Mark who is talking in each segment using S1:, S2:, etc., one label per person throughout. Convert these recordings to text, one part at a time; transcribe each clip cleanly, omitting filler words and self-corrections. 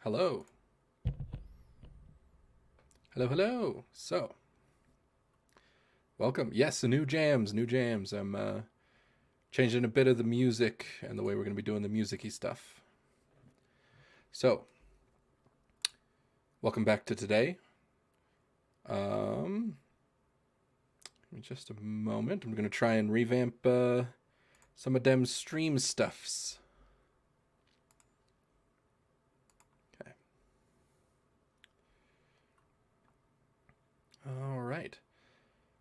S1: Hello. Hello, hello. So, welcome. Yes, new jams, new jams. I'm changing a bit of the music and the way we're going to be doing the music-y stuff. So, welcome back to today. In just a moment, I'm going to try and revamp some of them stream stuffs. Okay. All right.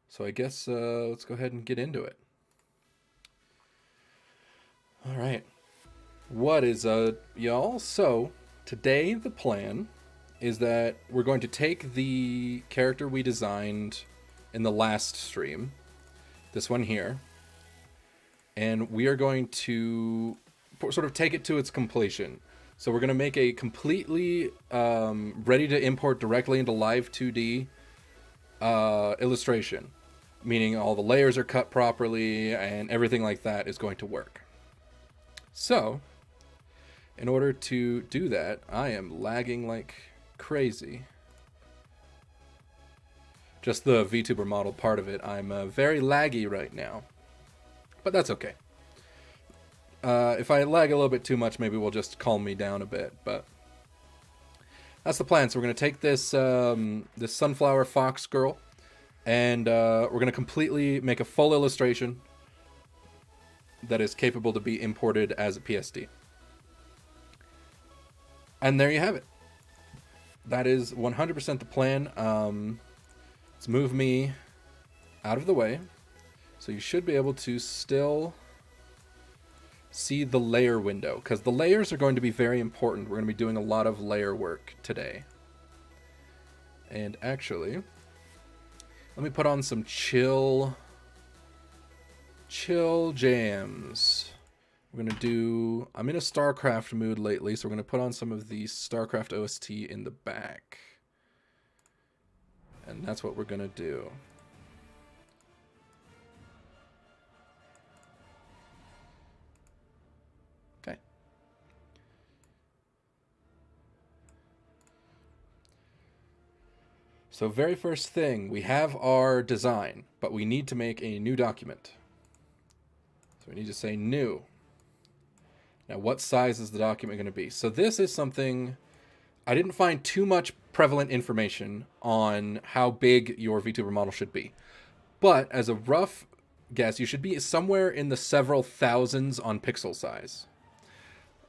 S1: So I guess let's go ahead and get into it. All right. What is y'all? So today the plan is that we're going to take the character we designed in the last stream, this one here, and we are going to sort of take it to its completion. So we're going to make a completely ready to import directly into Live 2D illustration, meaning all the layers are cut properly and everything like that is going to work. So, in order to do that, I am lagging like crazy. Just the VTuber model part of it, I'm very laggy right now. But that's okay. If I lag a little bit too much, maybe we'll just calm me down a bit, but that's the plan. So we're going to take this this sunflower fox girl, and we're going to completely make a full illustration that is capable to be imported as a PSD. And there you have it. That is 100% the plan. Let's move me out of the way. So you should be able to still see the layer window, because the layers are going to be very important. We're going to be doing a lot of layer work today. And actually, let me put on some chill jams. We're going to do, I'm in a StarCraft mood lately, so we're going to put on some of the StarCraft OST in the back. And that's what we're going to do. Okay. So very first thing, we have our design, but we need to make a new document. So we need to say new. Now, what size is the document going to be? So this is something, I didn't find too much prevalent information on how big your VTuber model should be. But as a rough guess, you should be somewhere in the several thousands on pixel size.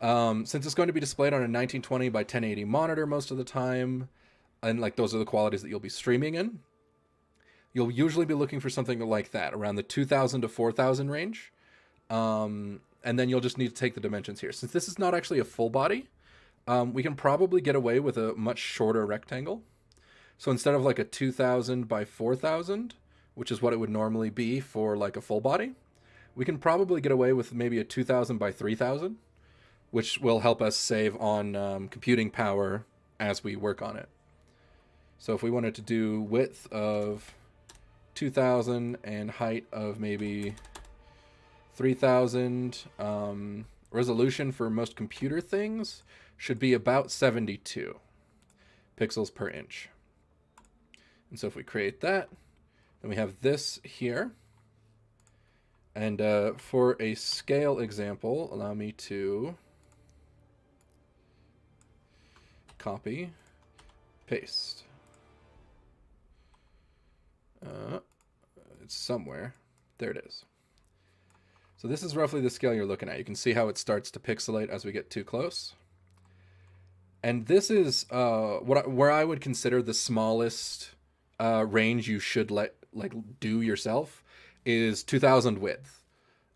S1: Since it's going to be displayed on a 1920 by 1080 monitor most of the time, and like those are the qualities that you'll be streaming in, you'll usually be looking for something like that, around the 2000 to 4000 range. And then you'll just need to take the dimensions here. Since this is not actually a full body, we can probably get away with a much shorter rectangle. So instead of like a 2000 by 4000, which is what it would normally be for like a full body, we can probably get away with maybe a 2000 by 3000, which will help us save on computing power as we work on it. So if we wanted to do width of 2000 and height of maybe 3000, resolution for most computer things should be about 72 pixels per inch. And so if we create that, then we have this here. And for a scale example, allow me to copy, paste. It's somewhere. There it is. So this is roughly the scale you're looking at. You can see how it starts to pixelate as we get too close. And this is where I would consider the smallest range you should do yourself is 2000 width.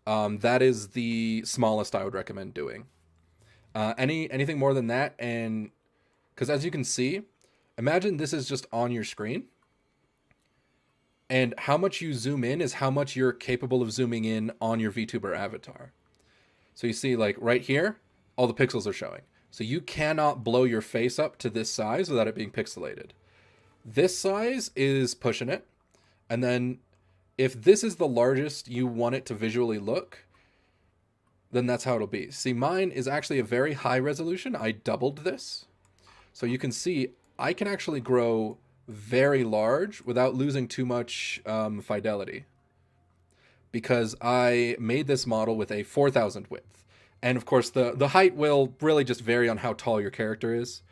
S1: That is the smallest I would recommend doing. Anything more than that, and because as you can see, imagine this is just on your screen. And how much you zoom in is how much you're capable of zooming in on your VTuber avatar. So you see, like right here, all the pixels are showing. So you cannot blow your face up to this size without it being pixelated. This size is pushing it. And then if this is the largest you want it to visually look, then that's how it'll be. See, mine is actually a very high resolution. I doubled this. So you can see I can actually grow very large without losing too much fidelity, because I made this model with a 4,000 width. And of course, the height will really just vary on how tall your character is.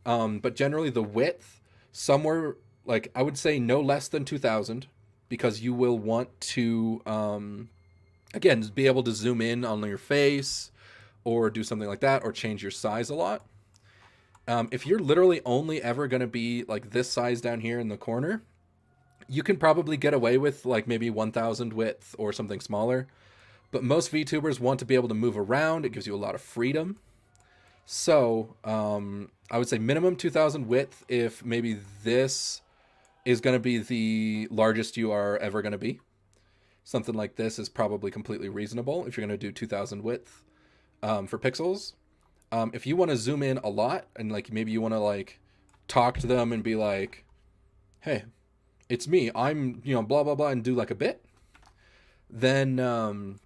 S1: But generally, the width, somewhere, like, I would say no less than 2,000, because you will want to, again, be able to zoom in on your face or do something like that, or change your size a lot. If you're literally only ever going to be like this size down here in the corner, you can probably get away with like maybe 1,000 width or something smaller. But most VTubers want to be able to move around. It gives you a lot of freedom. So I would say minimum 2,000 width if maybe this is going to be the largest you are ever going to be. Something like this is probably completely reasonable if you're going to do 2,000 width for pixels. If you want to zoom in a lot and like maybe you want to like talk to them and be like, hey, it's me, I'm, you know, blah, blah, blah, and do like a bit, then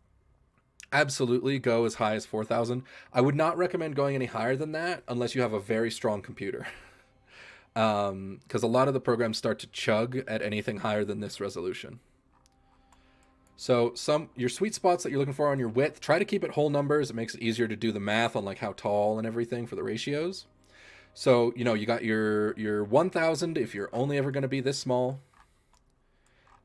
S1: absolutely go as high as 4,000. I would not recommend going any higher than that unless you have a very strong computer. Because a lot of the programs start to chug at anything higher than this resolution. So your sweet spots that you're looking for on your width, try to keep it whole numbers. It makes it easier to do the math on like how tall and everything for the ratios. So, you know, you got your 1,000 if you're only ever going to be this small.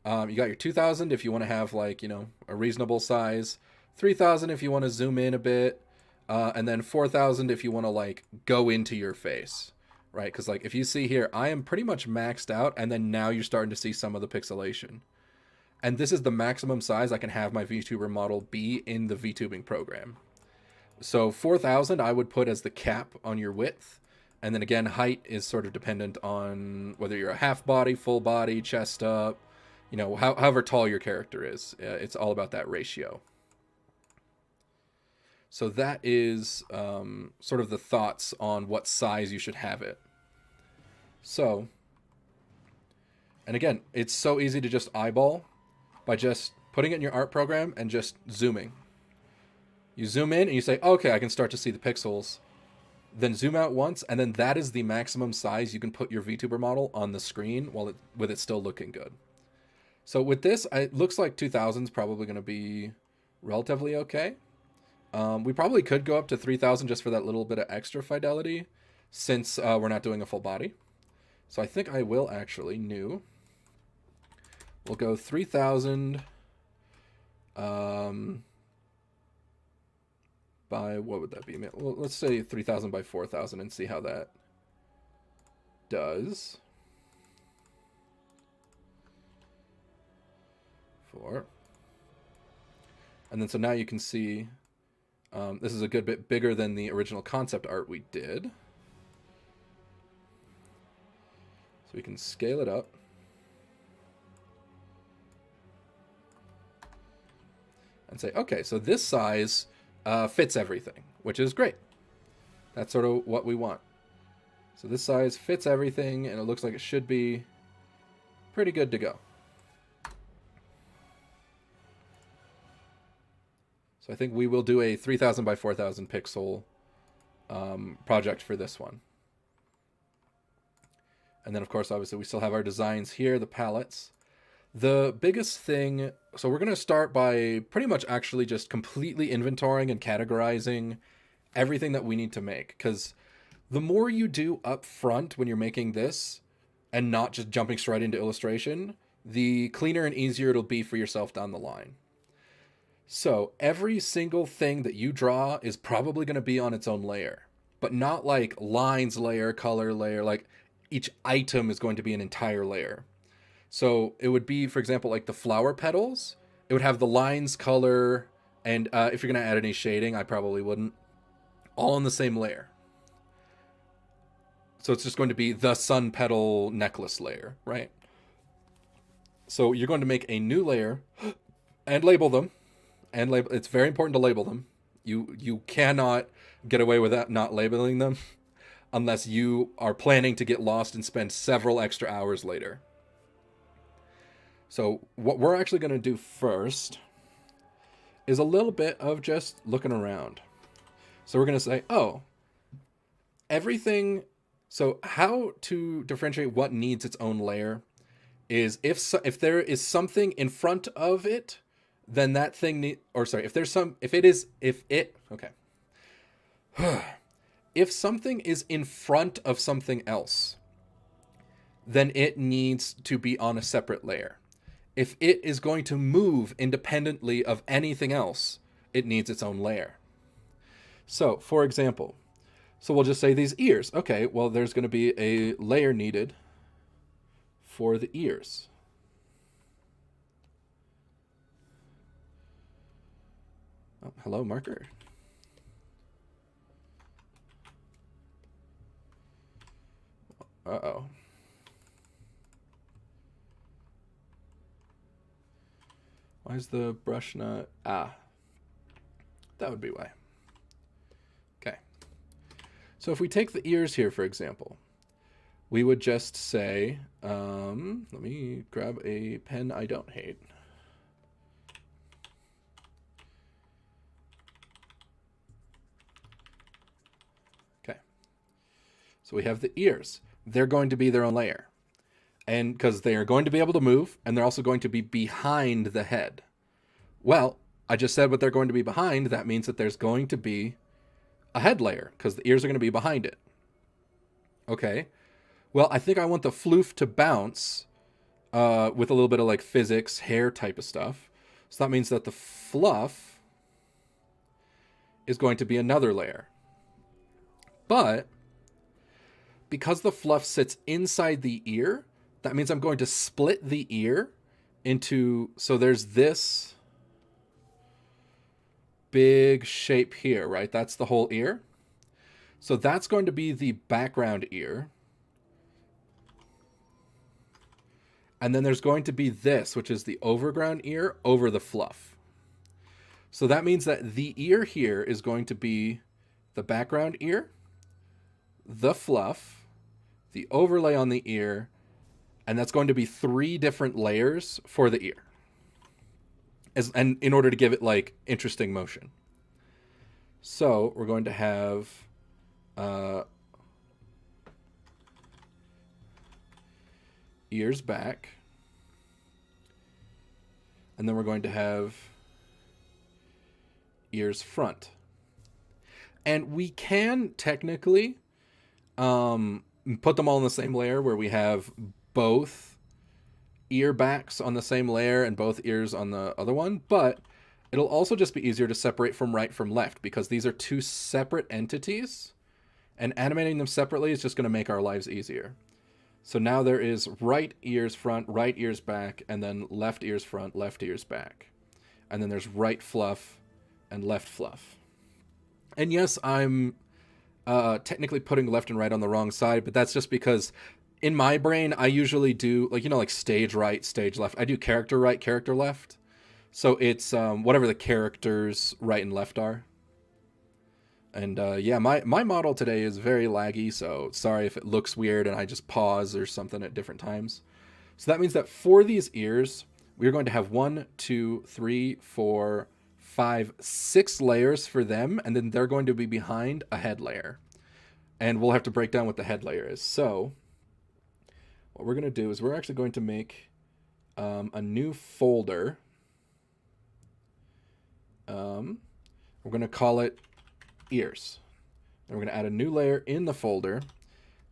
S1: You got your 2,000 if you want to have like, you know, a reasonable size. 3,000 if you want to zoom in a bit. And then 4,000 if you want to like go into your face, right? Because like if you see here, I am pretty much maxed out. And then now you're starting to see some of the pixelation. And this is the maximum size I can have my VTuber model be in the VTubing program. So 4,000 I would put as the cap on your width. And then again, height is sort of dependent on whether you're a half body, full body, chest up, you know, however tall your character is. It's all about that ratio. So that is sort of the thoughts on what size you should have it. So, and again, it's so easy to just eyeball by just putting it in your art program and just zooming. You zoom in and you say, okay, I can start to see the pixels. Then zoom out once, and then that is the maximum size you can put your VTuber model on the screen with it still looking good. So with this, it looks like 2,000 is probably going to be relatively okay. We probably could go up to 3,000 just for that little bit of extra fidelity, since we're not doing a full body. So I think I will actually we'll go 3,000 by, what would that be? Well, let's say 3,000 by 4,000 and see how that does. 4. And then so now you can see this is a good bit bigger than the original concept art we did. So we can scale it up. And say, okay, so this size fits everything, which is great. That's sort of what we want. So this size fits everything, and it looks like it should be pretty good to go. So I think we will do a 3,000 by 4,000 pixel project for this one. And then, of course, obviously, we still have our designs here, the palettes. The biggest thing, so we're going to start by pretty much actually just completely inventorying and categorizing everything that we need to make. Because the more you do up front when you're making this, and not just jumping straight into illustration, the cleaner and easier it'll be for yourself down the line. So every single thing that you draw is probably going to be on its own layer. But not like lines layer, color layer, like each item is going to be an entire layer. So it would be, for example, like the flower petals, it would have the lines, color, and if you're going to add any shading, I probably wouldn't, all in the same layer. So it's just going to be the sun petal necklace layer, right? So you're going to make a new layer and label them. And it's very important to label them. You cannot get away with that not labeling them unless you are planning to get lost and spend several extra hours later. So what we're actually going to do first is a little bit of just looking around. So we're going to say, oh, everything So how to differentiate what needs its own layer is if there is something in front of it, then that thing if something is in front of something else, then it needs to be on a separate layer. If it is going to move independently of anything else, it needs its own layer. So, for example, we'll just say these ears. Okay, well, there's going to be a layer needed for the ears. Oh, hello, marker. Uh-oh. Why is the brush not... Ah. That would be why. Okay. So if we take the ears here, for example, we would just say... let me grab a pen I don't hate. Okay. So we have the ears. They're going to be their own layer. And because they are going to be able to move, and they're also going to be behind the head. Well, I just said what they're going to be behind. That means that there's going to be a head layer, because the ears are going to be behind it. Okay. Well, I think I want the floof to bounce with a little bit of like physics, hair type of stuff. So that means that the fluff is going to be another layer. But because the fluff sits inside the ear, that means I'm going to split the ear into... So there's this big shape here, right? That's the whole ear. So that's going to be the background ear. And then there's going to be this, which is the overground ear over the fluff. So that means that the ear here is going to be the background ear, the fluff, the overlay on the ear, and that's going to be 3 different layers for the ear. And in order to give it like interesting motion. So we're going to have ears back. And then we're going to have ears front. And we can technically put them all in the same layer where we have both ear backs on the same layer and both ears on the other one, but it'll also just be easier to separate from right from left because these are 2 separate entities, and animating them separately is just going to make our lives easier. So now there is right ears front, right ears back, and then left ears front, left ears back. And then there's right fluff and left fluff. And yes, I'm technically putting left and right on the wrong side, but that's just because in my brain, I usually do, like stage right, stage left. I do character right, character left. So it's whatever the characters right and left are. And yeah, my model today is very laggy, so sorry if it looks weird and I just pause or something at different times. So that means that for these ears, we're going to have 1, 2, 3, 4, 5, 6 layers for them, and then they're going to be behind a head layer. And we'll have to break down what the head layer is. So what we're going to do is we're actually going to make a new folder. We're going to call it ears. And we're going to add a new layer in the folder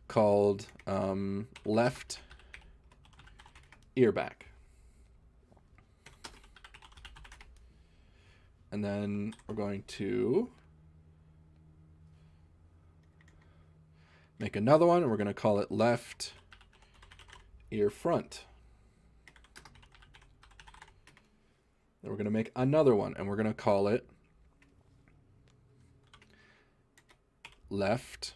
S1: called left ear back. And then we're going to make another one, and we're going to call it left ear front. Then we're going to make another one, and we're going to call it left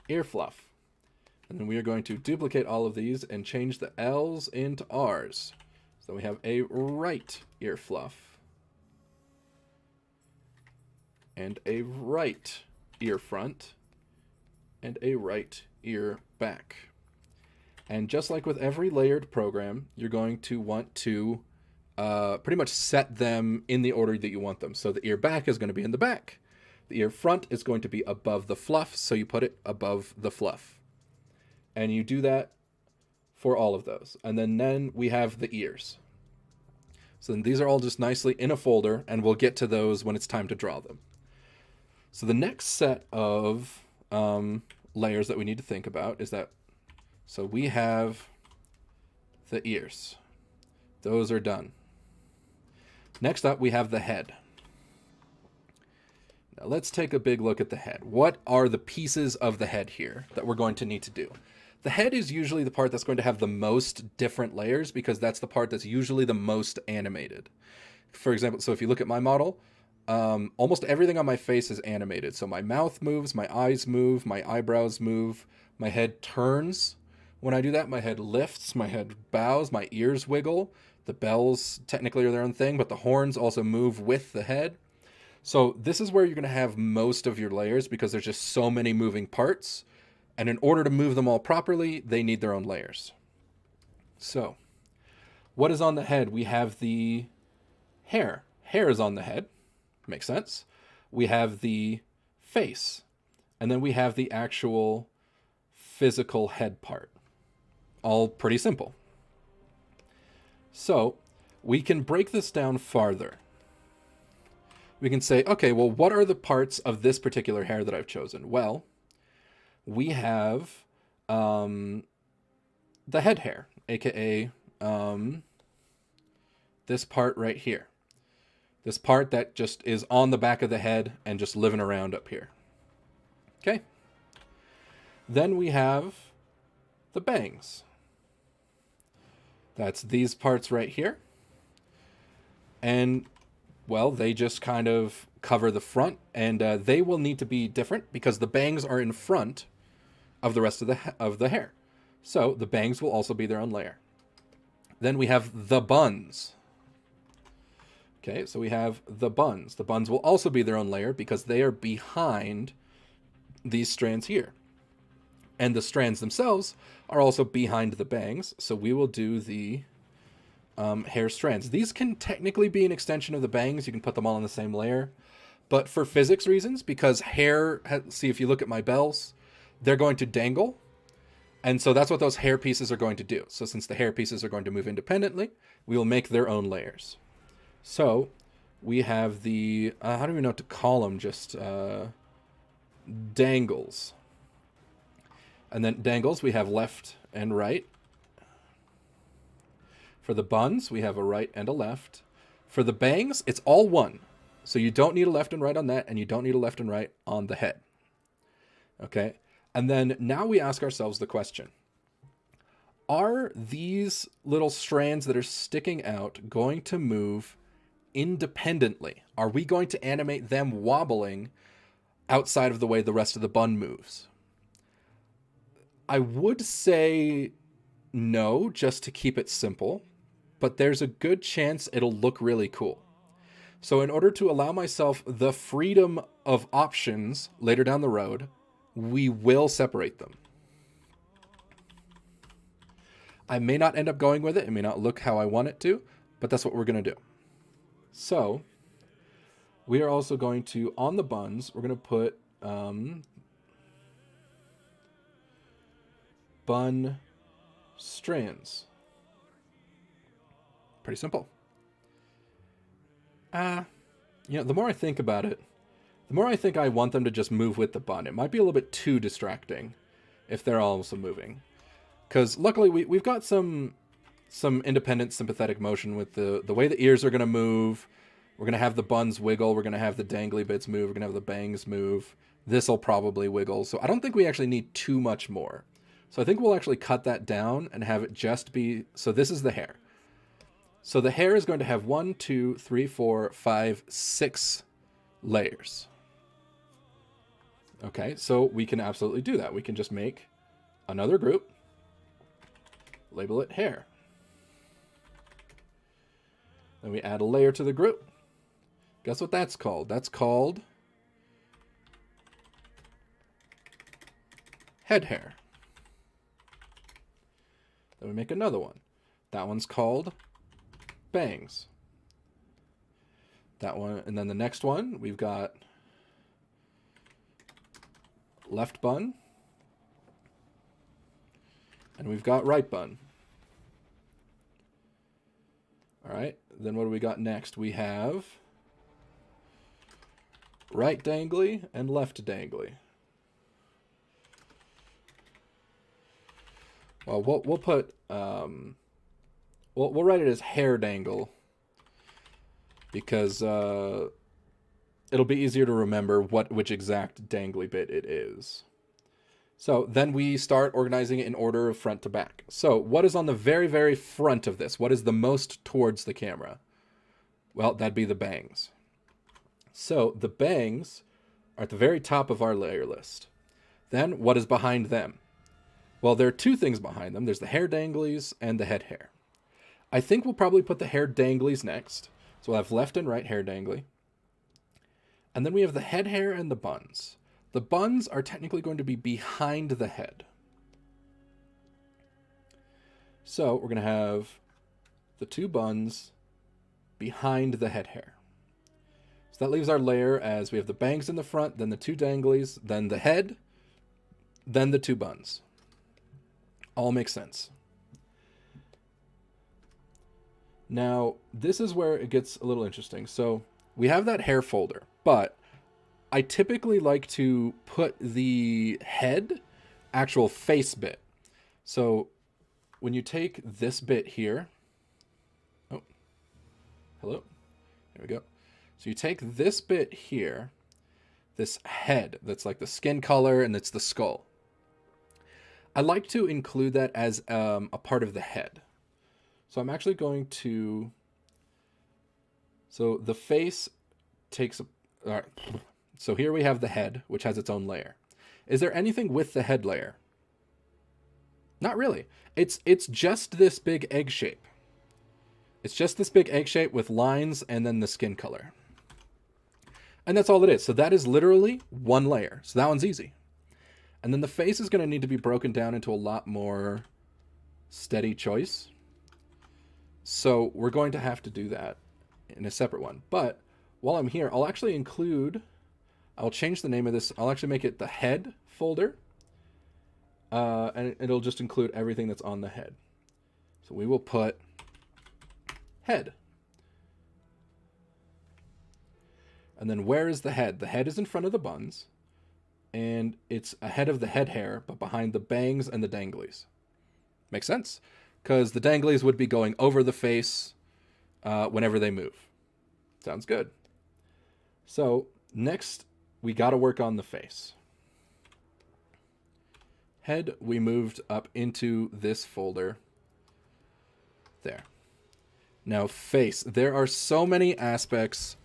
S1: ear fluff. And then we are going to duplicate all of these and change the L's into R's. So we have a right ear fluff and a right ear front and a right ear back. And just like with every layered program, you're going to want to pretty much set them in the order that you want them. So the ear back is going to be in the back. The ear front is going to be above the fluff, so you put it above the fluff. And you do that for all of those. And then we have the ears. So then these are all just nicely in a folder, and we'll get to those when it's time to draw them. So the next set of layers that we need to think about is that, so we have the ears. Those are done. Next up, we have the head. Now let's take a big look at the head. What are the pieces of the head here that we're going to need to do? The head is usually the part that's going to have the most different layers because that's the part that's usually the most animated. For example, so if you look at my model, almost everything on my face is animated. So my mouth moves, my eyes move, my eyebrows move, my head turns. When I do that, my head lifts, my head bows, my ears wiggle. The bells technically are their own thing, but the horns also move with the head. So this is where you're going to have most of your layers because there's just so many moving parts. And in order to move them all properly, they need their own layers. So what is on the head? We have the hair. Hair is on the head. Makes sense. We have the face. And then we have the actual physical head part. All pretty simple. So we can break this down farther. We can say, okay, well, what are the parts of this particular hair that I've chosen? Well, we have the head hair, aka this part right here. This part that just is on the back of the head and just living around up here. Okay. Then we have the bangs. That's these parts right here. And, well, they just kind of cover the front, and they will need to be different because the bangs are in front of the rest of the hair. So the bangs will also be their own layer. Then we have the buns. Okay, so we have the buns. The buns will also be their own layer because they are behind these strands here. And the strands themselves are also behind the bangs, so we will do the hair strands. These can technically be an extension of the bangs. You can put them all on the same layer. But for physics reasons, because hair, see if you look at my bells, they're going to dangle. And so that's what those hair pieces are going to do. So since the hair pieces are going to move independently, we will make their own layers. So we have the, I don't even know what to call them, just dangles. And then dangles, we have left and right. For the buns, we have a right and a left. For the bangs, it's all one. So you don't need a left and right on that, and you don't need a left and right on the head. Okay? And then now we ask ourselves the question, are these little strands that are sticking out going to move independently? Are we going to animate them wobbling outside of the way the rest of the bun moves? I would say no, just to keep it simple, but there's a good chance it'll look really cool. So in order to allow myself the freedom of options later down the road, we will separate them. I may not end up going with it. It may not look how I want it to, but that's what we're going to do. So we are also going to, on the buns, we're going to put bun strands. Pretty simple. The more I think about it, the more I think I want them to just move with the bun. It might be a little bit too distracting if they're also moving. Because luckily we've got some independent sympathetic motion with the way the ears are going to move. We're going to have the buns wiggle. We're going to have the dangly bits move. We're going to have the bangs move. This will probably wiggle. So I don't think we actually need too much more. So I think we'll actually cut that down and have it just be... So this is the hair. So the hair is going to have 1, 2, 3, 4, 5, 6 layers. Okay, so we can absolutely do that. We can just make another group, label it hair. Then we add a layer to the group. Guess what that's called? That's called head hair. Then we make another one. That one's called bangs. That one, and then the next one, we've got left bun. And we've got right bun. All right, then what do we got next? We have right dangly and left dangly. Well, we'll put we'll write it as hair dangle because it'll be easier to remember which exact dangly bit it is. So then we start organizing it in order of front to back. So what is on the very, very front of this? What is the most towards the camera? Well, that'd be the bangs. So the bangs are at the very top of our layer list. Then what is behind them? Well, there are two things behind them. There's the hair danglies and the head hair. I think we'll probably put the hair danglies next. So we'll have left and right hair dangly. And then we have the head hair and the buns. The buns are technically going to be behind the head. So we're going to have the two buns behind the head hair. So that leaves our layer as we have the bangs in the front, then the two danglies, then the head, then the two buns. All makes sense. Now, this is where it gets a little interesting. So we have that hair folder, but I typically like to put the head actual face bit. So when you take this bit here, oh, hello, there we go. So you take this bit here, this head that's like the skin color and it's the skull. I like to include that as a part of the head. So I'm actually going to, so the face takes, all right. So here we have the head, which has its own layer. Is there anything with the head layer? Not really. It's just this big egg shape. It's just this big egg shape with lines and then the skin color. And that's all it is. So that is literally one layer. So that one's easy. And then the face is going to need to be broken down into a lot more steady choice. So we're going to have to do that in a separate one. But while I'm here, I'll actually include, I'll change the name of this. I'll actually make it the head folder. And it'll just include everything that's on the head. So we will put head. And then where is the head? The head is in front of the buns. And it's ahead of the head hair, but behind the bangs and the danglies. Makes sense. Because the danglies would be going over the face whenever they move. Sounds good. So next, we got to work on the face. Head, we moved up into this folder. There. Now, face. There are so many aspects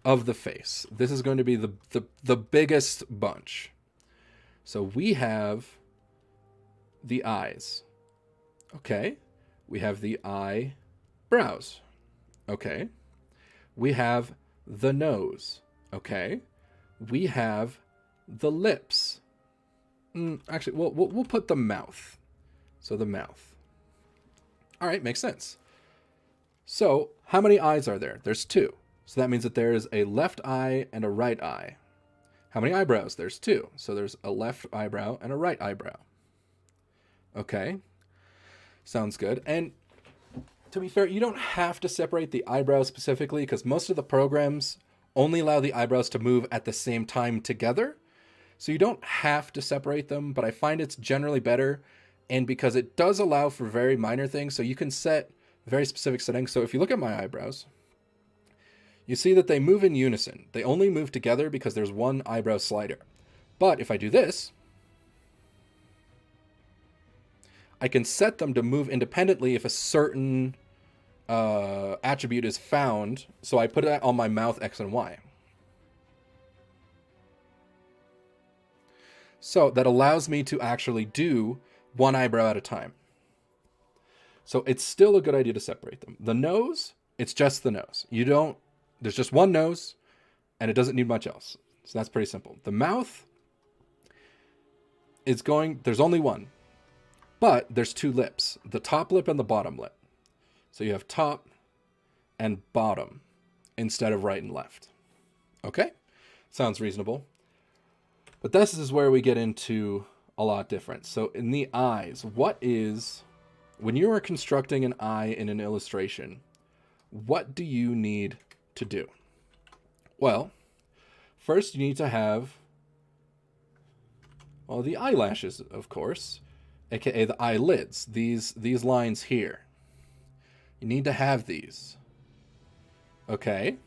S1: of the face. This is going to be the biggest bunch. So we have the eyes. Okay. We have the eyebrows. Okay. We have the nose. Okay. We have the lips. Actually, we'll put the mouth. So the mouth. All right, makes sense. So how many eyes are there? There's two. So that means that there is a left eye and a right eye. How many eyebrows? There's two. So there's a left eyebrow and a right eyebrow. Okay. Sounds good. And to be fair, you don't have to separate the eyebrows specifically because most of the programs only allow the eyebrows to move at the same time together. So you don't have to separate them, but I find it's generally better. And because it does allow for very minor things, so you can set very specific settings. So if you look at my eyebrows, you see that they move in unison. They only move together because there's one eyebrow slider. But if I do this, I can set them to move independently if a certain attribute is found. So I put it on my mouth, X and Y. So that allows me to actually do one eyebrow at a time. So it's still a good idea to separate them. The nose, it's just the nose. There's just one nose and it doesn't need much else. So that's pretty simple. The mouth is there's only one, but there's two lips, the top lip and the bottom lip. So you have top and bottom instead of right and left. Okay. Sounds reasonable. But this is where we get into a lot different. So in the eyes, when you are constructing an eye in an illustration, what do you need to do? Well, first you need to have, well, the eyelashes, of course, aka the eyelids, these lines here. You need to have these. Okay.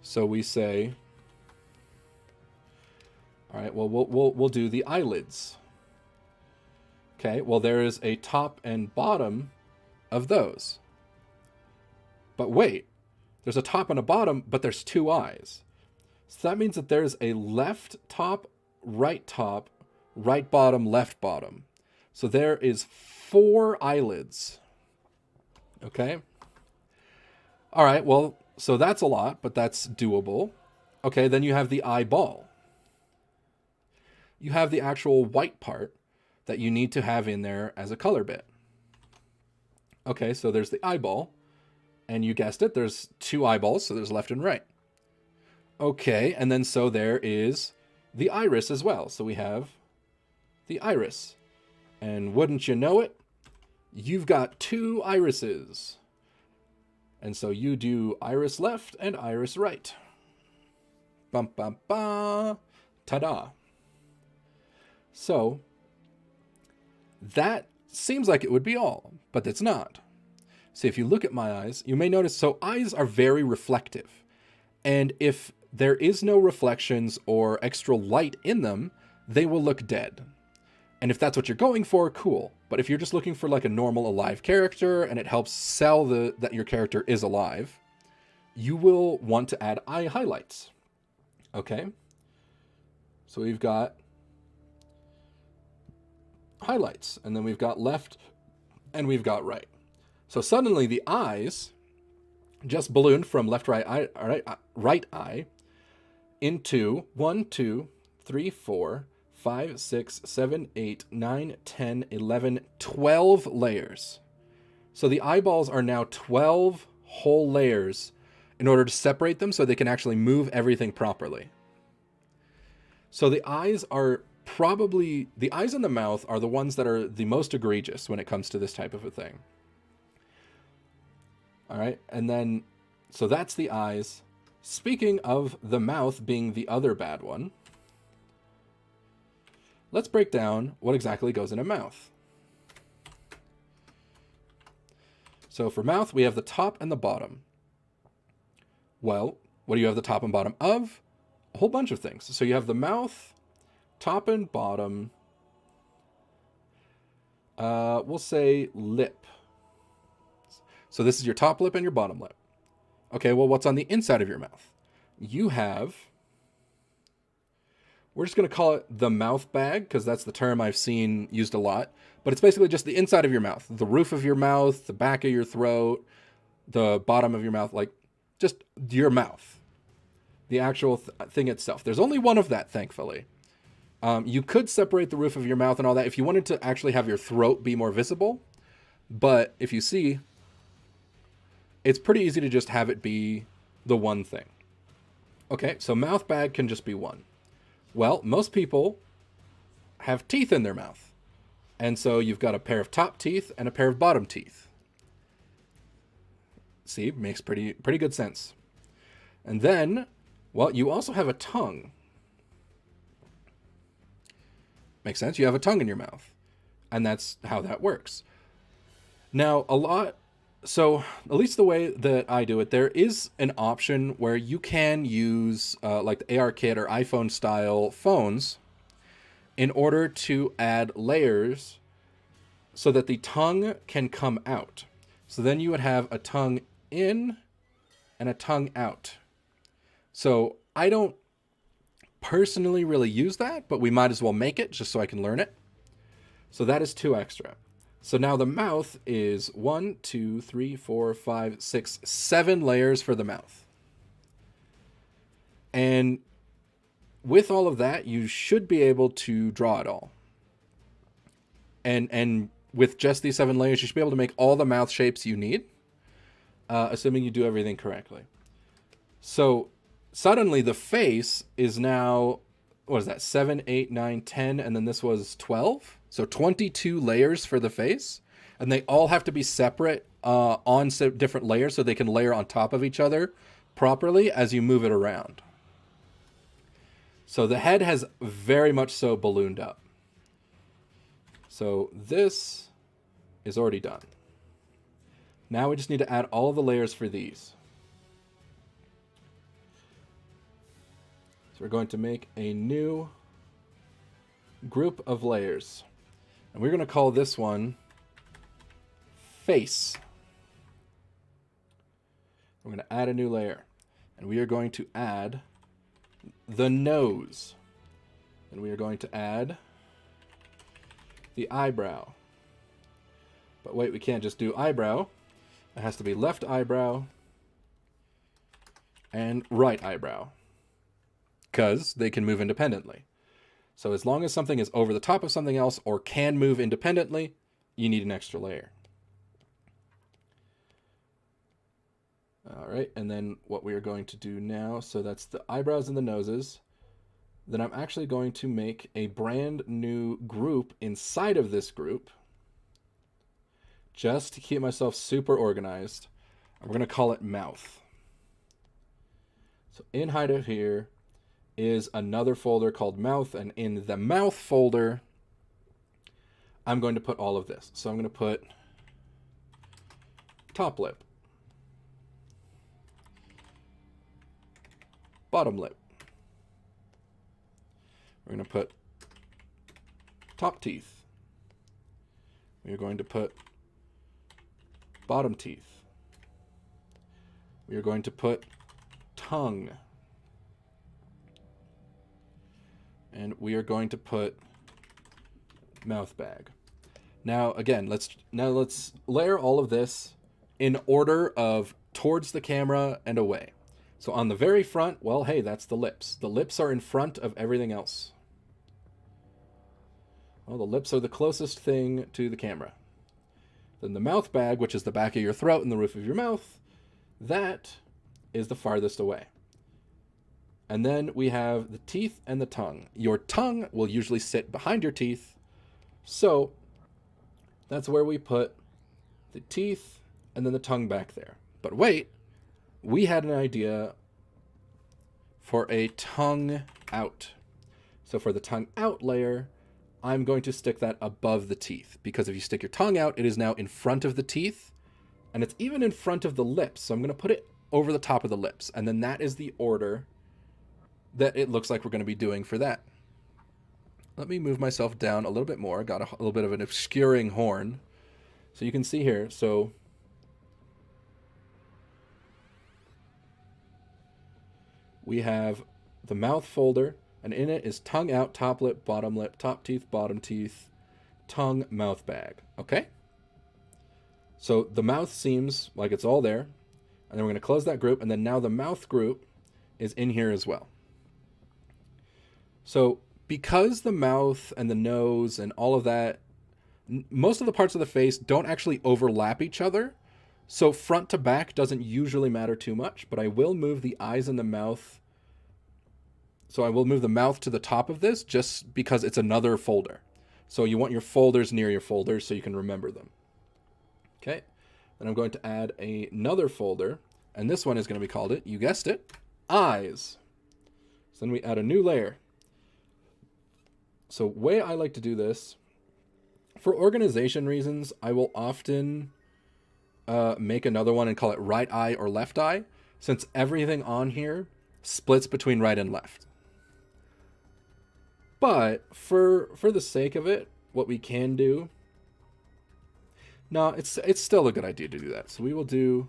S1: So we say, all right, well, we'll do the eyelids. Okay, well, there is a top and bottom of those. But wait, there's a top and a bottom, but there's two eyes. So that means that there's a left top, right bottom, left bottom. So there is 4 eyelids. Okay. All right, well, so that's a lot, but that's doable. Okay, then you have the eyeball. You have the actual white part that you need to have in there as a color bit. Okay, so there's the eyeball. And you guessed it, there's 2 eyeballs, so there's left and right. Okay, and then so there is the iris as well. So we have the iris. And wouldn't you know it, you've got 2 irises. And so you do iris left and iris right. Bum, bum, bum. Ta-da. So that seems like it would be all, but it's not. See, if you look at my eyes, you may notice, so eyes are very reflective. And if there is no reflections or extra light in them, they will look dead. And if that's what you're going for, cool. But if you're just looking for like a normal alive character and it helps sell that your character is alive, you will want to add eye highlights. Okay? So we've got highlights, and then we've got left, and we've got right. So suddenly the eyes just ballooned from right eye into 1, 2, 3, 4, 5, 6, 7, 8, 9, 10, 11, 12 layers. So the eyeballs are now 12 whole layers in order to separate them so they can actually move everything properly. So the eyes and the mouth are the ones that are the most egregious when it comes to this type of a thing. All right, and then, so that's the eyes. Speaking of the mouth being the other bad one, let's break down what exactly goes in a mouth. So for mouth, we have the top and the bottom. Well, what do you have the top and bottom of? A whole bunch of things. So you have the mouth, top and bottom, we'll say lip. So this is your top lip and your bottom lip. Okay, well, what's on the inside of your mouth? You have, we're just going to call it the mouth bag, because that's the term I've seen used a lot. But it's basically just the inside of your mouth, the roof of your mouth, the back of your throat, the bottom of your mouth, like just your mouth, the actual thing itself. There's only one of that, thankfully. You could separate the roof of your mouth and all that if you wanted to actually have your throat be more visible. But if you see, it's pretty easy to just have it be the one thing. Okay, so mouth bag can just be one. Well, most people have teeth in their mouth. And so you've got a pair of top teeth and a pair of bottom teeth. See, makes pretty good sense. And then, well, you also have a tongue. Makes sense? You have a tongue in your mouth. And that's how that works. Now, so at least the way that I do it, there is an option where you can use like the ARKit or iPhone style phones in order to add layers so that the tongue can come out. So then you would have a tongue in and a tongue out. So I don't personally really use that, but we might as well make it just so I can learn it. So that is 2 extra. So now the mouth is 1, 2, 3, 4, 5, 6, 7 layers for the mouth. And with all of that, you should be able to draw it all. And with just these 7 layers, you should be able to make all the mouth shapes you need, assuming you do everything correctly. So suddenly the face is now what is that? 7, 8, 9, 10, and then this was 12. So 22 layers for the face, and they all have to be separate on different layers so they can layer on top of each other properly as you move it around. So the head has very much so ballooned up. So this is already done. Now we just need to add all of the layers for these. So we're going to make a new group of layers. And we're going to call this one face. We're going to add a new layer. And we are going to add the nose. And we are going to add the eyebrow. But wait, we can't just do eyebrow. It has to be left eyebrow and right eyebrow, because they can move independently. So as long as something is over the top of something else or can move independently, you need an extra layer. All right, and then what we are going to do now, so that's the eyebrows and the noses. Then I'm actually going to make a brand new group inside of this group, just to keep myself super organized. And we're going to call it mouth. So inside of here is another folder called mouth, and in the mouth folder, I'm going to put all of this. So I'm going to put top lip, bottom lip. We're going to put top teeth. We're going to put bottom teeth. We are going to put tongue. And we are going to put mouth bag. Now again, let's layer all of this in order of towards the camera and away. So on the very front, well, hey, that's the lips. The lips are in front of everything else. Well, the lips are the closest thing to the camera. Then the mouth bag, which is the back of your throat and the roof of your mouth, that is the farthest away. And then we have the teeth and the tongue. Your tongue will usually sit behind your teeth, so that's where we put the teeth and then the tongue back there. But wait, we had an idea for a tongue out. So for the tongue out layer, I'm going to stick that above the teeth, because if you stick your tongue out, it is now in front of the teeth, and it's even in front of the lips. So I'm going to put it over the top of the lips, and then that is the order that it looks like we're going to be doing for that. Let me move myself down a little bit more. I got a little bit of an obscuring horn. So you can see here, so we have the mouth folder, and in it is tongue out, top lip, top teeth, bottom teeth, tongue, mouth bag. Okay? So the mouth seems like it's all there. And then we're going to close that group, and then now the mouth group is in here as well. So because the mouth and the nose and all of that, most of the parts of the face don't actually overlap each other. So front to back doesn't usually matter too much, but I will move the eyes and the mouth. So I will move the mouth to the top of this just because it's another folder. So you want your folders near your folders so you can remember them. Okay. Then I'm going to add another folder, and this one is going to be called, you guessed it, eyes. So then we add a new layer. So way I like to do this, for organization reasons, I will often make another one and call it right eye or left eye, since everything on here splits between right and left. But for the sake of it, what we can do, no, it's still a good idea to do that. So we will do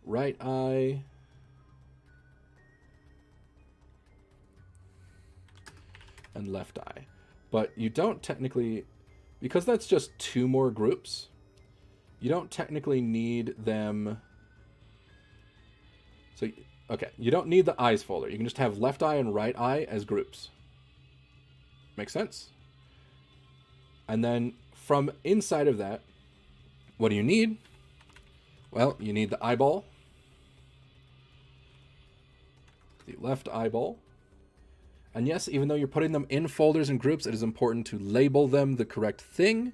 S1: right eye and left eye. But you don't technically, because that's just two more groups, you don't technically need them. So, okay, you don't need the eyes folder. You can just have left eye and right eye as groups. Make sense? And then from inside of that, what do you need? Well, you need the eyeball, the left eyeball, And yes, even though you're putting them in folders and groups, it is important to label them the correct thing,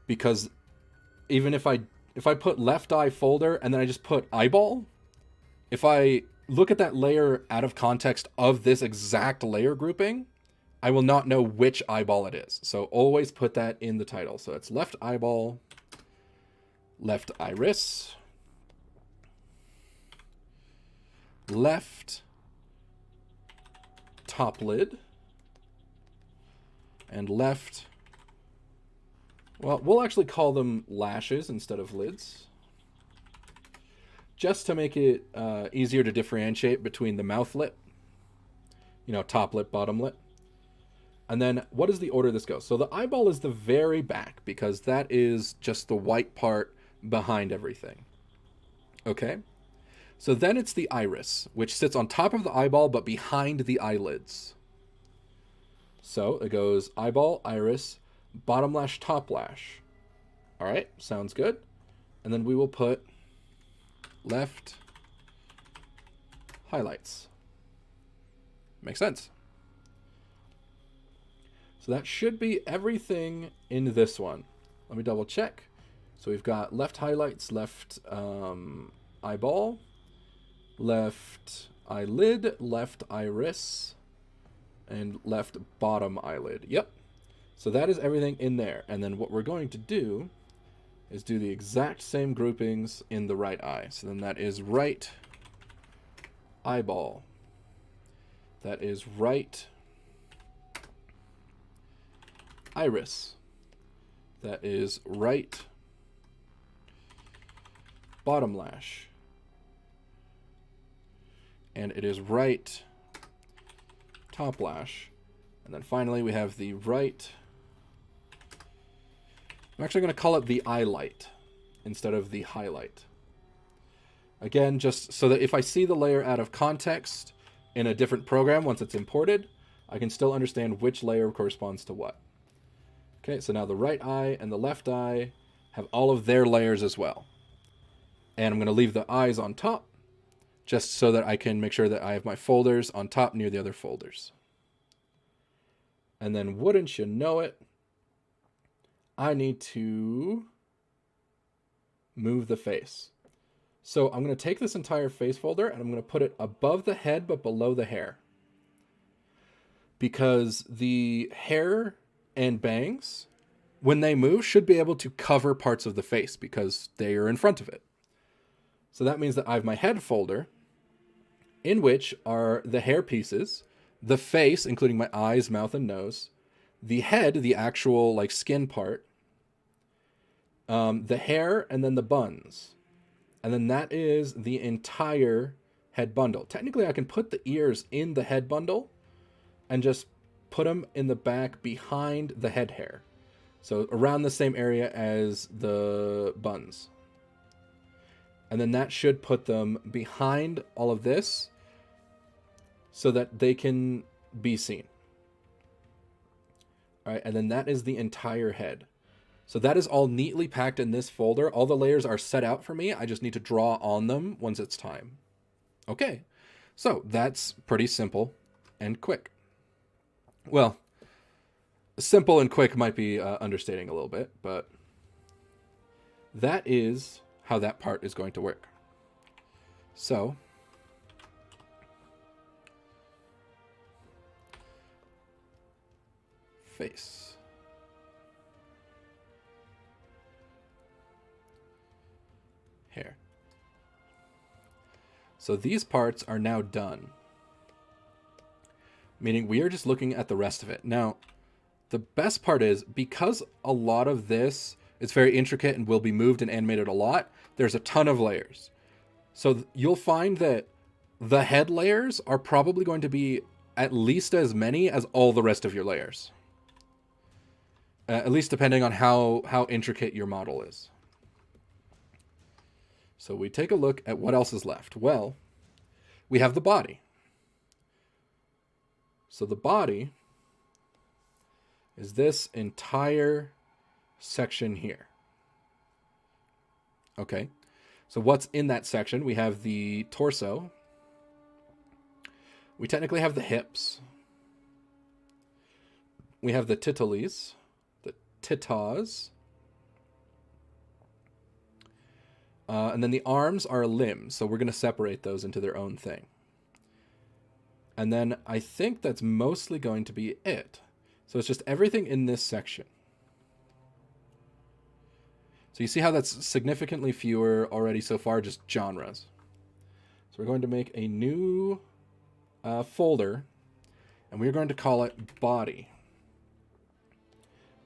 S1: because even if I put left eye folder and then I just put eyeball, if I look at that layer out of context of this exact layer grouping, I will not know which eyeball it is. So always put that in the title. So it's left eyeball, left iris, left top lid, and left, well, we'll actually call them lashes instead of lids, just to make it easier to differentiate between the mouth lip, you know, top lip, bottom lip. And then what is the order this goes? So the eyeball is the very back, because that is just the white part behind everything. Okay? So then it's the iris, which sits on top of the eyeball but behind the eyelids. So it goes eyeball, iris, bottom lash, top lash. All right, sounds good. And then we will put left highlights. Makes sense. So that should be everything in this one. Let me double check. So we've got left highlights, left eyeball, left eyelid, left iris, and left bottom eyelid. Yep. So that is everything in there. And then what we're going to do is do the exact same groupings in the right eye. So then that is right eyeball. That is right iris. That is right bottom lash. And it is right top lash. And then finally we have the right, I'm actually going to call it the eye light instead of the highlight. Again, just so that if I see the layer out of context in a different program once it's imported, I can still understand which layer corresponds to what. Okay, so now the right eye and the left eye have all of their layers as well. And I'm going to leave the eyes on top, just so that I can make sure that I have my folders on top near the other folders. And then wouldn't you know it, I need to move the face. So I'm going to take this entire face folder and I'm going to put it above the head but below the hair. Because the hair and bangs, when they move, should be able to cover parts of the face because they are in front of it. So that means that I have my head folder, in which are the hair pieces, the face, including my eyes, mouth, and nose, the head, the actual like skin part, the hair, and then the buns. And then that is the entire head bundle. Technically, I can put the ears in the head bundle and just put them in the back behind the head hair. So around the same area as the buns. And then that should put them behind all of this so that they can be seen. All right, and then that is the entire head. So that is all neatly packed in this folder. All the layers are set out for me. I just need to draw on them once it's time. Okay, so that's pretty simple and quick. Well, simple and quick might be understating a little bit, but that is how that part is going to work. So face, hair. So these parts are now done, meaning we are just looking at the rest of it. Now, the best part is, because a lot of this is very intricate and will be moved and animated a lot, there's a ton of layers. So you'll find that the head layers are probably going to be at least as many as all the rest of your layers. At least depending on how intricate your model is. So we take a look at what else is left. Well, we have the body. So the body is this entire section here. Okay, so what's in that section? We have the torso. We technically have the hips. we have the titiles, the titas. And then the arms are limbs, so we're going to separate those into their own thing. And then I think that's mostly going to be it. So it's just everything in this section. So you see how that's significantly fewer already so far, just genres. So we're going to make a new folder, and we're going to call it body.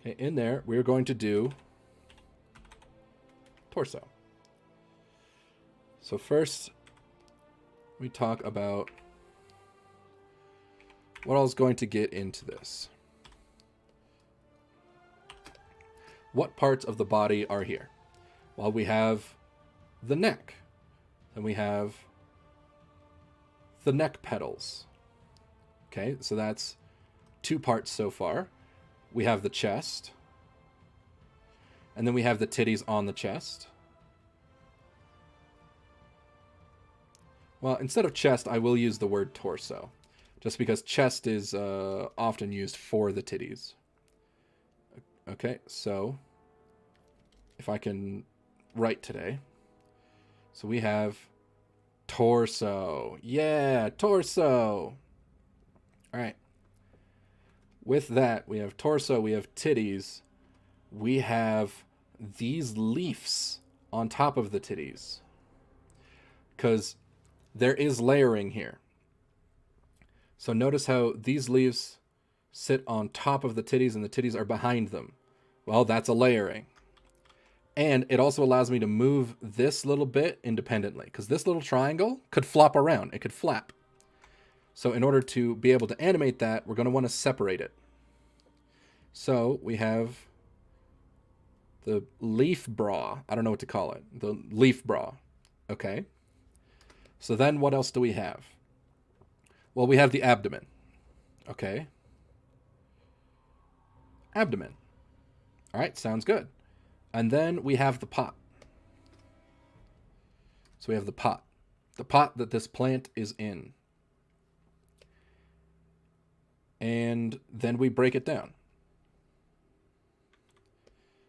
S1: Okay, in there, we're going to do torso. So first, we talk about what I was going to get into this. What parts of the body are here? Well, we have the neck. Then we have the neck petals. Okay, so that's 2 parts so far. We have the chest. And then we have the titties on the chest. Well, instead of chest, I will use the word torso. Just because chest is often used for the titties. Okay, so if I can write today. So we have torso. Yeah, torso. All right. With that, we have torso, we have titties. We have these leaves on top of the titties. Because there is layering here. So notice how these leaves sit on top of the titties and the titties are behind them. Well, that's a layering. And it also allows me to move this little bit independently, because this little triangle could flop around. It could flap. So in order to be able to animate that, we're going to want to separate it. So we have the leaf bra. I don't know what to call it. The leaf bra. Okay. So then what else do we have? Well, we have the abdomen. Okay. Abdomen. All right, sounds good. And then we have the pot. So we have the pot. The pot that this plant is in. And then we break it down.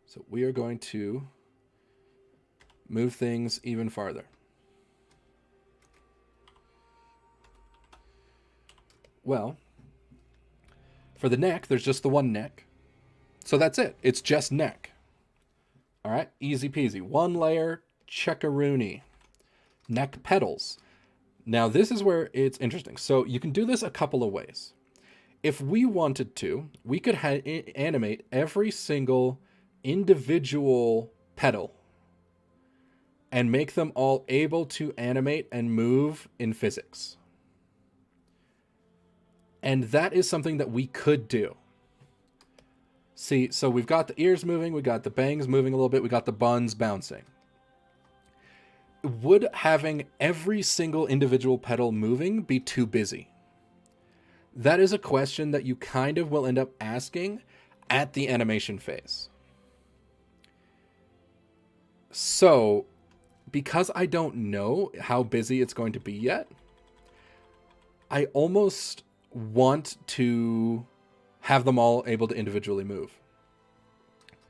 S1: So we are going to move things even farther. Well, for the neck, there's just the one neck. So that's it. It's just neck. All right, easy peasy. One layer, checkaroony. Neck petals. Now, this is where it's interesting. So you can do this a couple of ways. If we wanted to, we could animate every single individual petal and make them all able to animate and move in physics. And that is something that we could do. See, so we've got the ears moving, we got the bangs moving a little bit, we got the buns bouncing. Would having every single individual petal moving be too busy? That is a question that you kind of will end up asking at the animation phase. So, because I don't know how busy it's going to be yet, I almost want to have them all able to individually move.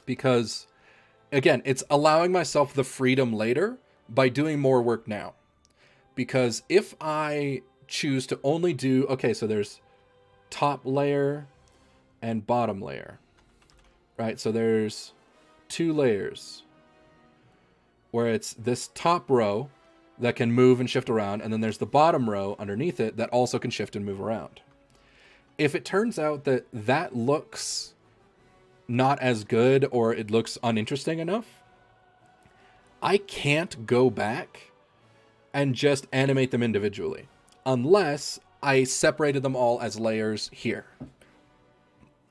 S1: Because, again, it's allowing myself the freedom later by doing more work now. Because if I choose to only do, okay, so there's top layer and bottom layer, right? So there's 2 layers where it's this top row that can move and shift around, and then there's the bottom row underneath it that also can shift and move around. If it turns out that that looks not as good or it looks uninteresting enough, I can't go back and just animate them individually unless I separated them all as layers here.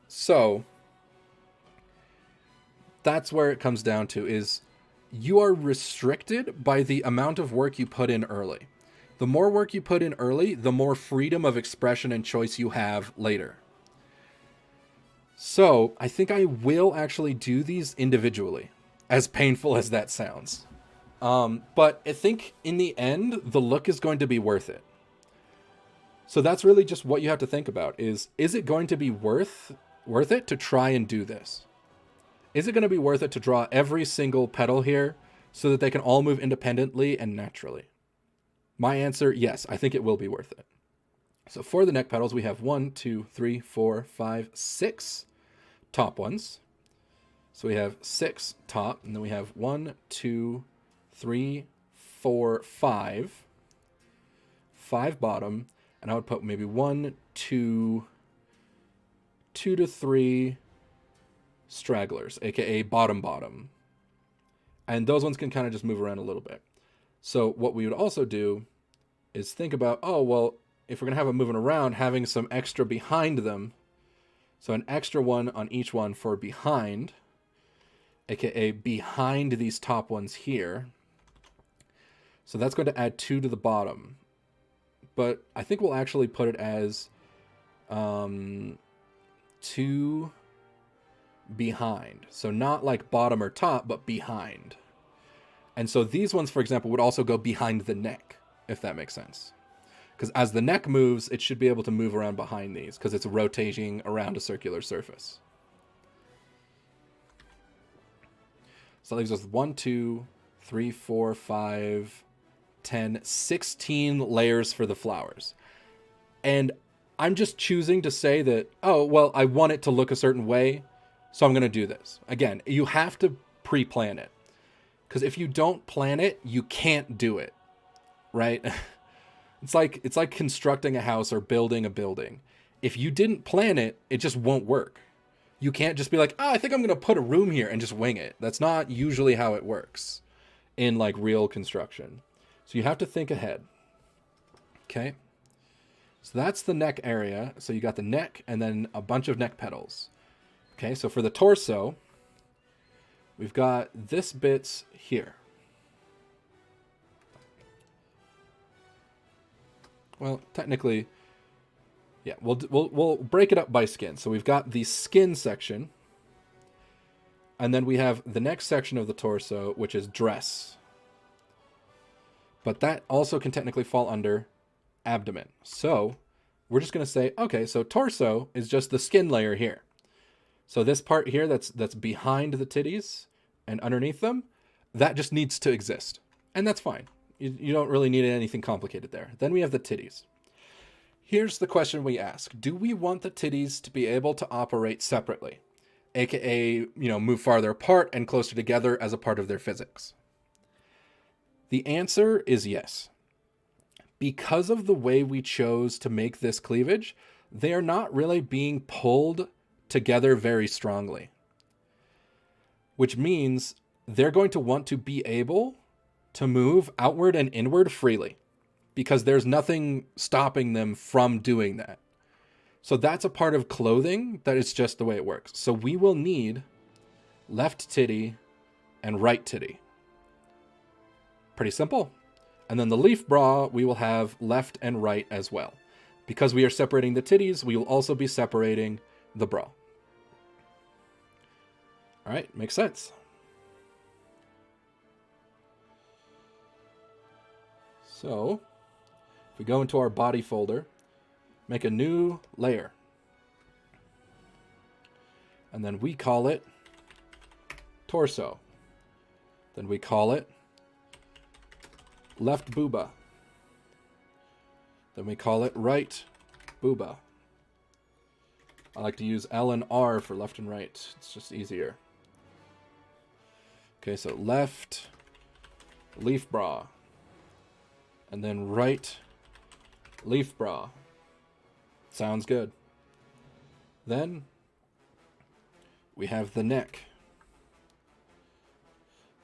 S1: So that's where it comes down to, is you are restricted by the amount of work you put in early. The more work you put in early, the more freedom of expression and choice you have later. So I think I will actually do these individually, as painful as that sounds. But I think in the end, the look is going to be worth it. So that's really just what you have to think about is it going to be worth worth it to try and do this? Is it going to be worth it to draw every single petal here so that they can all move independently and naturally? My answer, yes, I think it will be worth it. So for the neck petals, we have 1, 2, 3, 4, 5, 6 top ones. So we have 6 top, and then we have 1, 2, 3, 4, 5. 5 bottom, and I would put maybe 1, 2 to 3 stragglers, aka bottom. And those ones can kind of just move around a little bit. So what we would also do is think about, oh, well, if we're going to have them moving around, having some extra behind them. So an extra one on each one for behind, aka behind these top ones here. So that's going to add 2 to the bottom. But I think we'll actually put it as 2 behind. So not like bottom or top, but behind. And so these ones, for example, would also go behind the neck, if that makes sense. Because as the neck moves, it should be able to move around behind these because it's rotating around a circular surface. So that leaves us 1, 2, 3, 4, 5, 10, 16 layers for the flowers. And I'm just choosing to say that, oh, well, I want it to look a certain way, so I'm going to do this. Again, you have to pre-plan it. Because if you don't plan it, you can't do it. Right? It's like constructing a house or building a building. If you didn't plan it, it just won't work. You can't just be like, oh, I think I'm going to put a room here and just wing it. That's not usually how it works in like real construction. So you have to think ahead. Okay. So that's the neck area. So you got the neck and then a bunch of neck petals. Okay. So for the torso, we've got this bits here. Well, technically, yeah, we'll break it up by skin. So we've got the skin section, and then we have the next section of the torso, which is dress. But that also can technically fall under abdomen. So we're just going to say, okay, so torso is just the skin layer here. So this part here that's behind the titties and underneath them, that just needs to exist. And that's fine. You don't really need anything complicated there. Then we have the titties. Here's the question we ask. Do we want the titties to be able to operate separately? AKA, move farther apart and closer together as a part of their physics? The answer is yes. Because of the way we chose to make this cleavage, they are not really being pulled together very strongly. Which means they're going to want to be able to move outward and inward freely because there's nothing stopping them from doing that. So that's a part of clothing that is just the way it works. So we will need left titty and right titty. Pretty simple. And then the leaf bra, we will have left and right as well. Because we are separating the titties, we will also be separating the bra. All right, makes sense. So, if we go into our body folder, make a new layer. And then we call it torso. Then we call it left booba. Then we call it right booba. I like to use L and R for left and right. It's just easier. Okay, so left leaf bra. And then right leaf bra. Sounds good. Then we have the neck.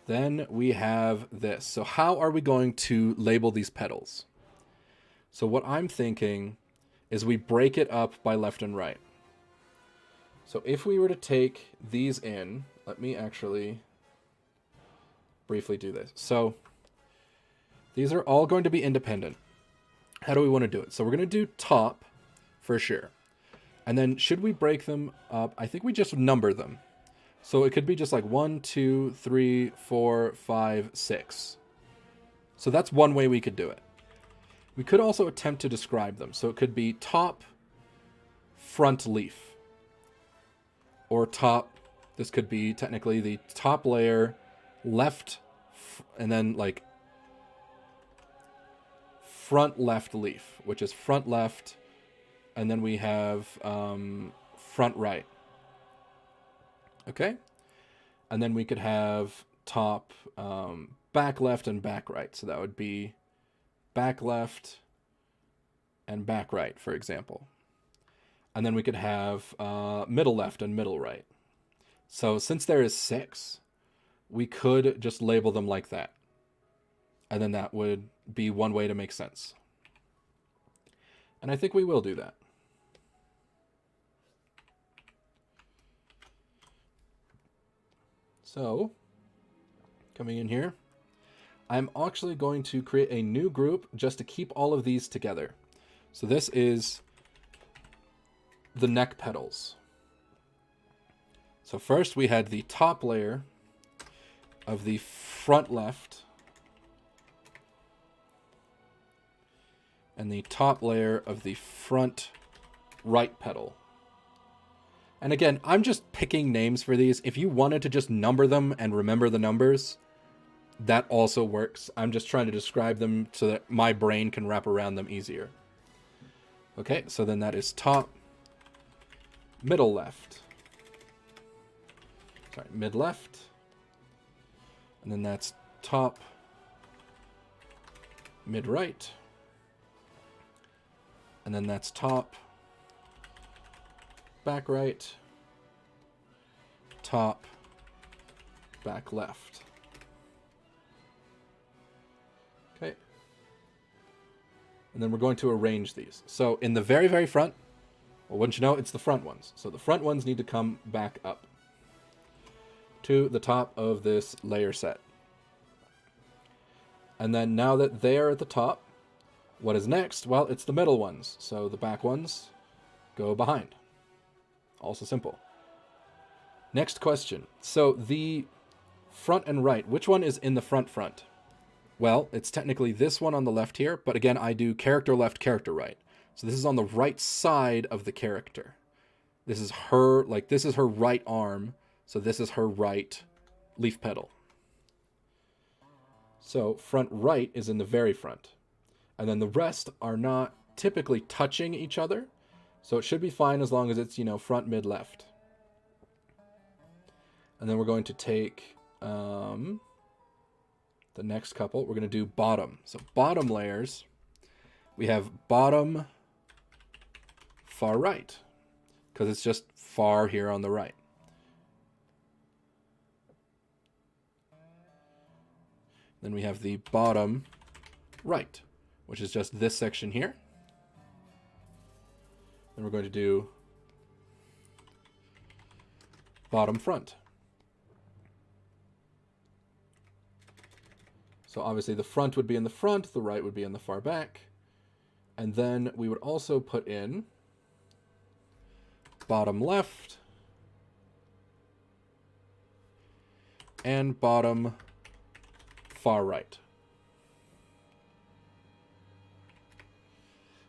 S1: Then we have this. So how are we going to label these petals? So what I'm thinking is we break it up by left and right. So if we were to take these in, let me actually briefly do this. So these are all going to be independent. How do we want to do it? So we're going to do top for sure. And then should we break them up? I think we just number them. So it could be just like 1, 2, 3, 4, 5, 6. So that's one way we could do it. We could also attempt to describe them. So it could be top, front leaf. or top. This could be technically the top layer, left, and then like front left leaf, which is front left, and then we have front right. Okay? And then we could have top back left and back right. So that would be back left and back right, for example. And then we could have middle left and middle right. So since there is 6, we could just label them like that. And then that would be one way to make sense. And I think we will do that. So, coming in here, I'm actually going to create a new group just to keep all of these together. So this is the neck petals. So first we had the top layer of the front left and the top layer of the front right petal. And again, I'm just picking names for these. If you wanted to just number them and remember the numbers, that also works. I'm just trying to describe them so that my brain can wrap around them easier. Okay, so then that is top, middle left. Sorry, mid left. And then that's top, mid right. And then that's top, back right, top, back left. Okay. And then we're going to arrange these. So in the very, very front, well, wouldn't you know, it's the front ones. So the front ones need to come back up to the top of this layer set. And then now that they are at the top, what is next? Well, it's the middle ones. So the back ones go behind. Also simple. Next question. So the front and right, which one is in the front? Well, it's technically this one on the left here, but again, I do character left, character right. So this is on the right side of the character. This is her, like this is her right arm, so this is her right leaf petal. So front right is in the very front. And then the rest are not typically touching each other. So it should be fine as long as it's, front, mid, left. And then we're going to take the next couple. We're going to do bottom. So bottom layers, we have bottom far right, because it's just far here on the right. Then we have the bottom right, which is just this section here. Then we're going to do bottom front. So obviously the front would be in the front, the right would be in the far back. And then we would also put in bottom left and bottom far right.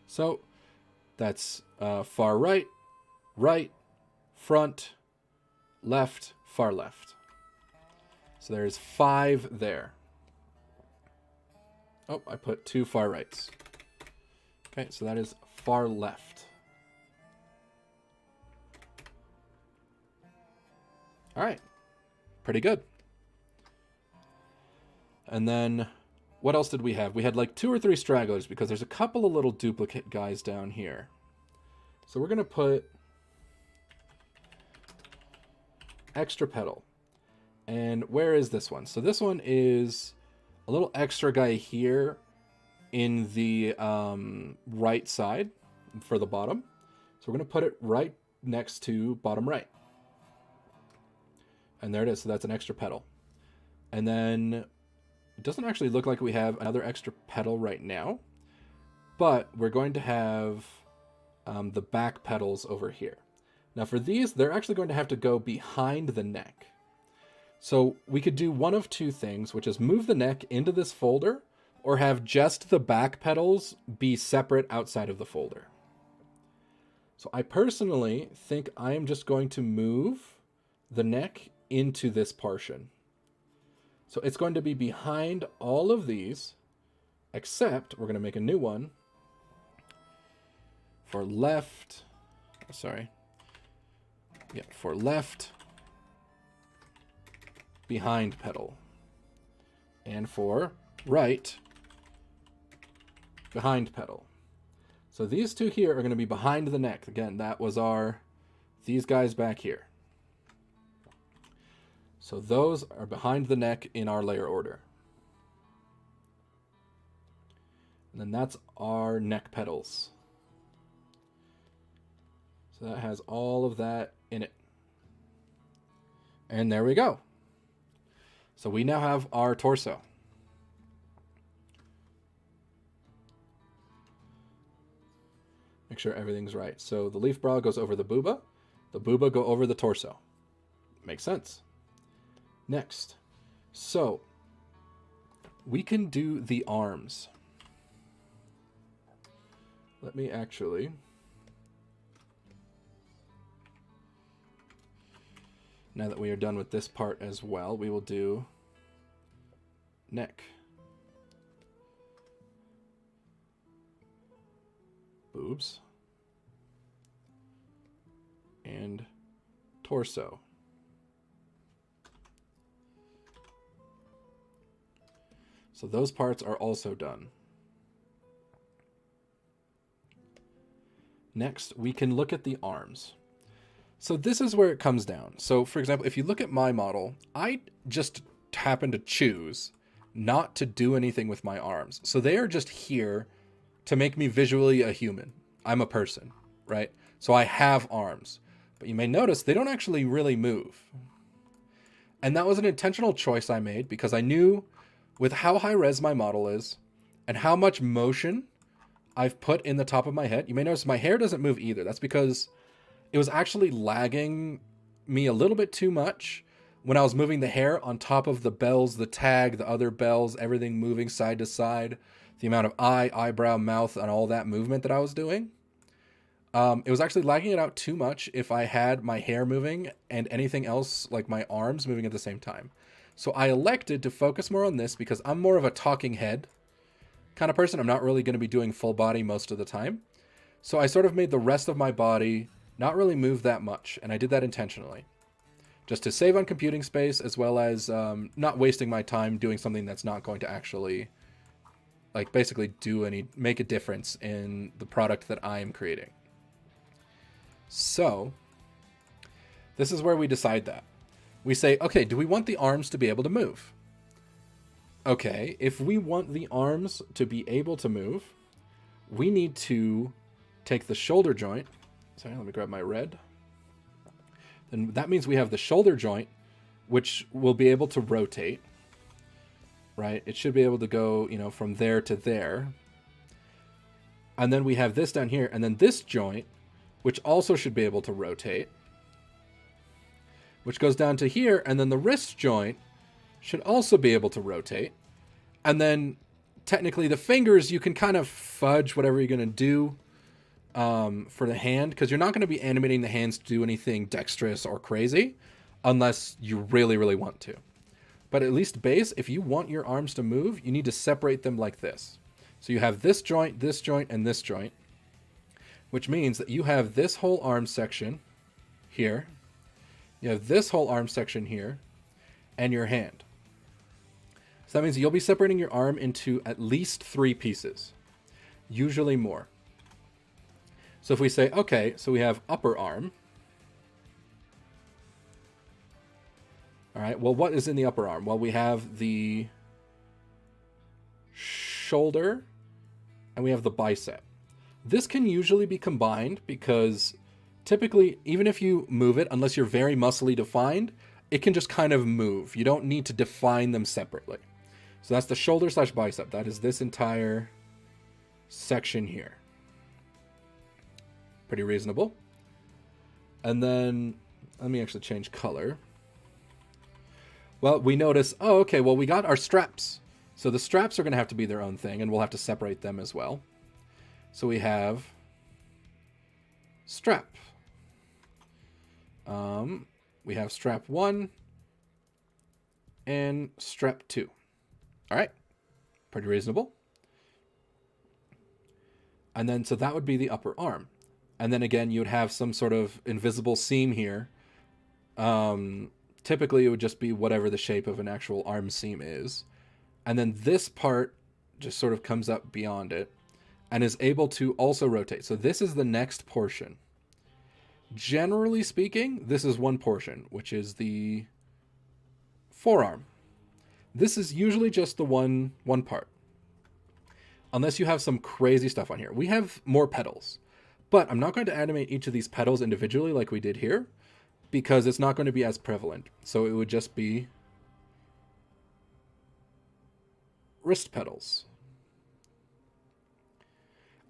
S1: So that's far right, right, front, left, far left. So there's 5 there. Oh, I put 2 far rights. Okay, so that is far left. All right, pretty good. And then what else did we have? We had like 2 or 3 stragglers because there's a couple of little duplicate guys down here. So we're going to put extra petal. And where is this one? So this one is a little extra guy here in the right side for the bottom. So we're going to put it right next to bottom right. And there it is. So that's an extra petal. And then it doesn't actually look like we have another extra petal right now, but we're going to have the back petals over here. Now for these, they're actually going to have to go behind the neck. So we could do one of 2 things, which is move the neck into this folder or have just the back petals be separate outside of the folder. So I personally think I am just going to move the neck into this portion. So it's going to be behind all of these, except we're going to make a new one for left. Sorry. Yeah, for left behind pedal. And for right behind pedal. So these two here are going to be behind the neck. Again, that was these guys back here. So those are behind the neck in our layer order. And then that's our neck pedals. So that has all of that in it. And there we go. So we now have our torso. Make sure everything's right. So the leaf bra goes over the booba go over the torso. Makes sense. Next. So we can do the arms. Let me actually... Now that we are done with this part as well, we will do neck. Boobs. And torso. So those parts are also done. Next, we can look at the arms. So this is where it comes down. So for example, if you look at my model, I just happen to choose not to do anything with my arms. So they are just here to make me visually a human. I'm a person, right? So I have arms. But you may notice they don't actually really move. And that was an intentional choice I made because I knew with how high res my model is and how much motion I've put in the top of my head. You may notice my hair doesn't move either. That's because it was actually lagging me a little bit too much when I was moving the hair on top of the bells, the tag, the other bells, everything moving side to side, the amount of eye, eyebrow, mouth, and all that movement that I was doing. It was actually lagging it out too much if I had my hair moving and anything else like my arms moving at the same time. So I elected to focus more on this because I'm more of a talking head kind of person. I'm not really going to be doing full body most of the time. So I sort of made the rest of my body not really move that much, and I did that intentionally. Just to save on computing space, as well as not wasting my time doing something that's not going to actually, like, basically make a difference in the product that I am creating. So, this is where we decide that. We say, okay, do we want the arms to be able to move? Okay, if we want the arms to be able to move, we need to take the shoulder joint. Sorry, let me grab my red. Then that means we have the shoulder joint, which will be able to rotate, right? It should be able to go, from there to there. And then we have this down here, and then this joint, which also should be able to rotate, which goes down to here, and then the wrist joint should also be able to rotate. And then technically the fingers, you can kind of fudge whatever you're going to do for the hand, because you're not going to be animating the hands to do anything dexterous or crazy unless you really, really want to. But at least base, if you want your arms to move, you need to separate them like this. So you have this joint, and this joint, which means that you have this whole arm section here. You have this whole arm section here, and your hand. So that means you'll be separating your arm into at least 3 pieces, usually more. So if we say, okay, so we have upper arm. All right, well, what is in the upper arm? Well, we have the shoulder and we have the bicep. This can usually be combined because typically, even if you move it, unless you're very muscly defined, it can just kind of move. You don't need to define them separately. So that's the shoulder / bicep. That is this entire section here. Pretty reasonable. And then, let me actually change color. Well, we notice, oh, okay, well, we got our straps. So the straps are going to have to be their own thing, and we'll have to separate them as well. So we have strap. We have strap 1 and strap 2. All right, pretty reasonable. And then, so that would be the upper arm. And then again, you would have some sort of invisible seam here. Typically, it would just be whatever the shape of an actual arm seam is. And then this part just sort of comes up beyond it and is able to also rotate. So this is the next portion. Generally speaking, this is one portion, which is the forearm. This is usually just the one part. Unless you have some crazy stuff on here. We have more petals, but I'm not going to animate each of these petals individually like we did here, because it's not going to be as prevalent. So it would just be wrist petals.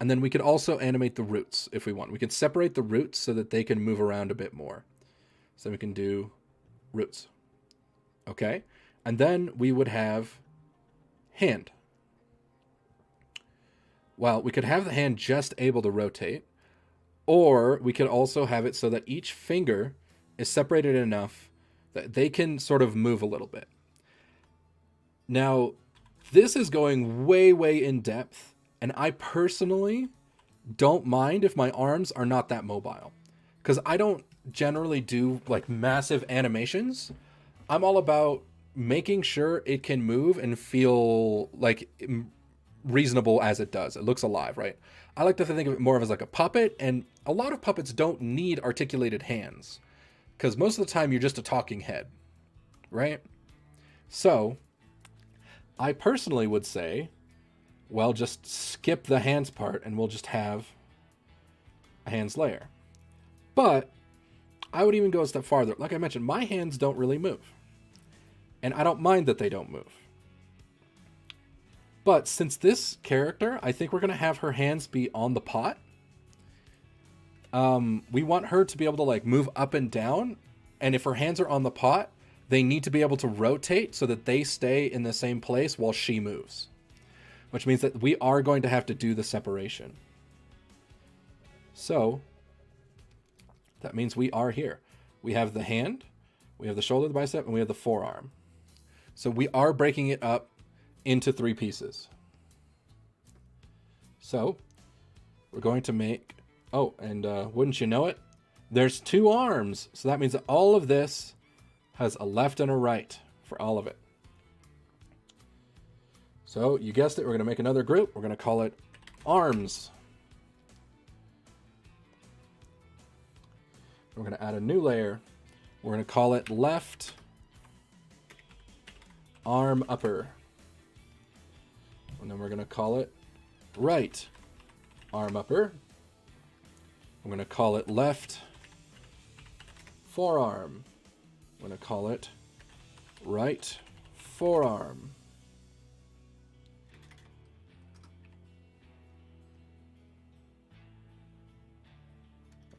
S1: And then we could also animate the roots if we want. We could separate the roots so that they can move around a bit more. So we can do roots. Okay. And then we would have hand. Well, we could have the hand just able to rotate, or we could also have it so that each finger is separated enough that they can sort of move a little bit. Now, this is going way, way in depth, and I personally don't mind if my arms are not that mobile, because I don't generally do like massive animations. I'm all about making sure it can move and feel like reasonable as it does. It looks alive, right? I like to think of it more of as like a puppet, and a lot of puppets don't need articulated hands because most of the time you're just a talking head, right? So I personally would say, well, just skip the hands part and we'll just have a hands layer. But I would even go a step farther. Like I mentioned, my hands don't really move, and I don't mind that they don't move. But since this character, I think we're going to have her hands be on the pot. We want her to be able to like move up and down. And if her hands are on the pot, they need to be able to rotate so that they stay in the same place while she moves. Which means that we are going to have to do the separation. So that means we are here. We have the hand, we have the shoulder, the bicep, and we have the forearm. So we are breaking it up into 3 pieces. So we're going to make, oh, and wouldn't you know it, there's 2 arms. So that means that all of this has a left and a right for all of it. So you guessed it, we're going to make another group. We're going to call it arms. We're going to add a new layer. We're going to call it left arm upper. And then we're going to call it right arm upper. I'm going to call it left forearm. I'm going to call it right forearm.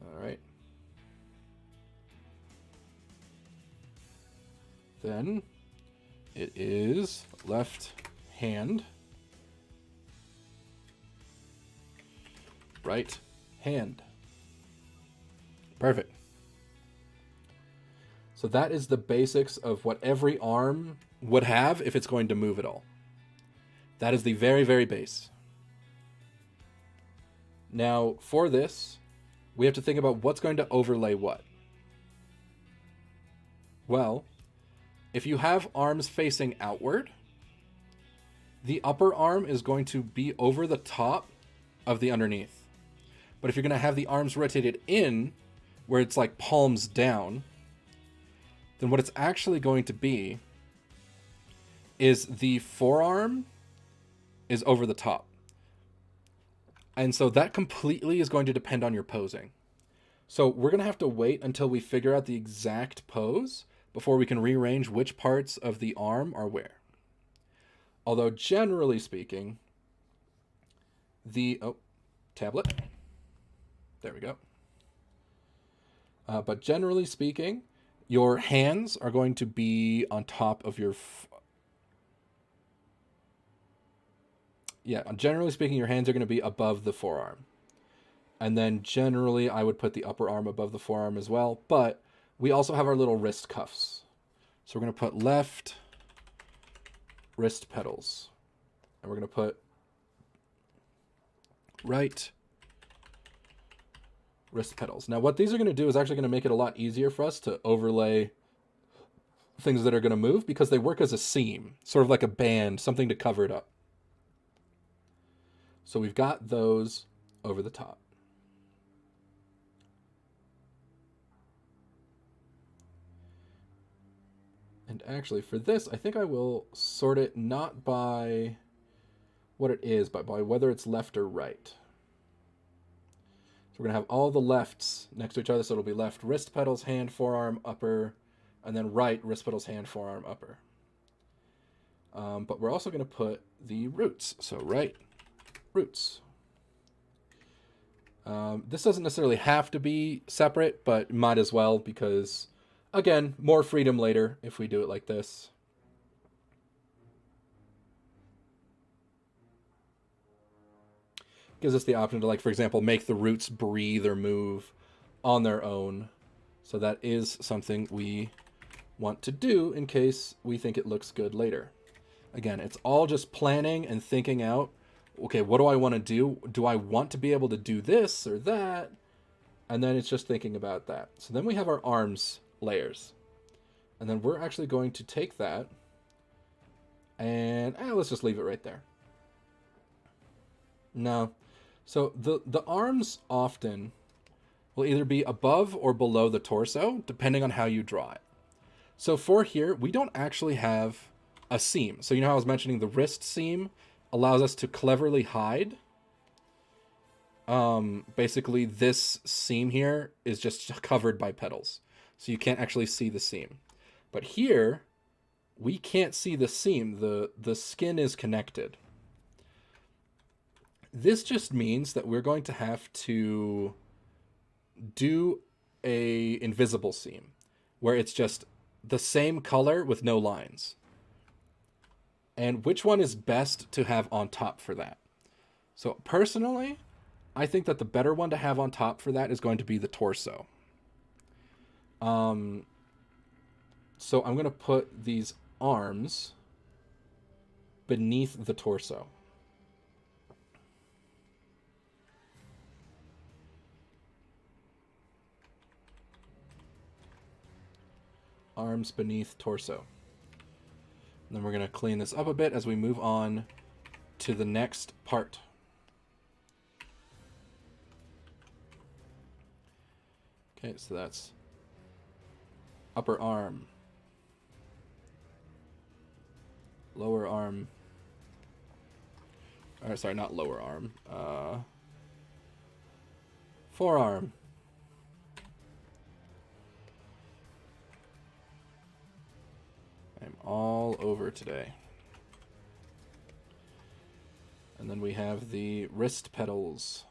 S1: All right. Then it is left hand, right hand. Perfect. So that is the basics of what every arm would have if it's going to move at all. That is the very, very base. Now, for this, we have to think about what's going to overlay what. Well, if you have arms facing outward, the upper arm is going to be over the top of the underneath. But if you're going to have the arms rotated in, where it's like palms down, then what it's actually going to be is the forearm is over the top. And so that completely is going to depend on your posing. So we're going to have to wait until we figure out the exact pose before we can rearrange which parts of the arm are where. Although generally speaking, tablet. There we go. But generally speaking, your hands are going to be on top of your... generally speaking, your hands are going to be above the forearm. And then generally I would put the upper arm above the forearm as well. But we also have our little wrist cuffs. So we're going to put left wrist pedals. And we're going to put right wrist pedals. Now what these are going to do is actually going to make it a lot easier for us to overlay things that are going to move, because they work as a seam, sort of like a band, something to cover it up. So we've got those over the top. And actually for this, I think I will sort it not by what it is, but by whether it's left or right. So we're going to have all the lefts next to each other. So it'll be left wrist pedals, hand, forearm, upper, and then right wrist pedals, hand, forearm, upper. But we're also going to put the roots. So right roots. This doesn't necessarily have to be separate, but might as well, because, again, more freedom later if we do it like this. Gives us the option to, like, for example, make the roots breathe or move on their own. So that is something we want to do in case we think it looks good later. Again, it's all just planning and thinking out, okay, what do I want to do? Do I want to be able to do this or that? And then it's just thinking about that. So then we have our arms layers. And then we're actually going to take that and let's just leave it right there. No. So the arms often will either be above or below the torso, depending on how you draw it. So for here, we don't actually have a seam. So you know how I was mentioning the wrist seam allows us to cleverly hide? Basically, this seam here is just covered by petals. So you can't actually see the seam. But here, we can't see the seam. The skin is connected. This just means that we're going to have to do a invisible seam, where it's just the same color with no lines. And which one is best to have on top for that? So personally, I think that the better one to have on top for that is going to be the torso. So I'm going to put these arms beneath the torso. Arms beneath torso. And then we're going to clean this up a bit as we move on to the next part. Okay, so that's upper arm, lower arm, or sorry, not lower arm, forearm, I'm all over today. And then we have the wrist pedals.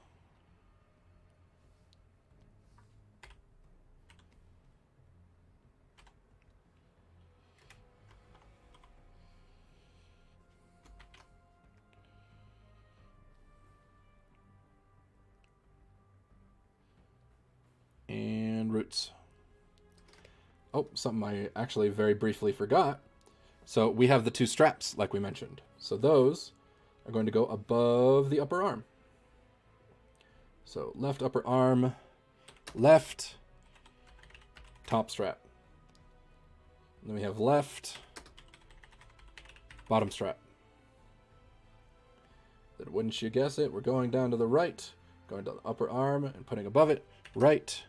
S1: And roots. Oh, something I actually very briefly forgot. So we have the two straps, like we mentioned. So those are going to go above the upper arm. So left upper arm, left top strap. And then we have left bottom strap. Then wouldn't you guess it, we're going down to the right, going to the upper arm and putting above it, right.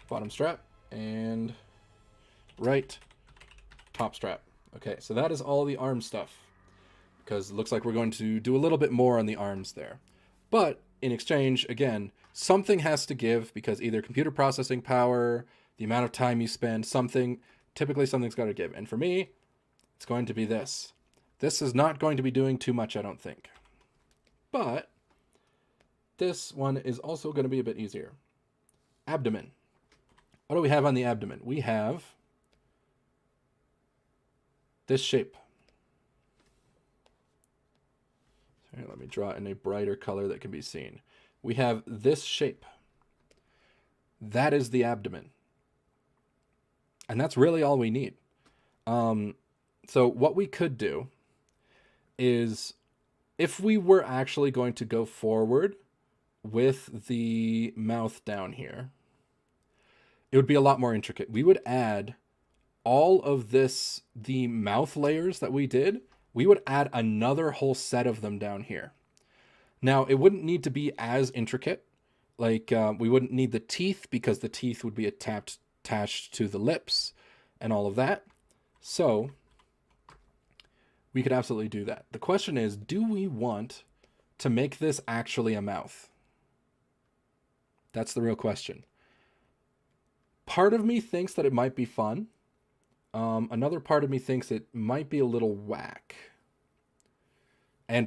S1: Bottom strap and right top strap. Okay, so that is all the arm stuff, because it looks like we're going to do a little bit more on the arms there. But in exchange, again, something has to give, because either computer processing power, the amount of time you spend, typically something's got to give. And for me, it's going to be this. This is not going to be doing too much, I don't think. But this one is also going to be a bit easier. Abdomen. What do we have on the abdomen? We have this shape. Here, let me draw it in a brighter color that can be seen. We have this shape. That is the abdomen. And that's really all we need. So what we could do is, if we were actually going to go forward with the mouth down here, it would be a lot more intricate. We would add all of this, the mouth layers that we did, we would add another whole set of them down here. Now, it wouldn't need to be as intricate. Like, we wouldn't need the teeth, because the teeth would be attached to the lips and all of that. So we could absolutely do that. The question is, do we want to make this actually a mouth? That's the real question. Part of me thinks that it might be fun. Another part of me thinks it might be a little whack.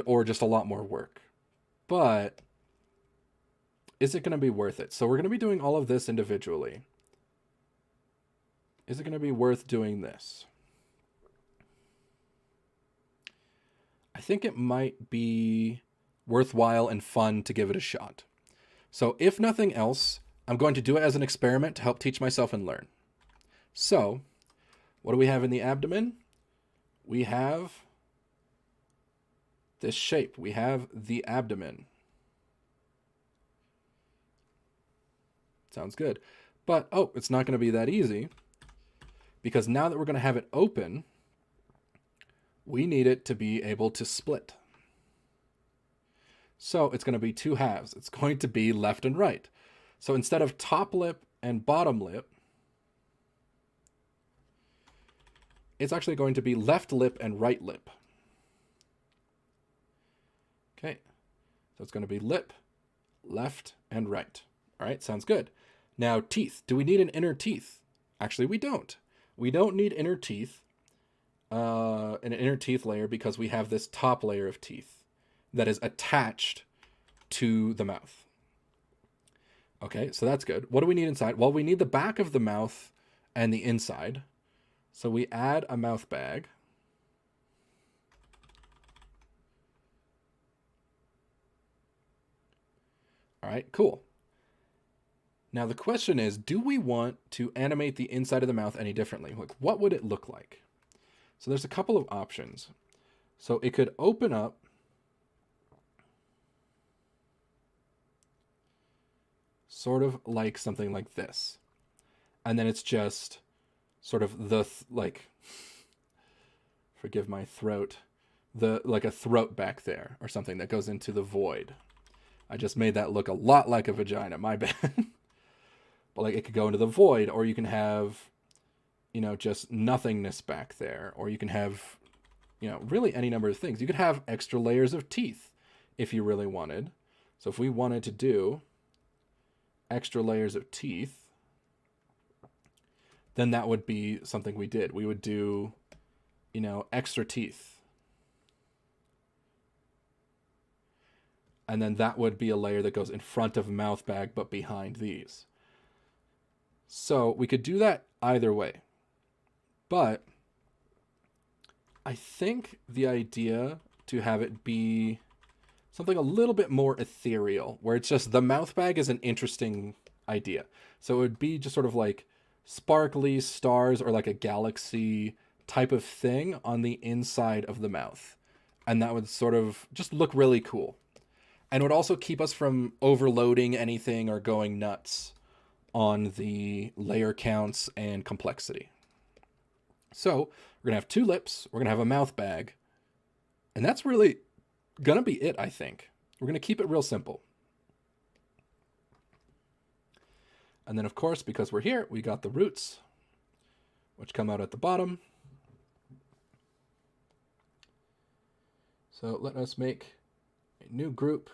S1: Or just a lot more work. But is it going to be worth it? So we're going to be doing all of this individually. Is it going to be worth doing this? I think it might be worthwhile and fun to give it a shot. So if nothing else, I'm going to do it as an experiment to help teach myself and learn. So what do we have in the abdomen? We have this shape. We have the abdomen. Sounds good. But, it's not going to be that easy, because now that we're going to have it open, we need it to be able to split. So it's going to be two halves. It's going to be left and right. So instead of top lip and bottom lip, it's actually going to be left lip and right lip. Okay, so it's going to be lip, left, and right. All right, sounds good. Now, teeth. Do we need an inner teeth? Actually, we don't. We don't need inner teeth, an inner teeth layer, because we have this top layer of teeth that is attached to the mouth. Okay, so that's good. What do we need inside? Well, we need the back of the mouth and the inside. So we add a mouth bag. All right, cool. Now the question is, do we want to animate the inside of the mouth any differently? Like, what would it look like? So there's a couple of options. So it could open up sort of like something like this. And then it's just sort of the, forgive my throat, like a throat back there or something that goes into the void. I just made that look a lot like a vagina, my bad. But like, it could go into the void, or you can have, just nothingness back there, or you can have, really any number of things. You could have extra layers of teeth if you really wanted. So if we wanted to do extra layers of teeth, then that would be something we did. We would do, extra teeth. And then that would be a layer that goes in front of mouth bag, but behind these. So we could do that either way. But I think the idea to have it be something a little bit more ethereal, where it's just the mouth bag is an interesting idea. So it would be just sort of like sparkly stars or like a galaxy type of thing on the inside of the mouth. And that would sort of just look really cool. And would also keep us from overloading anything or going nuts on the layer counts and complexity. So we're going to have two lips. We're going to have a mouth bag. And that's really going to be it, I think. We're going to keep it real simple. And then, of course, because we're here, we got the roots, which come out at the bottom. So let us make a new group.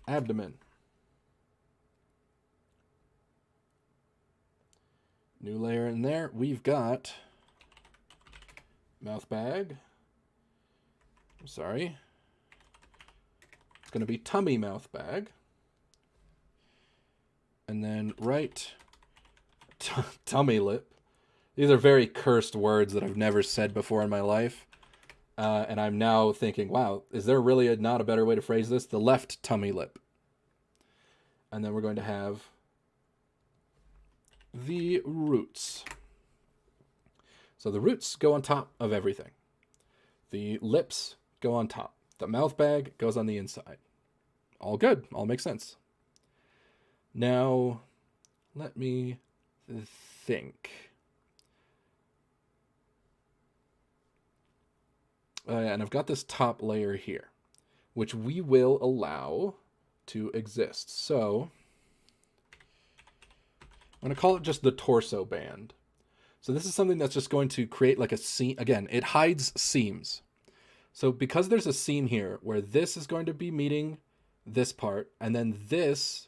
S1: Abdomen. New layer in there. We've got mouth bag. I'm sorry. It's going to be tummy mouth bag. And then right tummy lip. These are very cursed words that I've never said before in my life. And I'm now thinking, wow, is there really not a better way to phrase this? The left tummy lip. And then we're going to have the roots. So the roots go on top of everything. The lips go on top. The mouth bag goes on the inside. All good. All makes sense. Now, let me think. And I've got this top layer here, which we will allow to exist. So I'm going to call it just the torso band. So this is something that's just going to create like a seam. Again, it hides seams. So because there's a seam here where this is going to be meeting this part, and then this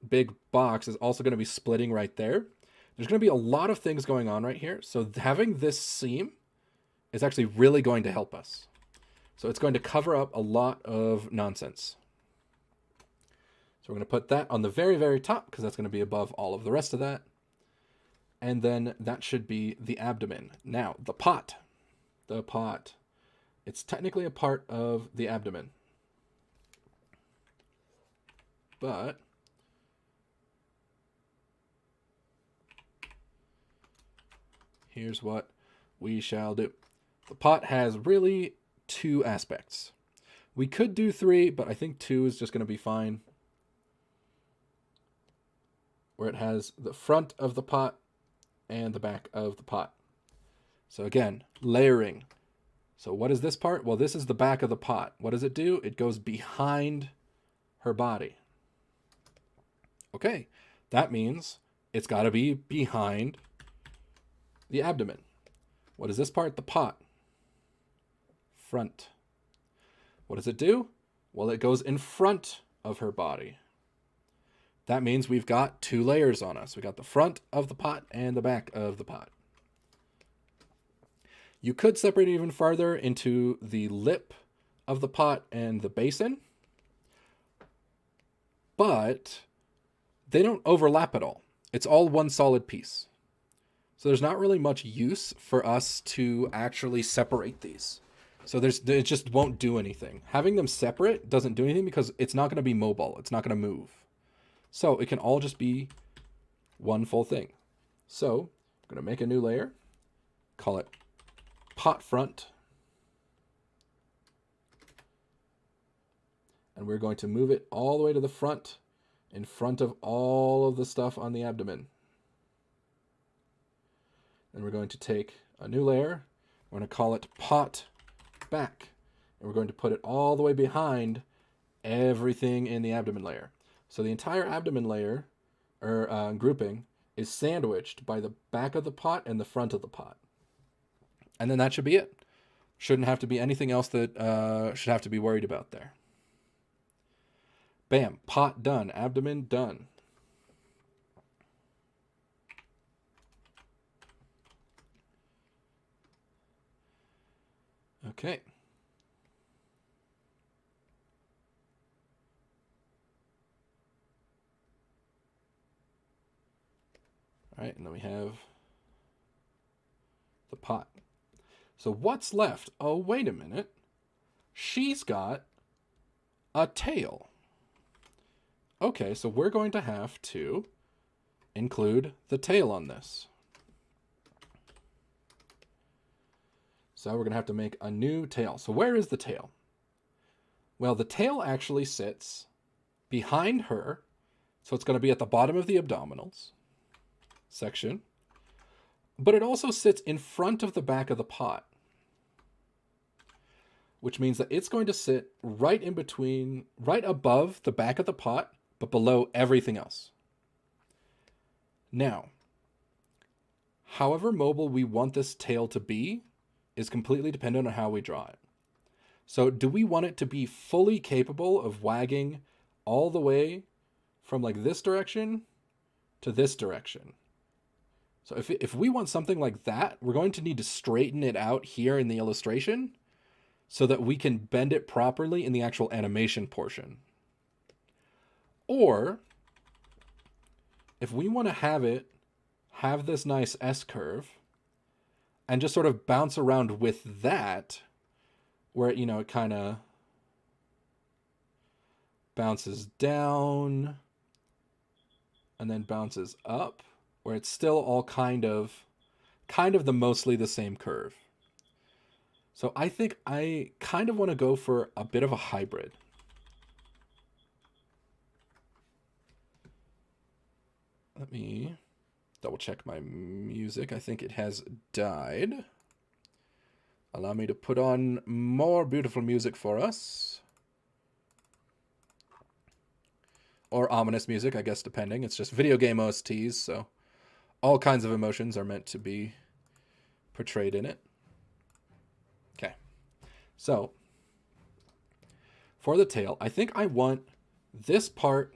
S1: big box is also going to be splitting right there, there's going to be a lot of things going on right here. So having this seam is actually really going to help us. So it's going to cover up a lot of nonsense. So we're going to put that on the very, very top because that's going to be above all of the rest of that. And then that should be the abdomen. Now, the pot. The pot. It's technically a part of the abdomen. But here's what we shall do. The pot has really two aspects. We could do three, but I think two is just going to be fine. Where it has the front of the pot and the back of the pot. So again, layering. So what is this part? Well, this is the back of the pot. What does it do? It goes behind her body. Okay, that means it's got to be behind the abdomen. What is this part? The pot. Front. What does it do? Well, it goes in front of her body. That means we've got two layers on us. We got the front of the pot and the back of the pot. You could separate it even farther into the lip of the pot and the basin, but they don't overlap at all. It's all one solid piece. So there's not really much use for us to actually separate these. So it just won't do anything. Having them separate doesn't do anything because it's not going to be mobile. It's not going to move. So it can all just be one full thing. So I'm going to make a new layer. Call it pot front. And we're going to move it all the way to the front, in front of all of the stuff on the abdomen. And we're going to take a new layer. We're going to call it pot back. And we're going to put it all the way behind everything in the abdomen layer. So the entire abdomen layer, or grouping, is sandwiched by the back of the pot and the front of the pot. And then that should be it. Shouldn't have to be anything else that should have to be worried about there. Bam, pot done, abdomen done. Okay. All right, and then we have the pot. So what's left? Oh, wait a minute. She's got a tail. Okay, so we're going to have to include the tail on this. So we're going to have to make a new tail. So where is the tail? Well, the tail actually sits behind her. So it's going to be at the bottom of the abdominals section. But it also sits in front of the back of the pot, which means that it's going to sit right in between, right above the back of the pot, but below everything else. Now, however mobile we want this tail to be is completely dependent on how we draw it. So do we want it to be fully capable of wagging all the way from like this direction to this direction? So if we want something like that, we're going to need to straighten it out here in the illustration so that we can bend it properly in the actual animation portion. Or if we want to have this nice S-curve, and just sort of bounce around with that, where, you know, it kind of bounces down and then bounces up, where it's still all kind of the mostly the same curve. So I think I kind of want to go for a bit of a hybrid. Let me double check my music. I think it has died. Allow me to put on more beautiful music for us. Or ominous music, I guess, depending. It's just video game OSTs, so all kinds of emotions are meant to be portrayed in it. Okay. So, for the tail, I think I want this part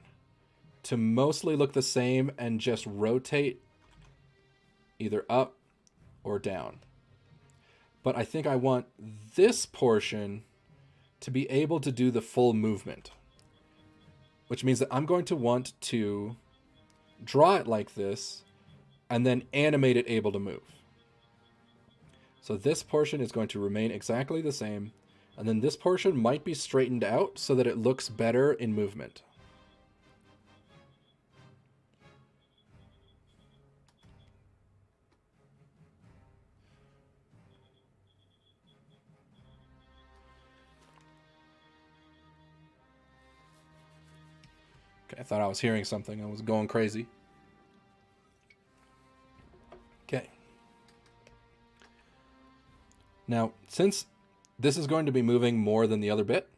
S1: to mostly look the same and just rotate either up or down. But I think I want this portion to be able to do the full movement, which means that I'm going to want to draw it like this and then animate it able to move. So this portion is going to remain exactly the same, and then this portion might be straightened out so that it looks better in movement. Okay, I thought I was hearing something. I was going crazy. Okay. Now, since this is going to be moving more than the other bit,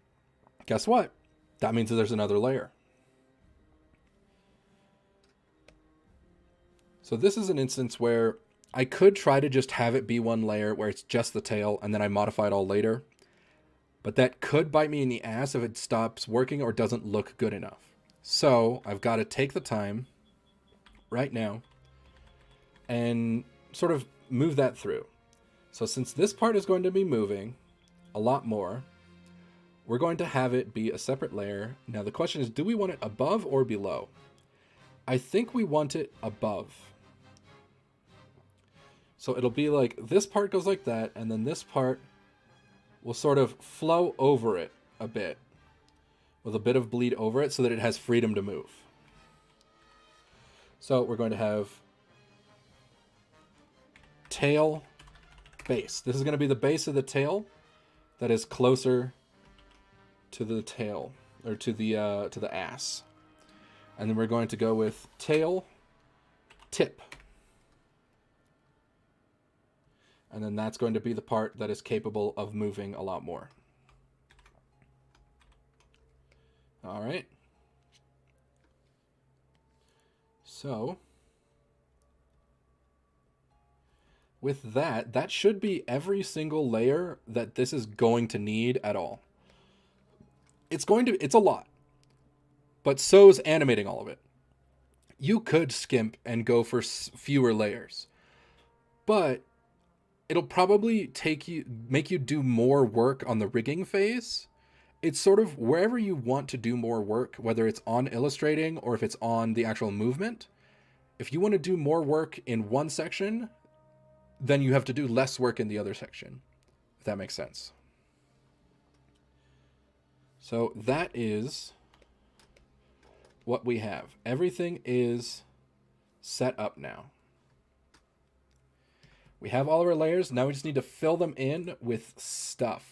S1: guess what? That means that there's another layer. So this is an instance where I could try to just have it be one layer where it's just the tail and then I modify it all later. But that could bite me in the ass if it stops working or doesn't look good enough. So I've got to take the time right now and sort of move that through. So since this part is going to be moving a lot more, we're going to have it be a separate layer. Now the question is, do we want it above or below? I think we want it above. So it'll be like this part goes like that, and then this part will sort of flow over it a bit, with a bit of bleed over it so that it has freedom to move. So we're going to have tail base. This is going to be the base of the tail that is closer to the tail, or to the ass. And then we're going to go with tail tip. And then that's going to be the part that is capable of moving a lot more. All right. So with that, that should be every single layer that this is going to need at all. It's a lot, but so's animating all of it. You could skimp and go for fewer layers, but it'll probably make you do more work on the rigging phase. It's sort of wherever you want to do more work, whether it's on illustrating or if it's on the actual movement. If you want to do more work in one section, then you have to do less work in the other section, if that makes sense. So that is what we have. Everything is set up now. We have all of our layers. Now we just need to fill them in with stuff.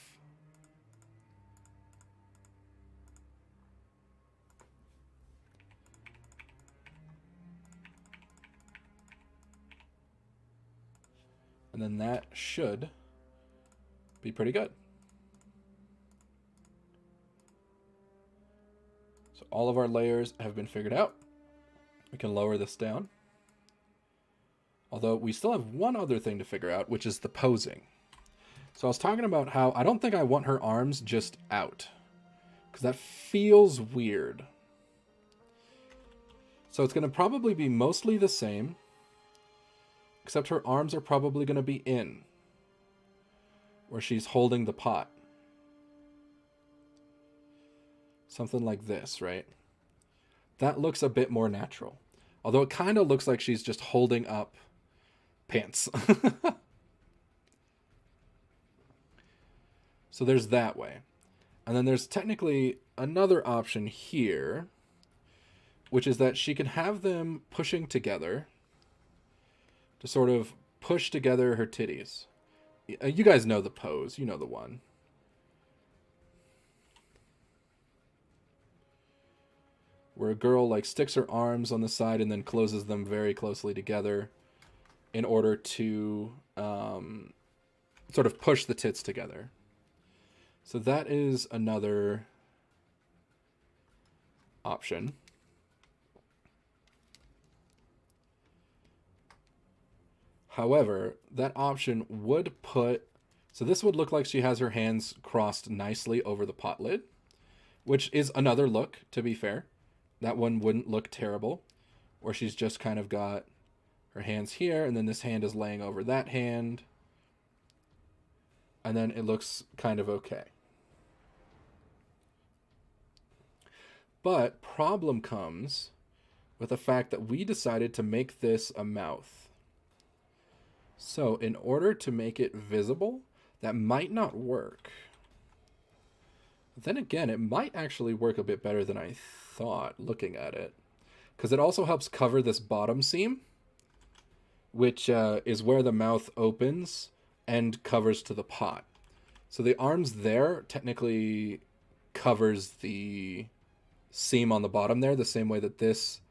S1: And then that should be pretty good. So all of our layers have been figured out. We can lower this down. Although we still have one other thing to figure out, which is the posing. So I was talking about how I don't think I want her arms just out, because that feels weird. So it's going to probably be mostly the same, except her arms are probably going to be in, where she's holding the pot. Something like this, right? That looks a bit more natural. Although it kind of looks like she's just holding up pants. So there's that way. And then there's technically another option here, which is that she can have them pushing together to sort of push together her titties. You guys know the pose. You know the one. Where a girl like sticks her arms on the side and then closes them very closely together in order to sort of push the tits together. So that is another option. However, that option would put... So this would look like she has her hands crossed nicely over the pot lid, which is another look, to be fair. That one wouldn't look terrible. Or she's just kind of got her hands here, and then this hand is laying over that hand. And then it looks kind of okay. But problem comes with the fact that we decided to make this a mouth. So in order to make it visible, that might not work. But then again, it might actually work a bit better than I thought looking at it. Because it also helps cover this bottom seam, which is where the mouth opens and covers to the pot. So the arms there technically covers the seam on the bottom there, the same way that this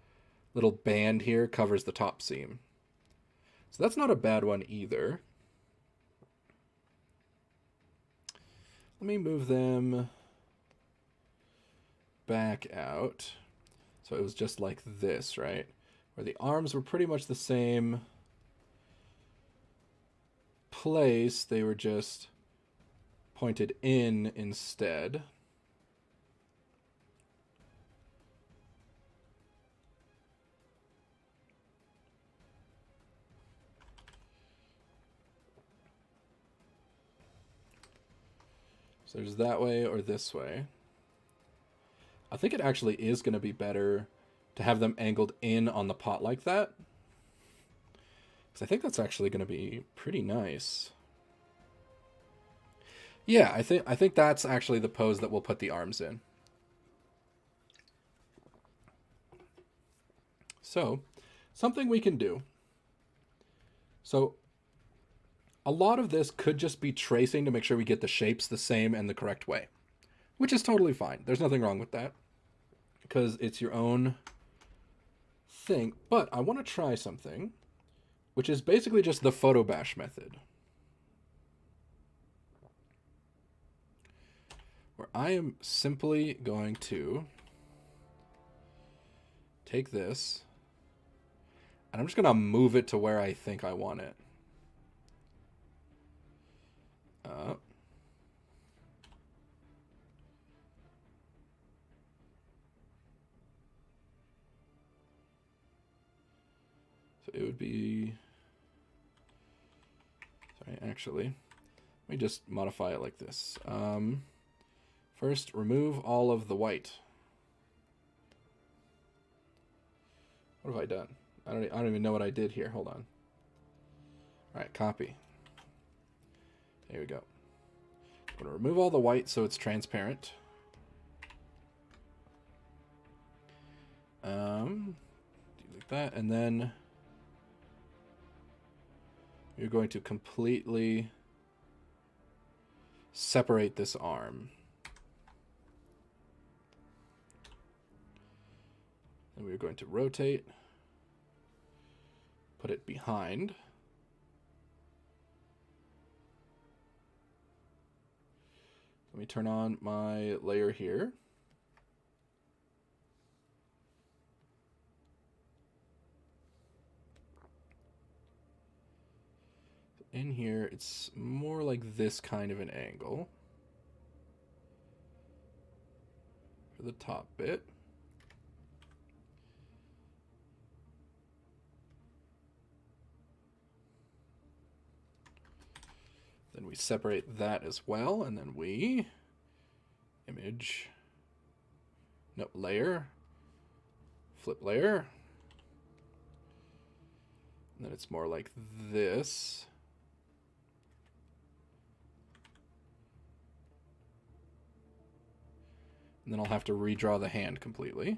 S1: little band here covers the top seam. So that's not a bad one either. Let me move them back out. So it was just like this, right? Where the arms were pretty much the same place. They were just pointed in instead. So there's that way or this way. I think it actually is going to be better to have them angled in on the pot like that. Because I think that's actually going to be pretty nice. Yeah, I think that's actually the pose that we'll put the arms in. So, something we can do. So, a lot of this could just be tracing to make sure we get the shapes the same and the correct way, which is totally fine. There's nothing wrong with that because it's your own thing. But I want to try something, which is basically just the photo bash method, where I am simply going to take this and I'm just going to move it to where I think I want it. So it would be... Sorry, actually, let me just modify it like this. First, remove all of the white. What have I done? I don't even know what I did here. Hold on. All right, copy. There we go. I'm going to remove all the white so it's transparent. Do like that, and then you're going to completely separate this arm. Then we're going to rotate, put it behind. Let me turn on my layer here. In here, it's more like this kind of an angle for the top bit. Then we separate that as well, and then we layer, flip layer. And then it's more like this. And then I'll have to redraw the hand completely.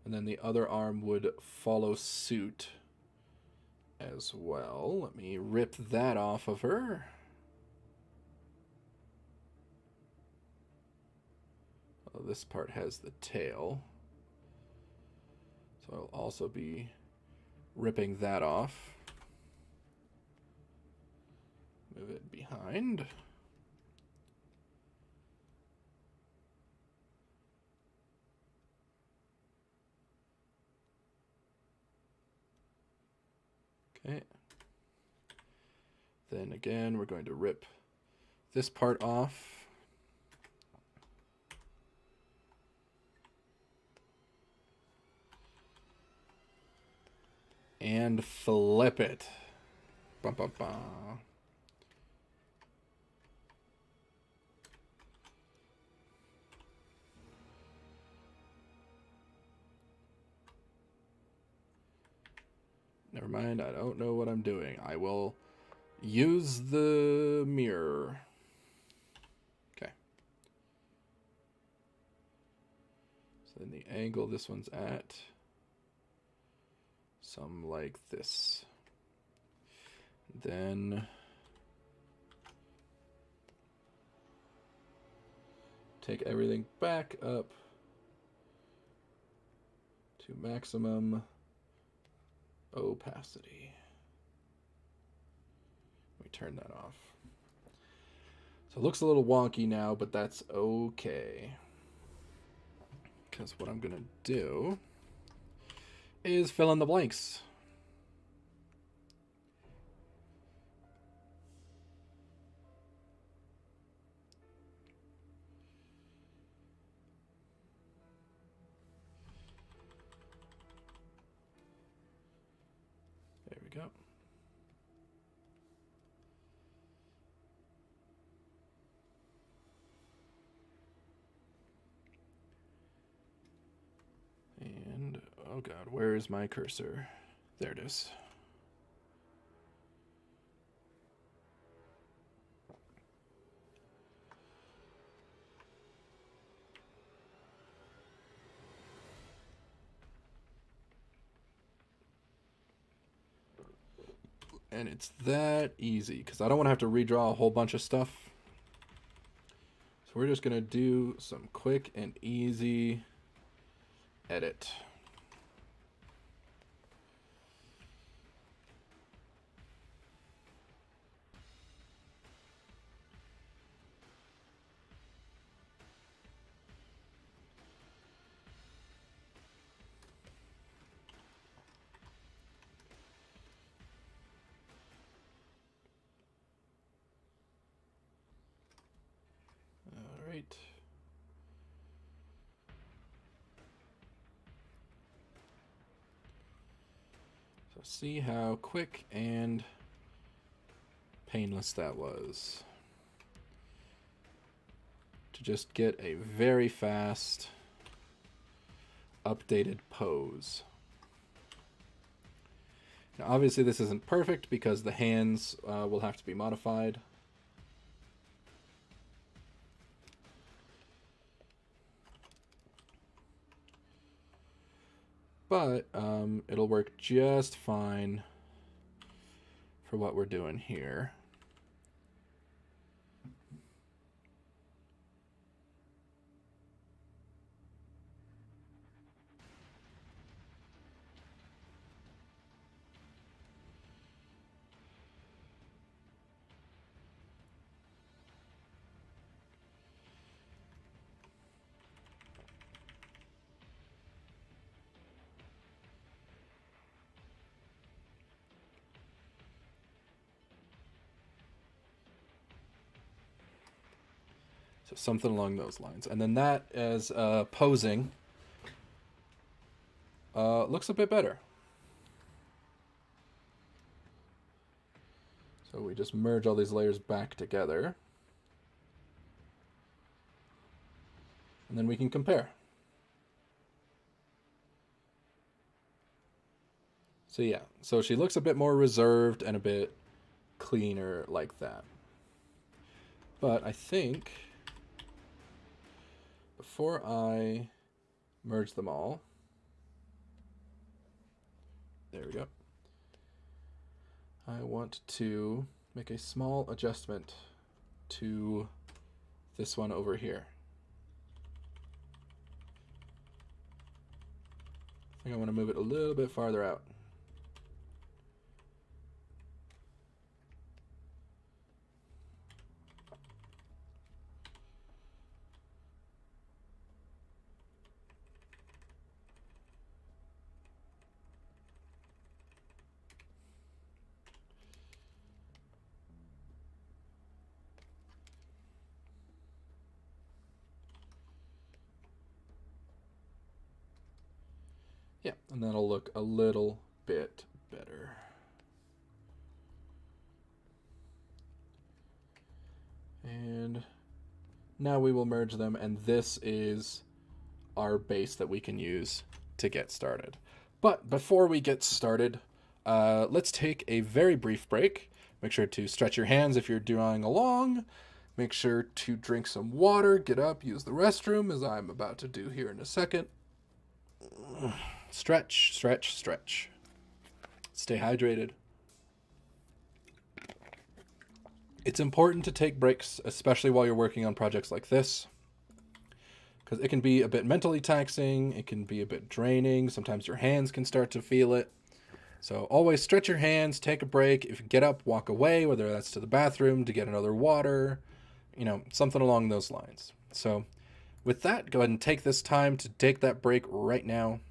S1: And then the other arm would follow suit as well. Let me rip that off of her. Oh, this part has the tail. So I'll also be ripping that off. Move it behind. Okay. Then again, we're going to rip this part off. And flip it. Bum, bum, bum. Never mind, I don't know what I'm doing. I will use the mirror. Okay. So then the angle this one's at, some like this. Then take everything back up to maximum opacity. Let me turn that off. So it looks a little wonky now, but that's okay. Because what I'm going to do is fill in the blanks. There we go. And, oh god, where is my cursor? There it is. And it's that easy, because I don't want to have to redraw a whole bunch of stuff. So we're just going to do some quick and easy edit. All right. So see how quick and painless that was. To just get a very fast, updated pose. Now obviously this isn't perfect because the hands will have to be modified. But it'll work just fine for what we're doing here. So something along those lines. And then that as posing looks a bit better. So we just merge all these layers back together. And then we can compare. So yeah, so she looks a bit more reserved and a bit cleaner like that. But I think before I merge them all, there we go. I want to make a small adjustment to this one over here. I think I want to move it a little bit farther out. Yeah, and that'll look a little bit better. And now we will merge them, and this is our base that we can use to get started. But before we get started, let's take a very brief break. Make sure to stretch your hands if you're drawing along. Make sure to drink some water, get up, use the restroom, as I'm about to do here in a second. Stretch, stretch, stretch. Stay hydrated. It's important to take breaks, especially while you're working on projects like this, because it can be a bit mentally taxing, it can be a bit draining, sometimes your hands can start to feel it. So always stretch your hands, take a break. If you get up, walk away, whether that's to the bathroom, to get another water, something along those lines. So with that, go ahead and take this time to take that break right now.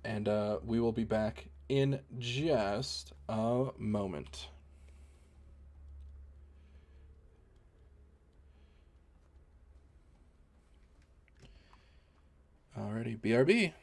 S1: And we will be back in just a moment. Alrighty, BRB.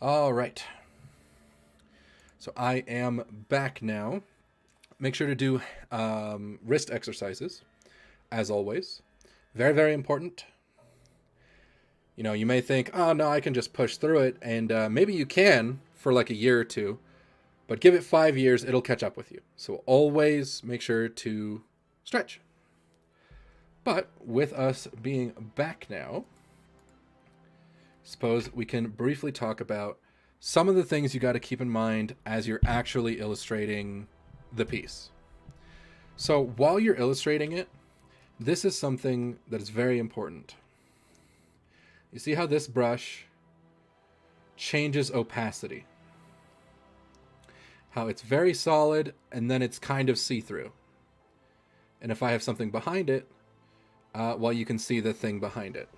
S1: All right. So I am back now. Make sure to do wrist exercises, as always. Very, very important. You know, you may think, oh, no, I can just push through it. And maybe you can for like a year or two. But give it 5 years, it'll catch up with you. So always make sure to stretch. But with us being back now, suppose we can briefly talk about some of the things you got to keep in mind as you're actually illustrating the piece. So while you're illustrating it, this is something that is very important. You see how this brush changes opacity? How it's very solid and then it's kind of see-through. And if I have something behind it, well, you can see the thing behind it.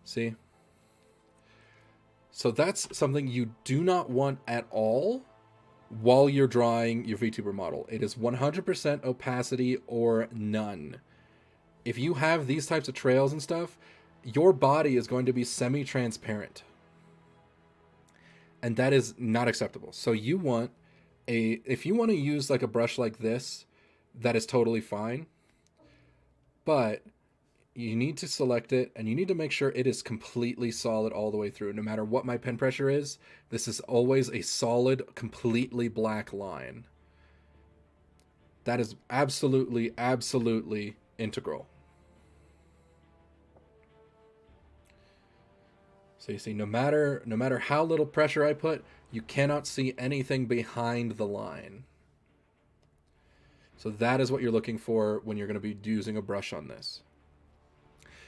S1: See? So that's something you do not want at all while you're drawing your VTuber model. It is 100% opacity or none. If you have these types of trails and stuff, your body is going to be semi-transparent. And that is not acceptable. So you want if you want to use like a brush like this, that is totally fine. But you need to select it and you need to make sure it is completely solid all the way through. No matter what my pen pressure is, this is always a solid, completely black line. That is absolutely, absolutely integral. So you see, no matter how little pressure I put, you cannot see anything behind the line. So that is what you're looking for when you're going to be using a brush on this.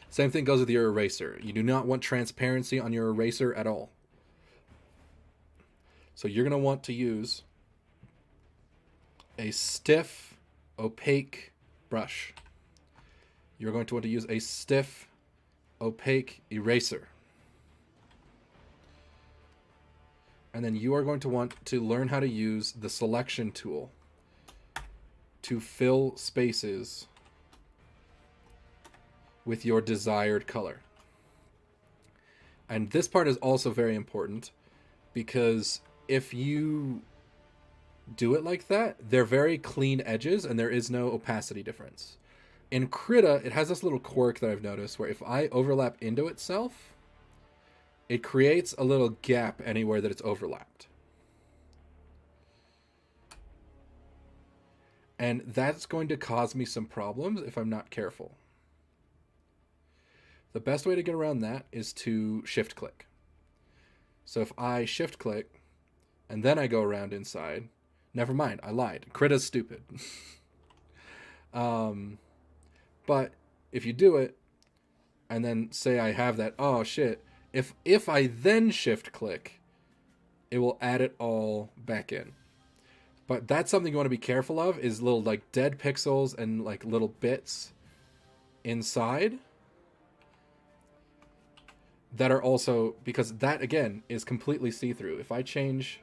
S1: Same thing goes with your eraser. You do not want transparency on your eraser at all. So you're going to want to use a stiff, opaque brush. You're going to want to use a stiff, opaque eraser. And then you are going to want to learn how to use the selection tool to fill spaces with your desired color. And this part is also very important because if you do it like that, they're very clean edges and there is no opacity difference. In Krita, it has this little quirk that I've noticed where if I overlap into itself, it creates a little gap anywhere that it's overlapped. And that's going to cause me some problems if I'm not careful. The best way to get around that is to shift click. So if I shift click and then I go around inside, never mind, I lied. Krita's stupid. But if you do it and then say I have that, oh shit, if I then shift click, it will add it all back in. But that's something you want to be careful of, is little like dead pixels and like little bits inside that are also, because that again is completely see-through. If I change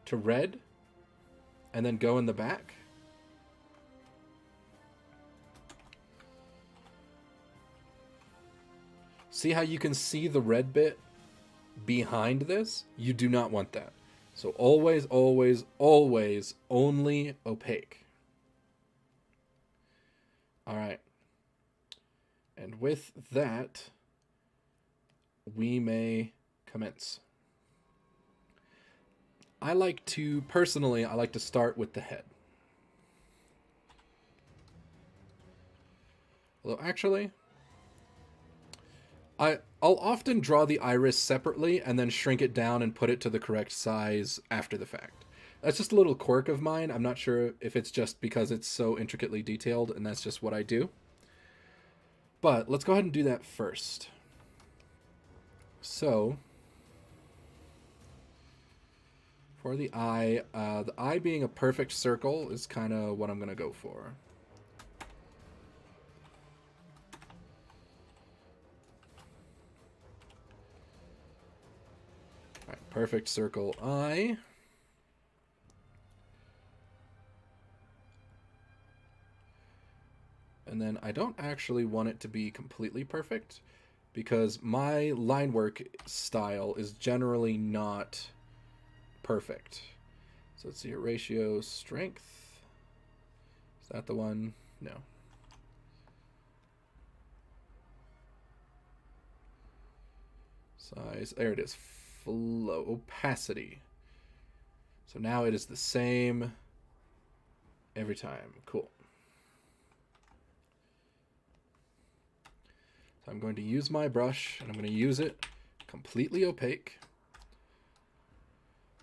S1: to red and then go in the back, see how you can see the red bit behind this? You do not want that. So always, always, always only opaque. All right. And with that, we may commence. I like to start with the head. Although actually, I'll often draw the iris separately and then shrink it down and put it to the correct size after the fact. That's just a little quirk of mine. I'm not sure if it's just because it's so intricately detailed and that's just what I do. But let's go ahead and do that first. So, for the eye being a perfect circle is kind of what I'm going to go for. All right, perfect circle eye. And then I don't actually want it to be completely perfect. because my line work style is generally not perfect. So let's see your ratio, strength. Is that the one? No. Size, there it is. Flow, opacity. So now it is the same every time. Cool. So I'm going to use my brush, and I'm going to use it completely opaque.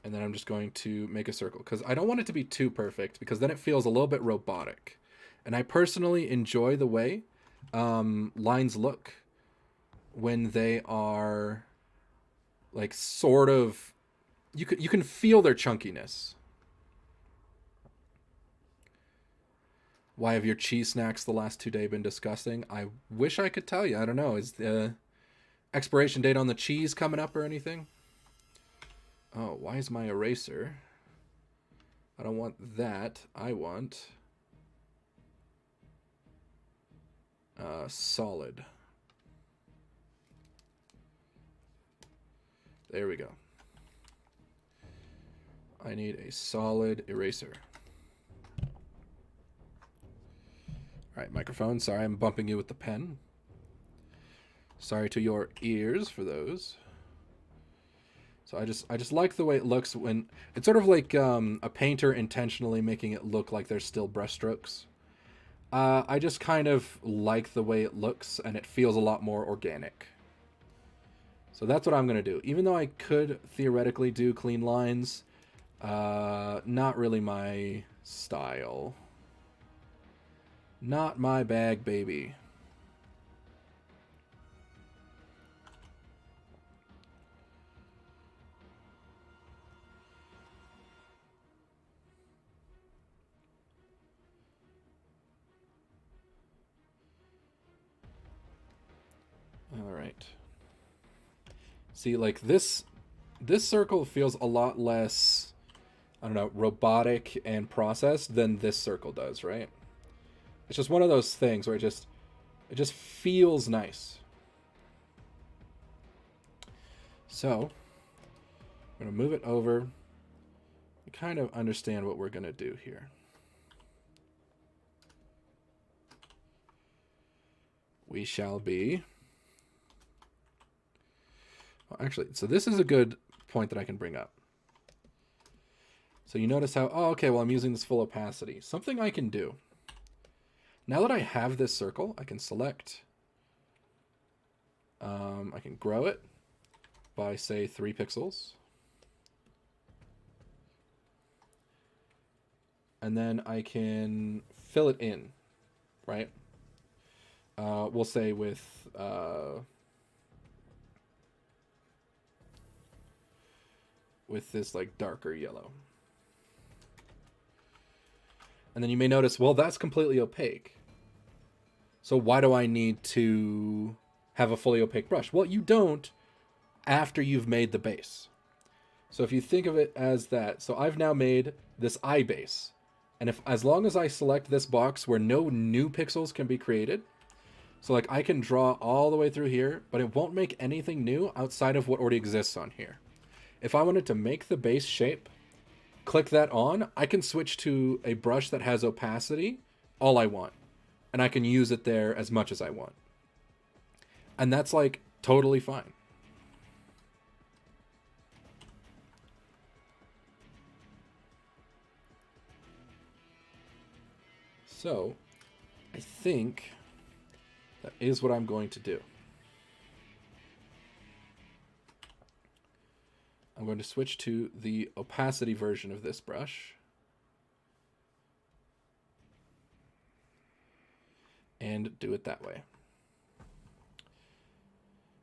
S1: And then I'm just going to make a circle, because I don't want it to be too perfect, because then it feels a little bit robotic. And I personally enjoy the way lines look when they are like sort of, you can feel their chunkiness. Why have your cheese snacks the last 2 days been disgusting? I wish I could tell you. I don't know. Is the expiration date on the cheese coming up or anything? Oh, why is my eraser? I don't want that. I want solid. There we go. I need a solid eraser. All right, microphone. Sorry, I'm bumping you with the pen. Sorry to your ears for those. So I just like the way it looks when it's sort of like a painter intentionally making it look like there's still brushstrokes. I just kind of like the way it looks, and it feels a lot more organic. So that's what I'm going to do. Even though I could theoretically do clean lines, not really my style. Not my bag, baby. All right. See, like this circle feels a lot less, I don't know, robotic and processed than this circle does, right? It's just one of those things where it just feels nice. So, I'm going to move it over and kind of understand what we're going to do here. We shall be... Well, actually, so this is a good point that I can bring up. So you notice how, oh, okay, well, I'm using this full opacity. Something I can do. Now that I have this circle, I can select, I can grow it by, say, 3 pixels. And then I can fill it in, right? We'll say with this like darker yellow. And then you may notice, well, that's completely opaque. So why do I need to have a fully opaque brush? Well, you don't after you've made the base. So if you think of it as that, so I've now made this eye base. And as long as I select this box where no new pixels can be created, so like I can draw all the way through here, but it won't make anything new outside of what already exists on here. If I wanted to make the base shape, click that on, I can switch to a brush that has opacity all I want. And I can use it there as much as I want. And that's like totally fine. So I think that is what I'm going to do. I'm going to switch to the opacity version of this brush. And do it that way.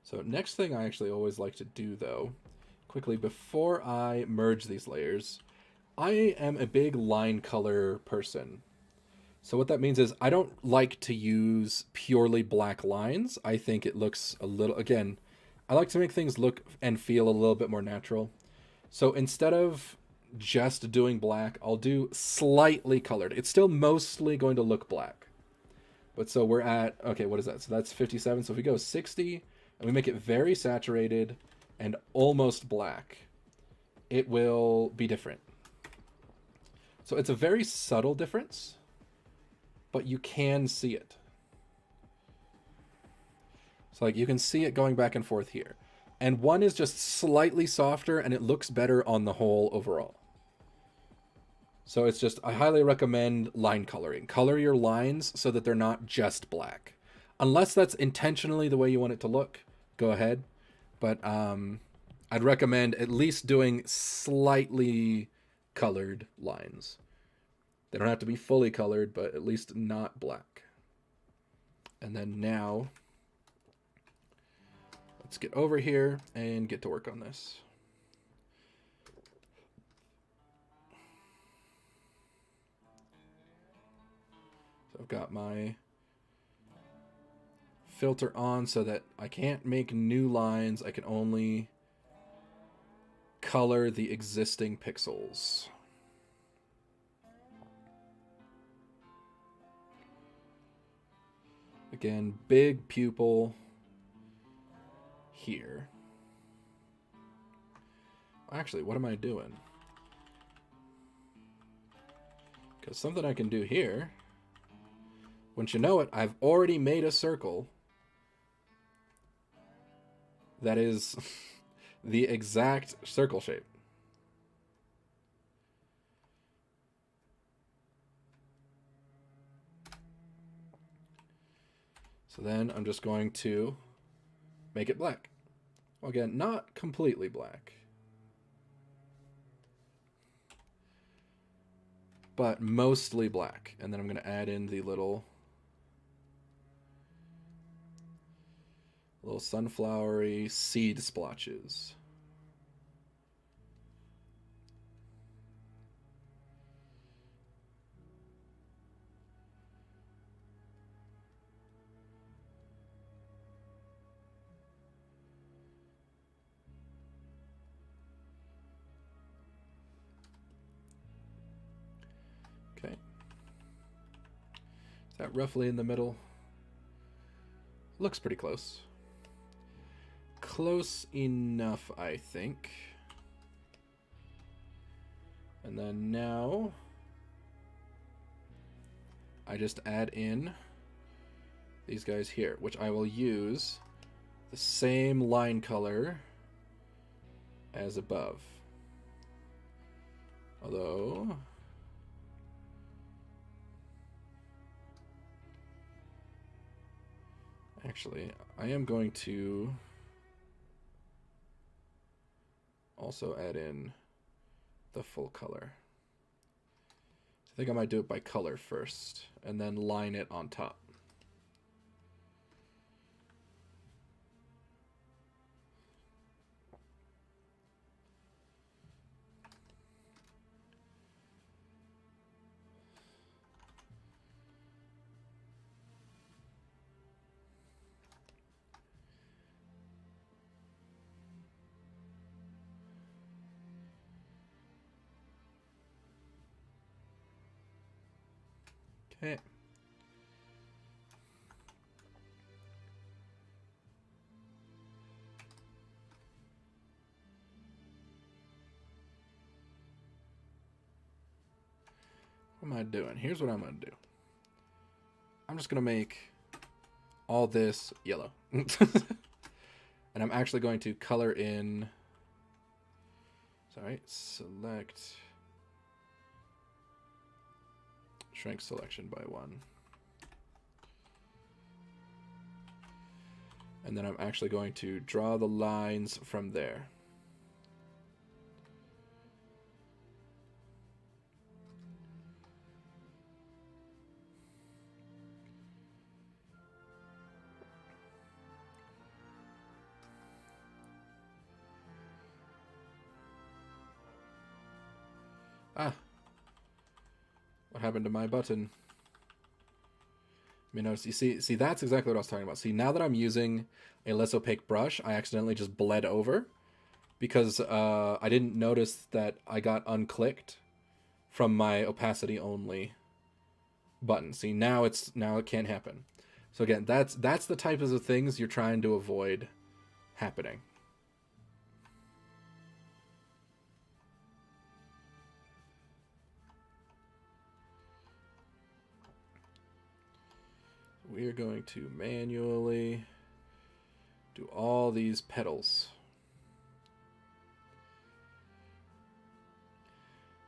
S1: So next thing I actually always like to do, though, quickly before I merge these layers, I am a big line color person. So what that means is I don't like to use purely black lines. I think it looks a little, again, I like to make things look and feel a little bit more natural. So instead of just doing black, I'll do slightly colored. It's still mostly going to look black. But so we're at, okay, what is that? So that's 57. So if we go 60, and we make it very saturated and almost black, it will be different. So it's a very subtle difference, but you can see it. So like you can see it going back and forth here. And one is just slightly softer and it looks better on the whole overall. So it's just, I highly recommend line coloring. Color your lines so that they're not just black. Unless that's intentionally the way you want it to look, go ahead. But I'd recommend at least doing slightly colored lines. They don't have to be fully colored, but at least not black. And then now, let's get over here and get to work on this. So I've got my filter on so that I can't make new lines. I can only color the existing pixels. Again, big pupil here. Actually, what am I doing? Because something I can do here, once you know it, I've already made a circle that is the exact circle shape. So then I'm just going to make it black. Well, again, not completely black, but mostly black. And then I'm going to add in the little sunflowery seed splotches. Okay. Is that roughly in the middle? Looks pretty close. Close enough, I think. And then now I just add in these guys here, which I will use the same line color as above. Although actually, I am going to also add in the full color. I think I might do it by color first and then line it on top. Okay. What am I doing? Here's what I'm going to do. I'm just going to make all this yellow. And I'm actually going to color in... Sorry, select... Shrink selection by 1. And then I'm actually going to draw the lines from there. Ah. What happened to my button? You know, you see, that's exactly what I was talking about. See, now that I'm using a less opaque brush, I accidentally just bled over because I didn't notice that I got unclicked from my opacity only button. See, now it can't happen. So again, that's the type of things you're trying to avoid happening. We are going to manually do all these petals.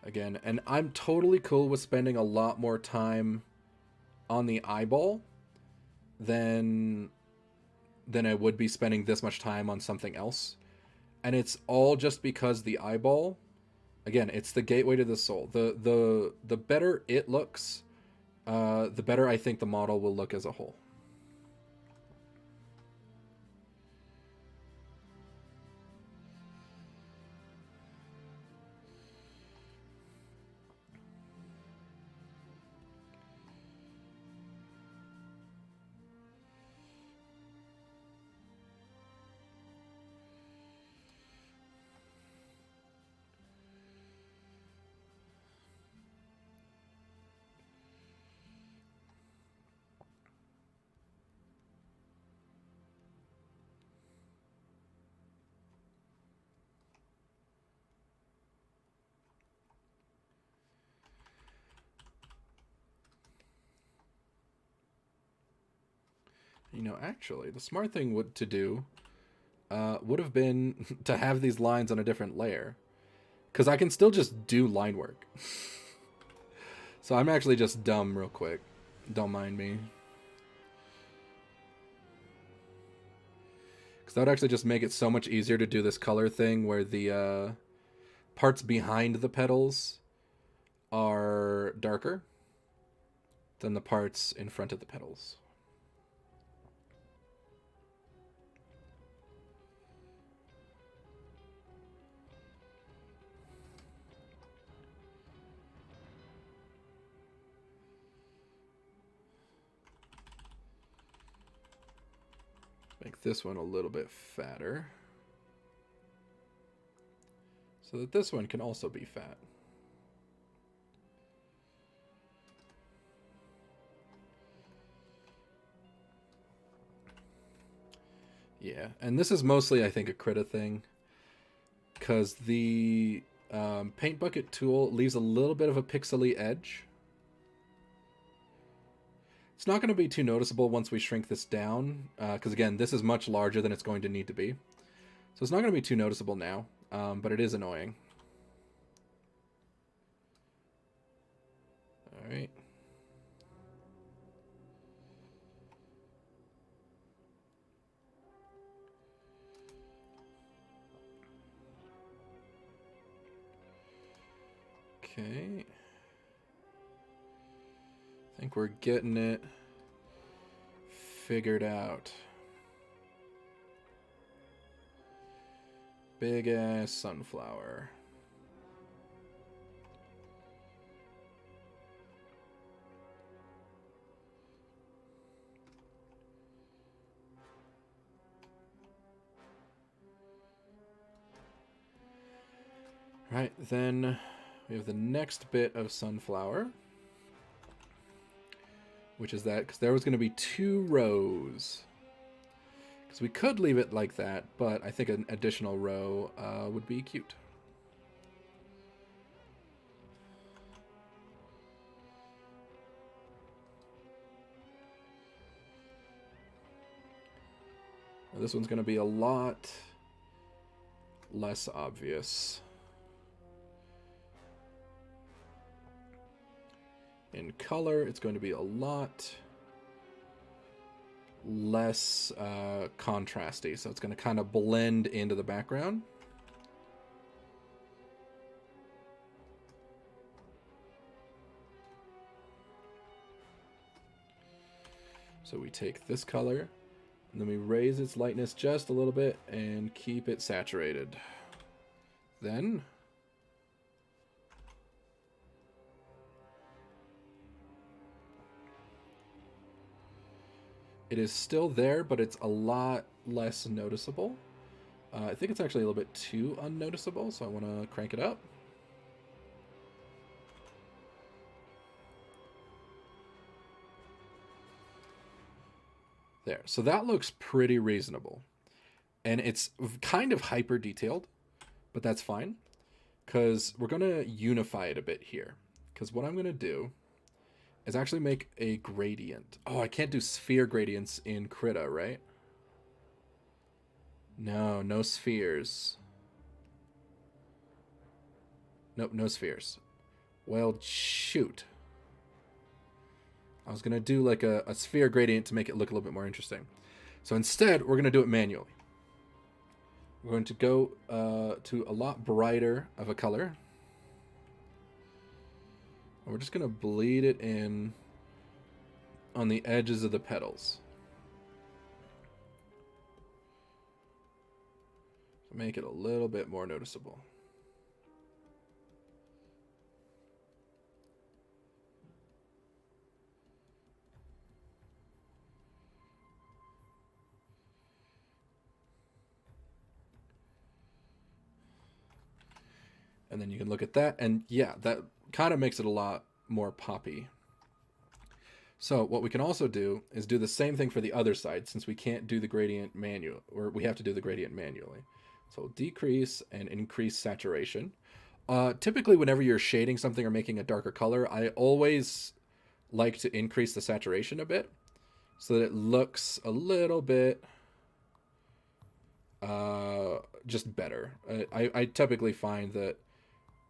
S1: Again, and I'm totally cool with spending a lot more time on the eyeball than I would be spending this much time on something else. And it's all just because the eyeball, again, it's the gateway to the soul. The better it looks, the better I think the model will look as a whole. You know, actually, the smart thing to do would have been to have these lines on a different layer. Because I can still just do line work. So I'm actually just dumb real quick. Don't mind me. Because that would actually just make it so much easier to do this color thing where the parts behind the petals are darker than the parts in front of the petals. Make this one a little bit fatter so that this one can also be fat. Yeah, and this is mostly, I think, a Krita thing because the paint bucket tool leaves a little bit of a pixely edge. It's not going to be too noticeable once we shrink this down, because again, this is much larger than it's going to need to be. So it's not going to be too noticeable now, but it is annoying. All right. Okay. I think we're getting it figured out. Big ass sunflower. Right, then we have the next bit of sunflower, which is that, because there was going to be 2 rows. Because we could leave it like that, but I think an additional row would be cute. Now, this one's going to be a lot less obvious. In color, it's going to be a lot less contrasty, so it's going to kind of blend into the background. So we take this color, and then we raise its lightness just a little bit and keep it saturated. Then it is still there, but it's a lot less noticeable. I think it's actually a little bit too unnoticeable, so I want to crank it up. There. So that looks pretty reasonable. And it's kind of hyper detailed, but that's fine because we're going to unify it a bit here. Because what I'm going to do is actually make a gradient. Oh, I can't do sphere gradients in Krita, right? No, no spheres. Nope, no spheres. Well, shoot. I was going to do like a sphere gradient to make it look a little bit more interesting. So instead, we're going to do it manually. We're going to go to a lot brighter of a color. And we're just going to bleed it in on the edges of the petals. To make it a little bit more noticeable. And then you can look at that, and yeah, that kind of makes it a lot more poppy. So what we can also do is do the same thing for the other side, since we can't do the gradient manual, or we have to do the gradient manually. So we'll decrease and increase saturation. Typically, whenever you're shading something or making a darker color, I always like to increase the saturation a bit so that it looks a little bit just better. I typically find that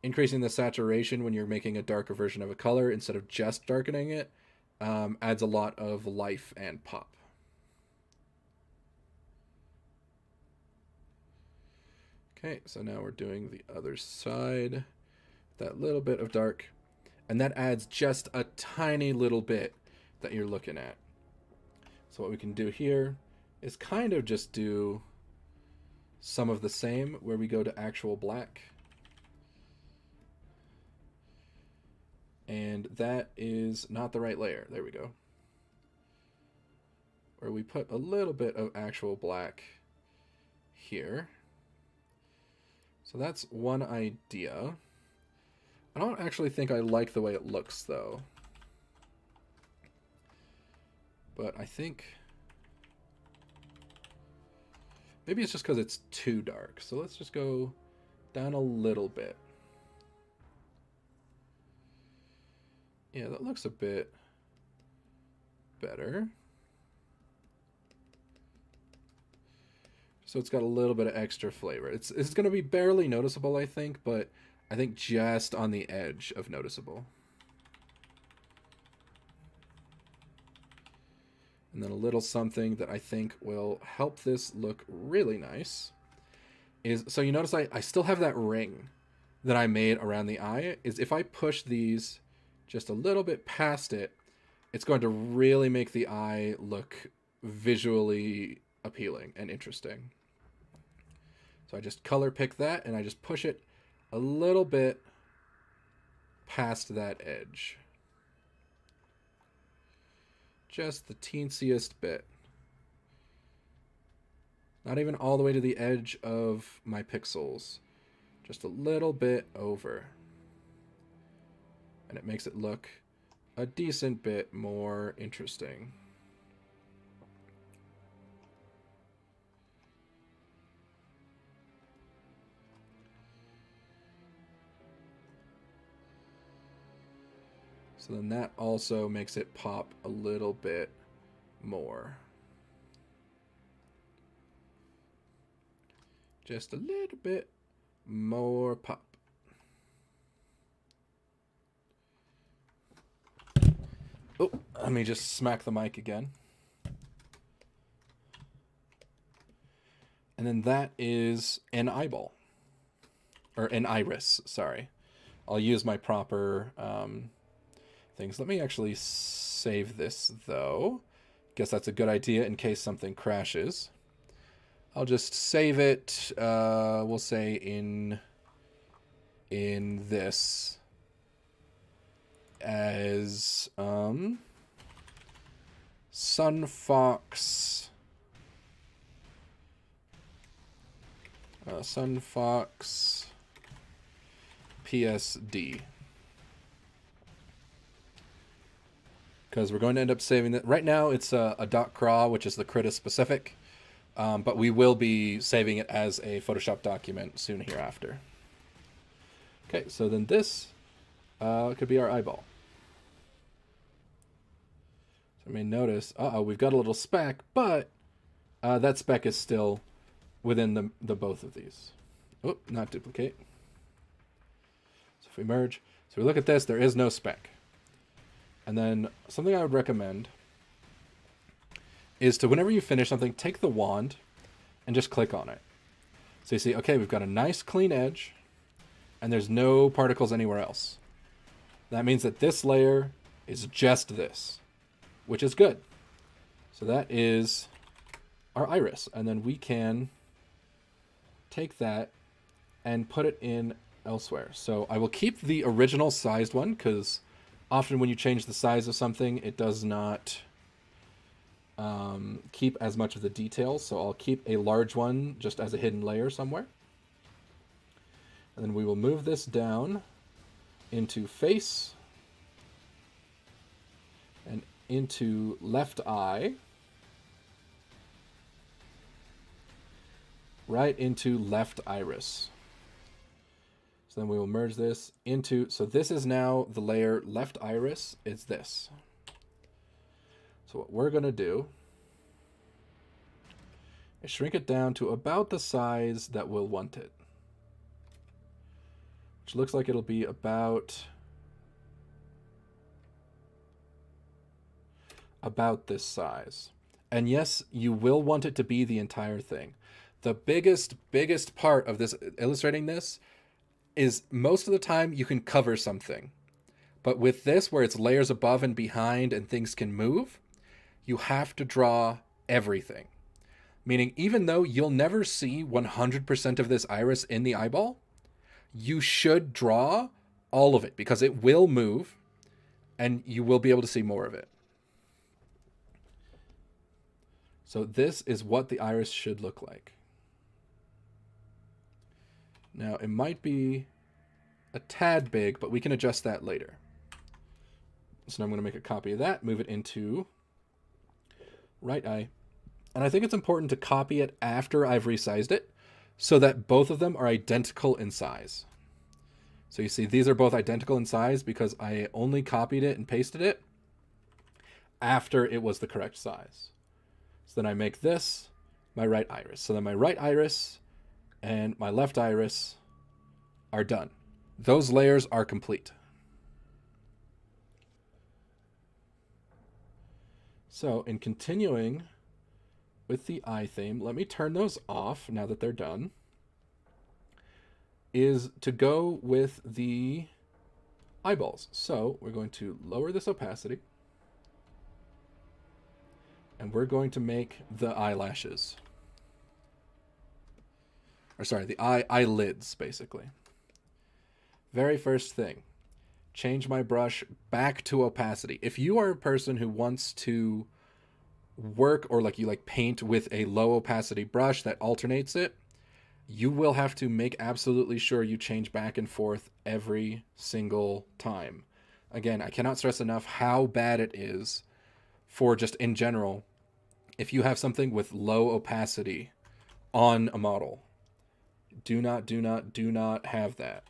S1: increasing the saturation when you're making a darker version of a color instead of just darkening it adds a lot of life and pop. Okay, so now we're doing the other side. That little bit of dark. And that adds just a tiny little bit that you're looking at. So what we can do here is kind of just do some of the same where we go to actual black. And that is not the right layer. There we go. Where we put a little bit of actual black here. So that's one idea. I don't actually think I like the way it looks, though. But I think maybe it's just because it's too dark. So let's just go down a little bit. Yeah, that looks a bit better. So it's got a little bit of extra flavor. It's going to be barely noticeable, I think, but I think just on the edge of noticeable. And then a little something that I think will help this look really nice is, so you notice I still have that ring that I made around the eye, is if I push these just a little bit past it, it's going to really make the eye look visually appealing and interesting. So I just color pick that and I just push it a little bit past that edge. Just the teensiest bit. Not even all the way to the edge of my pixels. Just a little bit over. And it makes it look a decent bit more interesting. So then that also makes it pop a little bit more. Just a little bit more pop. Oh, let me just smack the mic again. And then that is an eyeball. Or an iris, sorry. I'll use my proper things. Let me actually save this, though. Guess that's a good idea in case something crashes. I'll just save it, we'll say in this as Sunfox Sunfox PSD, because we're going to end up saving that. Right now it's a .craw, which is the Krita specific, but we will be saving it as a Photoshop document soon hereafter. Okay, so then this could be our eyeball. So you may notice, we've got a little speck, but that speck is still within the both of these. Oh, not duplicate. So if we merge, so we look at this, there is no speck. And then something I would recommend is to, whenever you finish something, take the wand and just click on it. So you see, okay, we've got a nice clean edge, and there's no particles anywhere else. That means that this layer is just this, which is good. So that is our iris. And then we can take that and put it in elsewhere. So I will keep the original sized one, because often when you change the size of something, it does not keep as much of the details. So I'll keep a large one just as a hidden layer somewhere. And then we will move this down into face and into left eye, right into left iris. So then we will merge this into, so this is now the layer left iris, it's this. So what we're going to do is shrink it down to about the size that we'll want it, which looks like it'll be about this size. And yes, you will want it to be the entire thing. The biggest part of this, illustrating this, is most of the time you can cover something. But with this, where it's layers above and behind and things can move, you have to draw everything. Meaning, even though you'll never see 100% of this iris in the eyeball, you should draw all of it, because it will move and you will be able to see more of it. So this is what the iris should look like. Now, it might be a tad big, but we can adjust that later. So now I'm going to make a copy of that, move it into right eye. And I think it's important to copy it after I've resized it, so that both of them are identical in size. So you see, these are both identical in size because I only copied it and pasted it after it was the correct size. So then I make this my right iris. So then my right iris and my left iris are done. Those layers are complete. So in continuing with the eye theme, let me turn those off now that they're done, is to go with the eyeballs. So we're going to lower this opacity, and we're going to make the eyelashes. Or sorry, the eyelids, basically. Very first thing, change my brush back to opacity. If you are a person who wants to work, or like you like paint with a low opacity brush that alternates it, you will have to make absolutely sure you change back and forth every single time. Again, I cannot stress enough how bad it is for just in general, if you have something with low opacity on a model. Do not have that.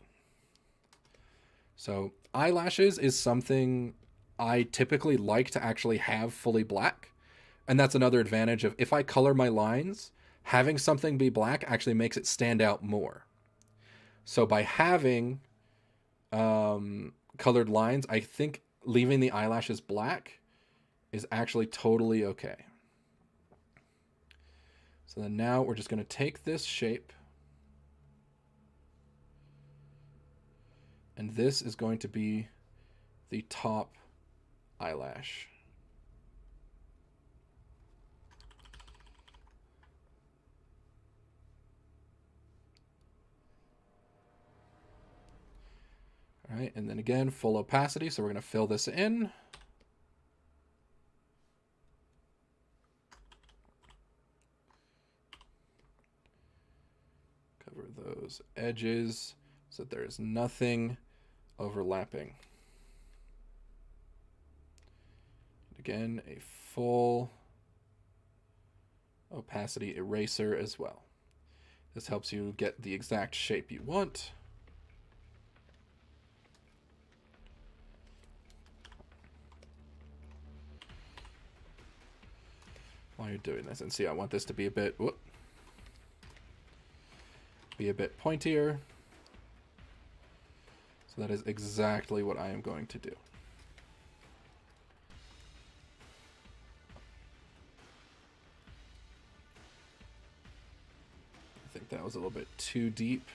S1: So eyelashes is something I typically like to actually have fully black. And that's another advantage of, if I color my lines, having something be black actually makes it stand out more. So by having colored lines, I think leaving the eyelashes black is actually totally okay. So then now we're just going to take this shape, and this is going to be the top eyelash. All right, and then again, full opacity, so we're going to fill this in. Cover those edges so that there is nothing overlapping. Again, a full opacity eraser as well. This helps you get the exact shape you want. While you're doing this, and see, I want this to be a bit, pointier. So that is exactly what I am going to do. I think that was a little bit too deep.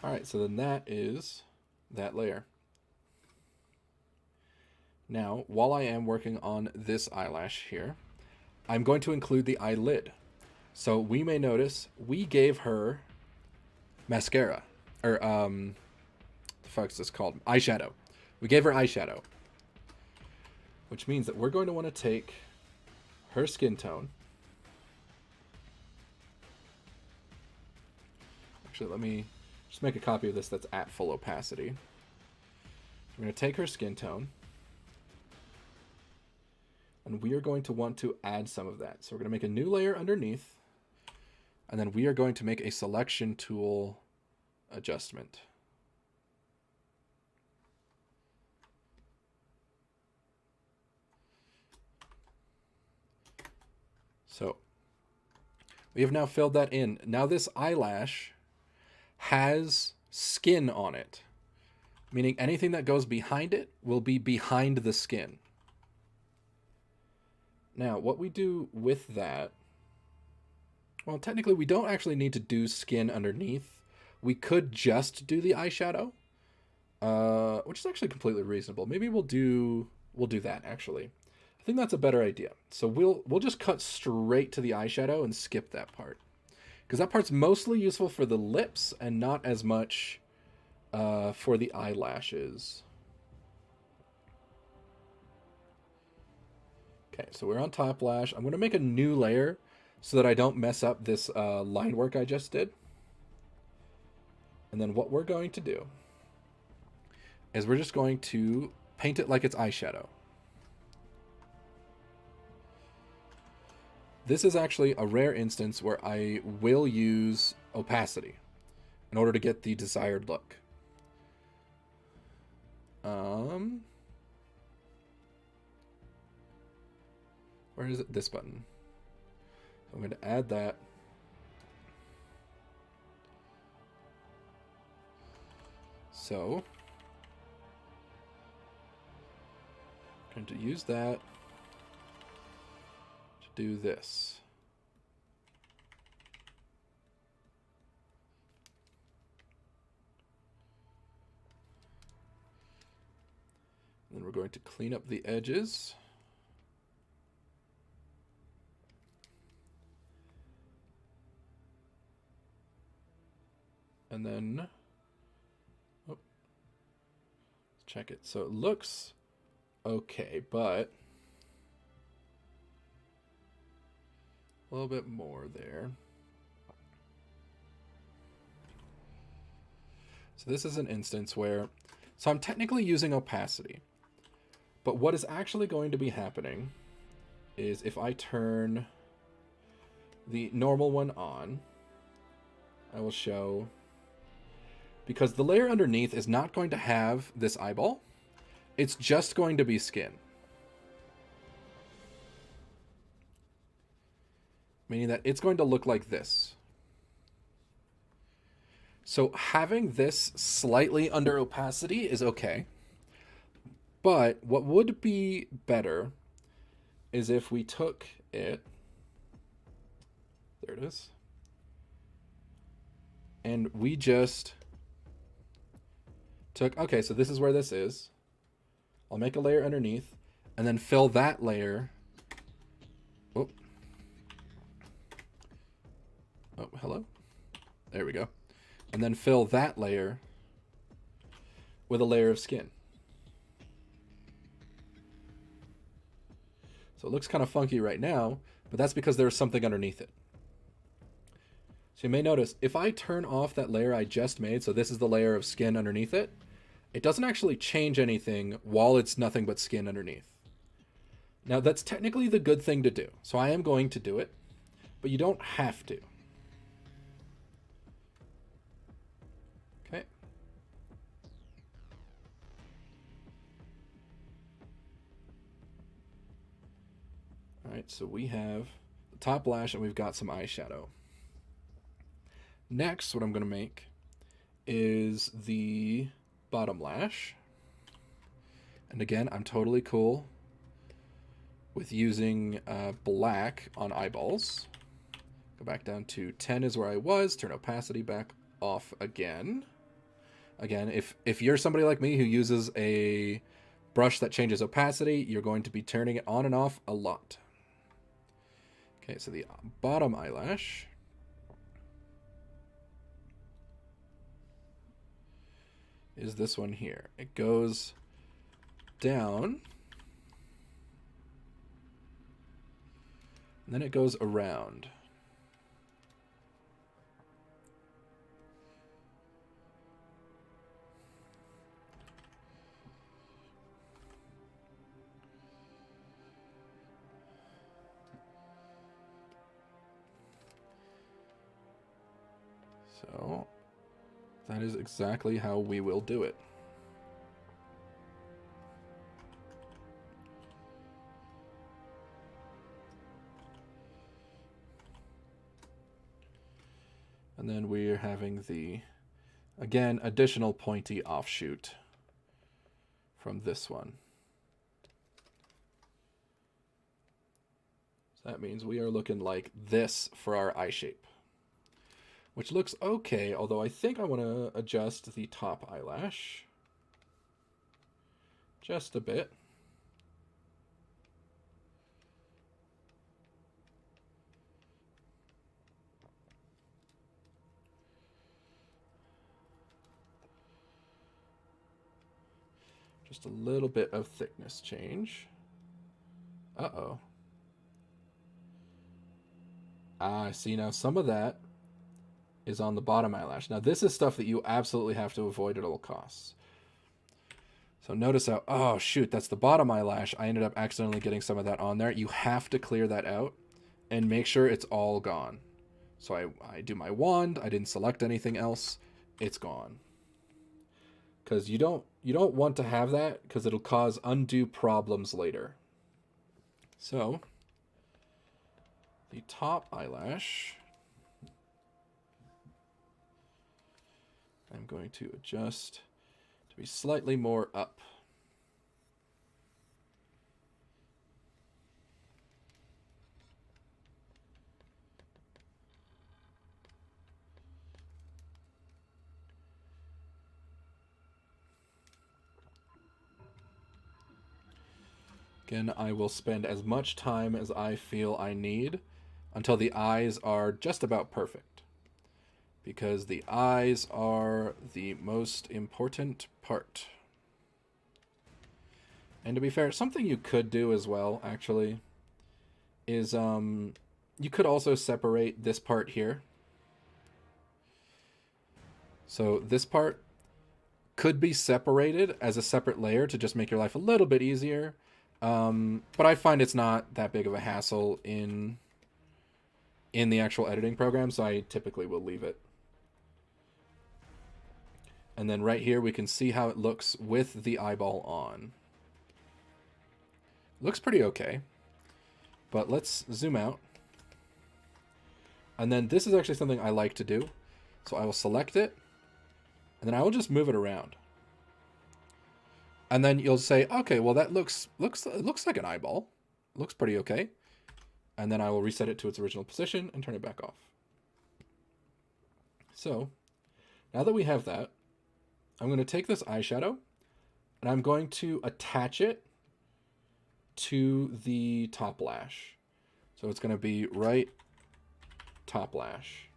S1: All right, so then that is that layer. Now, while I am working on this eyelash here, I'm going to include the eyelid. So we may notice we gave her mascara, or the fuck is this called? Eyeshadow. We gave her eyeshadow, which means that we're going to want to take her skin tone. Actually, let me just make a copy of this that's at full opacity. We're going to take her skin tone, and we are going to want to add some of that. So we're going to make a new layer underneath, and then we are going to make a selection tool adjustment. So we have now filled that in. Now this eyelash has skin on it, meaning anything that goes behind it will be behind the skin. Now, what we do with that, well, technically we don't actually need to do skin underneath. We could just do the eyeshadow, which is actually completely reasonable. Maybe we'll do that actually. I think that's a better idea. So we'll just cut straight to the eyeshadow and skip that part, because that part's mostly useful for the lips and not as much for the eyelashes. Okay, so we're on top lash. I'm going to make a new layer so that I don't mess up this line work I just did. And then what we're going to do is we're just going to paint it like it's eyeshadow. This is actually a rare instance where I will use opacity in order to get the desired look. Where is it? This button. I'm going to add that. So I'm going to use that to do this. Then we're going to clean up the edges. And then, let's check it. So it looks okay, but a little bit more there. So this is an instance where, so I'm technically using opacity, but what is actually going to be happening is if I turn the normal one on, I will show, because the layer underneath is not going to have this eyeball. It's just going to be skin. Meaning that it's going to look like this. So having this slightly under opacity is okay. But what would be better is if we took it, there it is, and we just took, okay, so this is where this is. I'll make a layer underneath and then fill that layer. Oh, hello. There we go. And then fill that layer with a layer of skin. So it looks kind of funky right now, but that's because there's something underneath it. So you may notice if I turn off that layer I just made, so this is the layer of skin underneath it, it doesn't actually change anything while it's nothing but skin underneath. Now, that's technically the good thing to do. So I am going to do it, but you don't have to. Okay. All right, so we have the top lash and we've got some eyeshadow. Next, what I'm going to make is the bottom lash. And again, I'm totally cool with using black on eyeballs. Go back down to 10 is where I was. Turn opacity back off again. Again, if you're somebody like me who uses a brush that changes opacity, you're going to be turning it on and off a lot. Okay, so the bottom eyelash. Is this one here. It goes down. And then it goes around. So that is exactly how we will do it. And then we're having the, again, additional pointy offshoot from this one. So that means we are looking like this for our eye shape, which looks okay, although I think I want to adjust the top eyelash just a bit. Just a little bit of thickness change. Uh-oh. I see now some of that is on the bottom eyelash. Now this is stuff that you absolutely have to avoid at all costs. So notice how, oh shoot, that's the bottom eyelash. I ended up accidentally getting some of that on there. You have to clear that out and make sure it's all gone. So I do my wand, I didn't select anything else, it's gone. Because you don't want to have that because it'll cause undue problems later. So the top eyelash, I'm going to adjust to be slightly more up. Again, I will spend as much time as I feel I need until the eyes are just about perfect. Because the eyes are the most important part. And to be fair, something you could do as well, actually, is you could also separate this part here. So this part could be separated as a separate layer to just make your life a little bit easier. But I find it's not that big of a hassle in the actual editing program, so I typically will leave it. And then right here we can see how it looks with the eyeball on. Looks pretty okay. But let's zoom out. And then this is actually something I like to do. So I will select it, and then I will just move it around. And then you'll say, okay, well that looks like an eyeball. Looks pretty okay. And then I will reset it to its original position and turn it back off. So now that we have that, I'm going to take this eyeshadow and I'm going to attach it to the top lash. So it's going to be right top lash.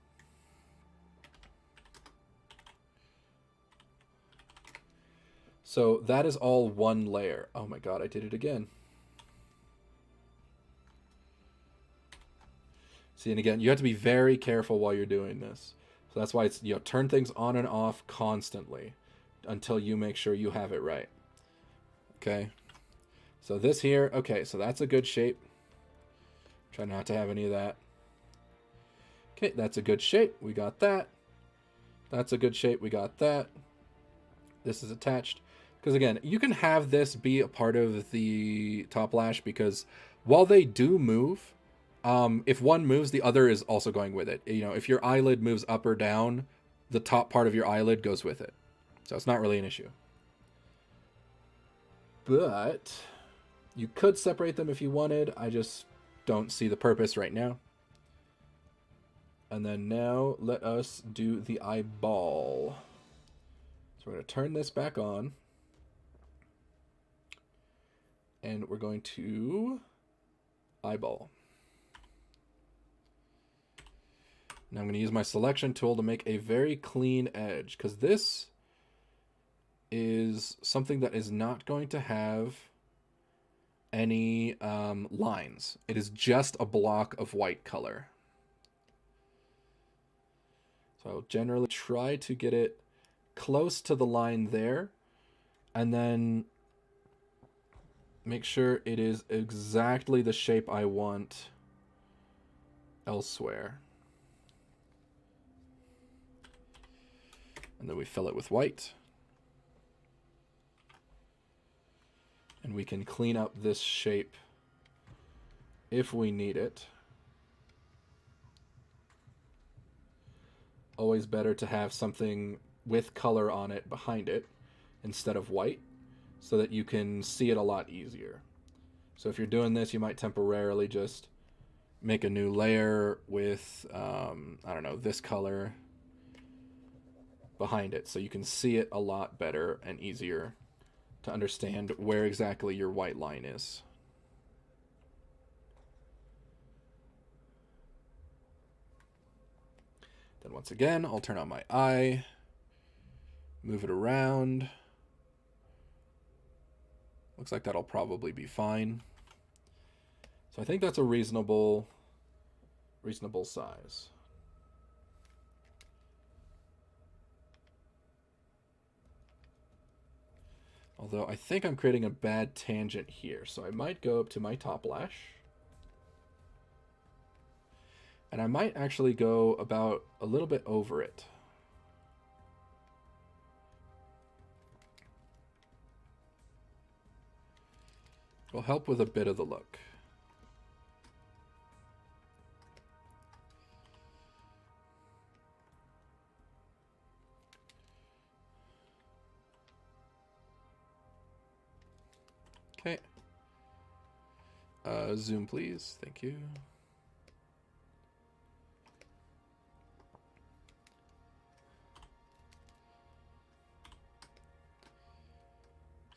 S1: So that is all one layer. Oh my god, I did it again. See, and again, you have to be very careful while you're doing this. So that's why it's, you know, turn things on and off constantly until you make sure you have it right. Okay? So this here, okay, so that's a good shape. Try not to have any of that. Okay, that's a good shape. We got that. That's a good shape. We got that. This is attached. Because again, you can have this be a part of the top lash because while they do move, if one moves, the other is also going with it. You know, if your eyelid moves up or down, the top part of your eyelid goes with it. So it's not really an issue. But you could separate them if you wanted. I just don't see the purpose right now. And then now let us do the eyeball. So we're going to turn this back on. And we're going to eyeball. Now I'm going to use my selection tool to make a very clean edge, because this is something that is not going to have any lines. It is just a block of white color. So I'll generally try to get it close to the line there, and then make sure it is exactly the shape I want elsewhere. And then we fill it with white. And we can clean up this shape if we need it. Always better to have something with color on it behind it instead of white, so that you can see it a lot easier. So if you're doing this, you might temporarily just make a new layer with, I don't know, this color behind it, so you can see it a lot better and easier to understand where exactly your white line is. Then once again, I'll turn on my eye, move it around. Looks like that'll probably be fine. So I think that's a reasonable size. Although I think I'm creating a bad tangent here, so I might go up to my top lash. And I might actually go about a little bit over it. Will help with a bit of the look. Okay. Zoom, please. Thank you.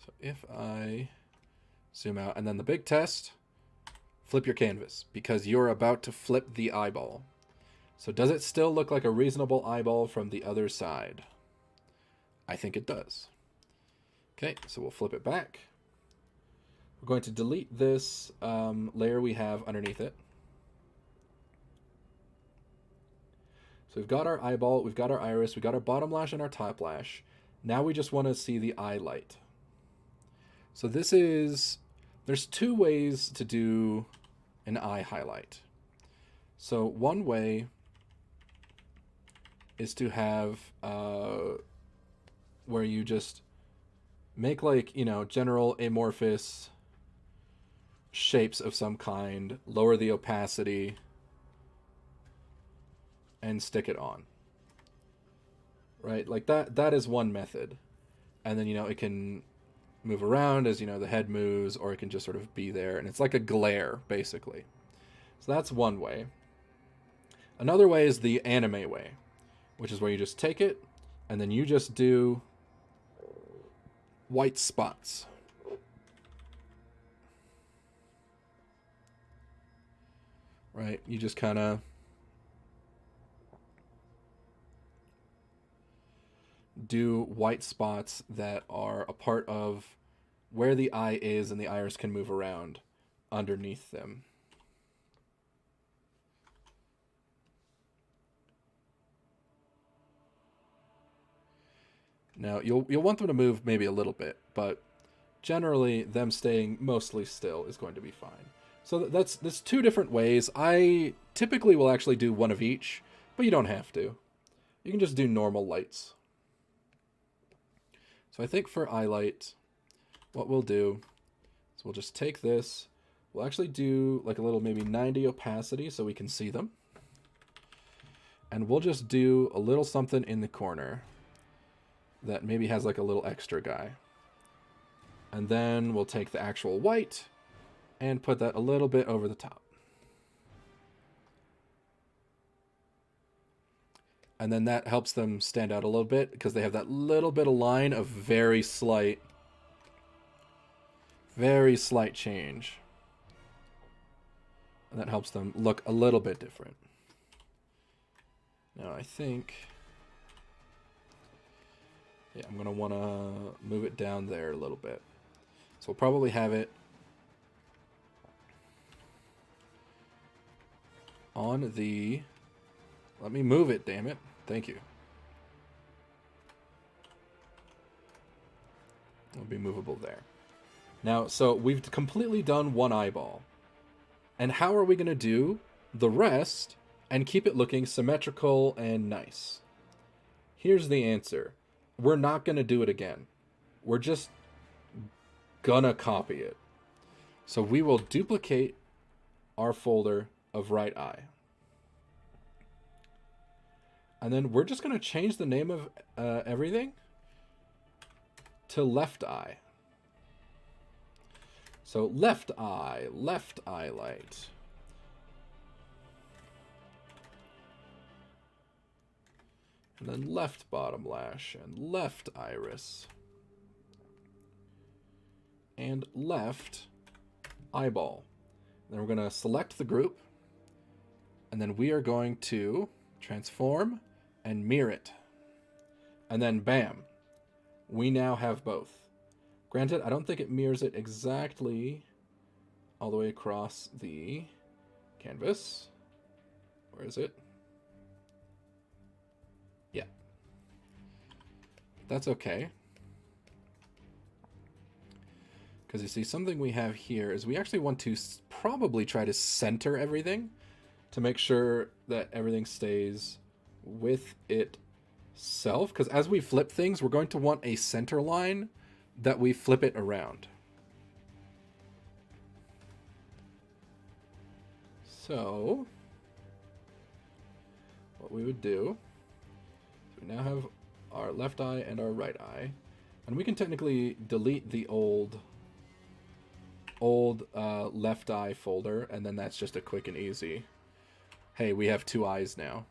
S1: So if I zoom out, and then the big test, flip your canvas, because you're about to flip the eyeball. So does it still look like a reasonable eyeball from the other side? I think it does. Okay, so we'll flip it back. We're going to delete this layer we have underneath it. So we've got our eyeball, we've got our iris, we've got our bottom lash and our top lash. Now we just want to see the eye light. So there's two ways to do an eye highlight. So one way is to have where you just make, like, you know, general amorphous shapes of some kind, lower the opacity, and stick it on. Right? Like that is one method. And then, you know, it can move around as, you know, the head moves, or it can just sort of be there, and it's like a glare, basically. So that's one way. Another way is the anime way, which is where you just take it, and then you just do white spots. Right? You just kind of do white spots that are a part of where the eye is, and the iris can move around underneath them. Now, you'll want them to move maybe a little bit, but generally them staying mostly still is going to be fine. So that's 2 different ways. I typically will actually do one of each, but you don't have to. You can just do normal lights. So I think for eye light, what we'll do is we'll just take this. We'll actually do like a little maybe 90 opacity so we can see them. And we'll just do a little something in the corner that maybe has like a little extra guy. And then we'll take the actual white and put that a little bit over the top. And then that helps them stand out a little bit because they have that little bit of line of very slight change. And that helps them look a little bit different. Now I think, yeah, I'm going to want to move it down there a little bit. So we'll probably have it on the, let me move it, damn it. Thank you. It'll be movable there. Now, so we've completely done one eyeball. And how are we going to do the rest and keep it looking symmetrical and nice? Here's the answer. We're not going to do it again. We're just gonna copy it. So we will duplicate our folder of right eye. And then we're just going to change the name of everything to left eye. So left eye light. And then left bottom lash and left iris. And left eyeball. Then we're going to select the group. And then we are going to transform and mirror it. And then bam, we now have both. Granted, I don't think it mirrors it exactly all the way across the canvas. Where is it? Yeah. That's okay. Because you see, something we have here is we actually want to probably try to center everything to make sure that everything stays with itself. Because as we flip things, we're going to want a center line that we flip it around. So what we would do, so we now have our left eye and our right eye, and we can technically delete the old left eye folder, and then that's just a quick and easy, hey, we have 2 eyes now.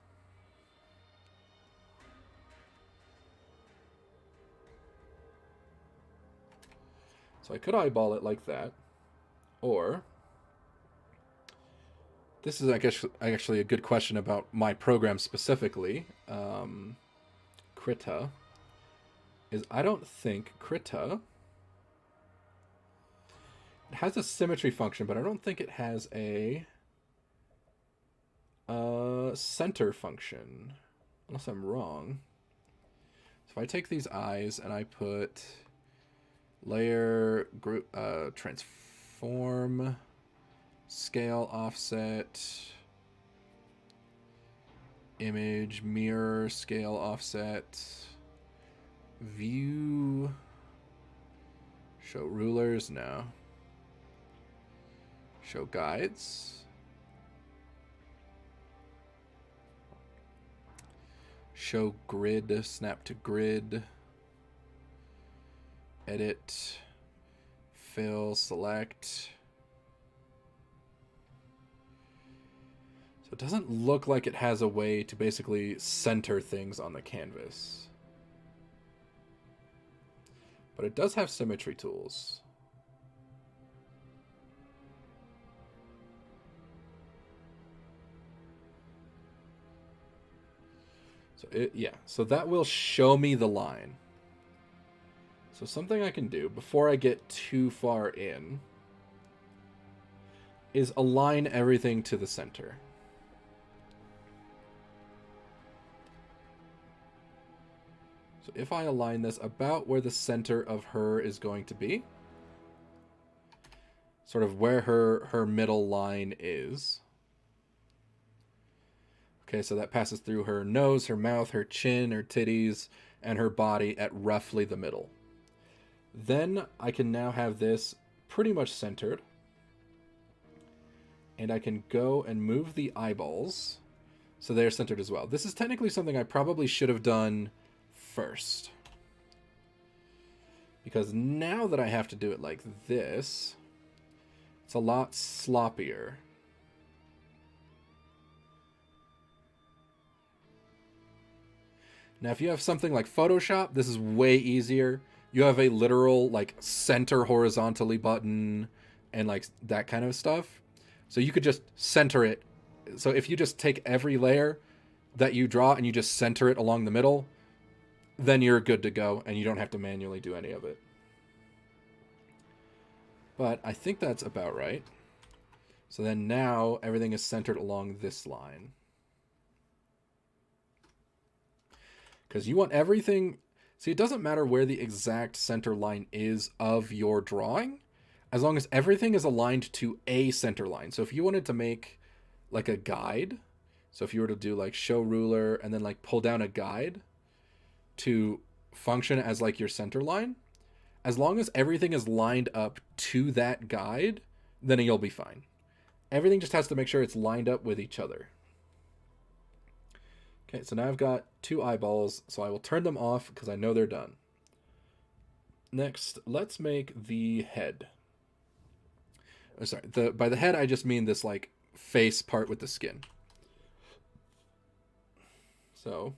S1: So I could eyeball it like that, or this is, I guess, actually a good question about my program specifically. Krita is, I don't think Krita, it has a symmetry function, but I don't think it has a center function, unless I'm wrong. So if I take these eyes and I put layer, group, transform, scale, offset, image, mirror, scale, offset, view, show rulers, no. Show guides. Show grid, snap to grid. Edit, fill, select. So it doesn't look like it has a way to basically center things on the canvas. But it does have symmetry tools. So so that will show me the line. So something I can do before I get too far in is align everything to the center. So if I align this about where the center of her is going to be, sort of where her middle line is. Okay, so that passes through her nose, her mouth, her chin, her titties, and her body at roughly the middle. Then I can now have this pretty much centered. And I can go and move the eyeballs so they're centered as well. This is technically something I probably should have done first. Because now that I have to do it like this, it's a lot sloppier. Now, if you have something like Photoshop, this is way easier. You have a literal, like, center horizontally button and, like, that kind of stuff. So you could just center it. So if you just take every layer that you draw and you just center it along the middle, then you're good to go and you don't have to manually do any of it. But I think that's about right. So then now everything is centered along this line. Because you want everything... See, it doesn't matter where the exact center line is of your drawing, as long as everything is aligned to a center line. So if you wanted to make like a guide, so if you were to do like show ruler and then like pull down a guide to function as like your center line, as long as everything is lined up to that guide, then you'll be fine. Everything just has to make sure it's lined up with each other. Okay, so now I've got two eyeballs, so I will turn them off because I know they're done. Next, let's make the head. Oh, sorry, by the head I just mean this like face part with the skin. So,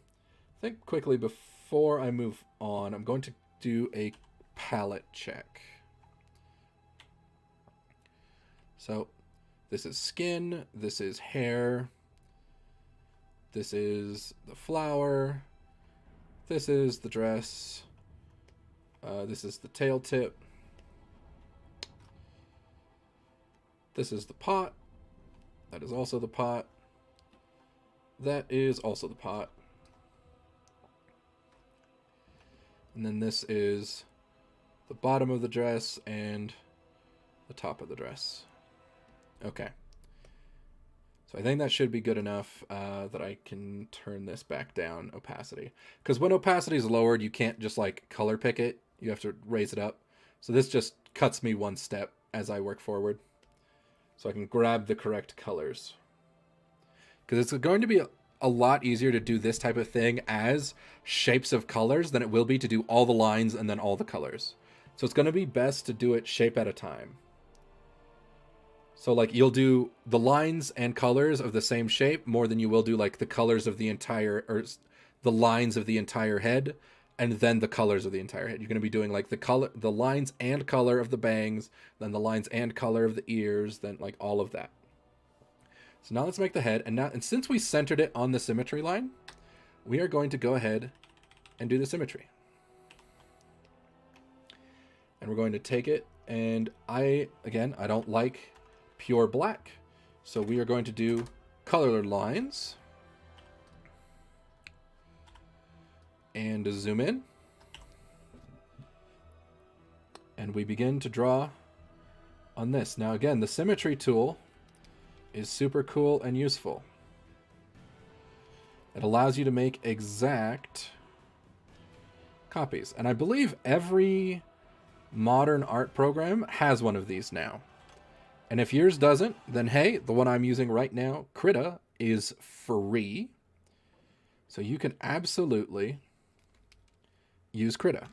S1: I think quickly before I move on, I'm going to do a palette check. So, this is skin, this is hair, this is the flower, this is the dress, this is the tail tip, this is the pot, that is also the pot, that is also the pot, and then this is the bottom of the dress and the top of the dress. Okay. So I think that should be good enough that I can turn this back down opacity. Because when opacity is lowered, you can't just like color pick it. You have to raise it up. So this just cuts me one step as I work forward. So I can grab the correct colors. Because it's going to be a lot easier to do this type of thing as shapes of colors than it will be to do all the lines and then all the colors. So it's going to be best to do it shape at a time. So like you'll do the lines and colors of the same shape more than you will do like the colors of the entire, or the lines of the entire head and then the colors of the entire head. You're going to be doing like the lines and color of the bangs, then the lines and color of the ears, then like all of that. So now let's make the head. And since we centered it on the symmetry line, we are going to go ahead and do the symmetry. And we're going to take it, and I don't like pure black. So we are going to do color lines. And zoom in. And we begin to draw on this. Now again, the symmetry tool is super cool and useful. It allows you to make exact copies. And I believe every modern art program has one of these now. And if yours doesn't, then hey, the one I'm using right now, Krita, is free. So you can absolutely use Krita.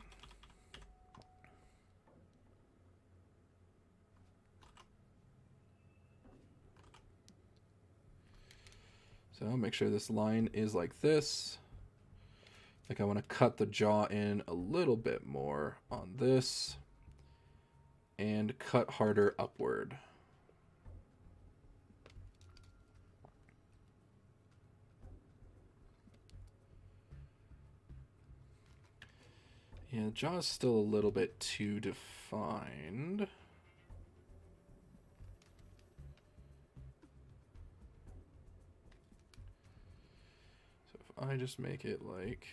S1: So make sure this line is like this. I think I want to cut the jaw in a little bit more on this. And cut harder upward. Yeah, the jaw is still a little bit too defined. So if I just make it like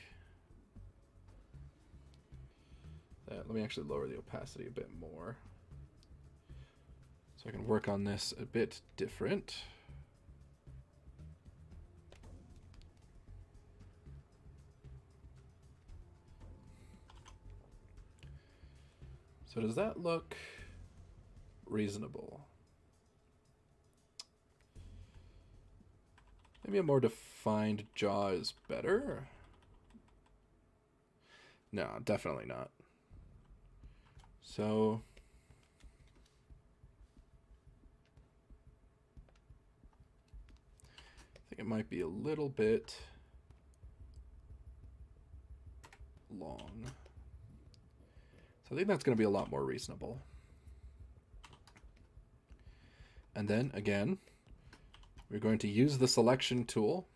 S1: that, let me actually lower the opacity a bit more. So I can work on this a bit different. So does that look reasonable? Maybe a more defined jaw is better? No, definitely not. So I think it might be a little bit long. So I think that's going to be a lot more reasonable. And then again, we're going to use the selection tool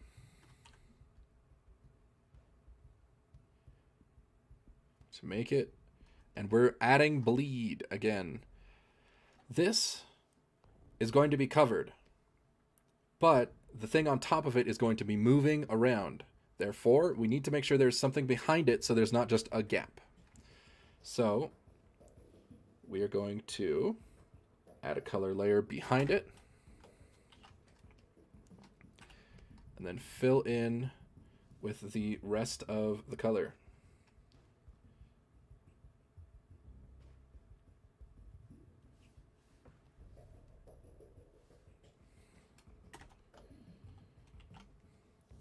S1: to make it, and we're adding bleed again. This is going to be covered, but the thing on top of it is going to be moving around. Therefore, we need to make sure there's something behind it so there's not just a gap. So we are going to add a color layer behind it, and then fill in with the rest of the color.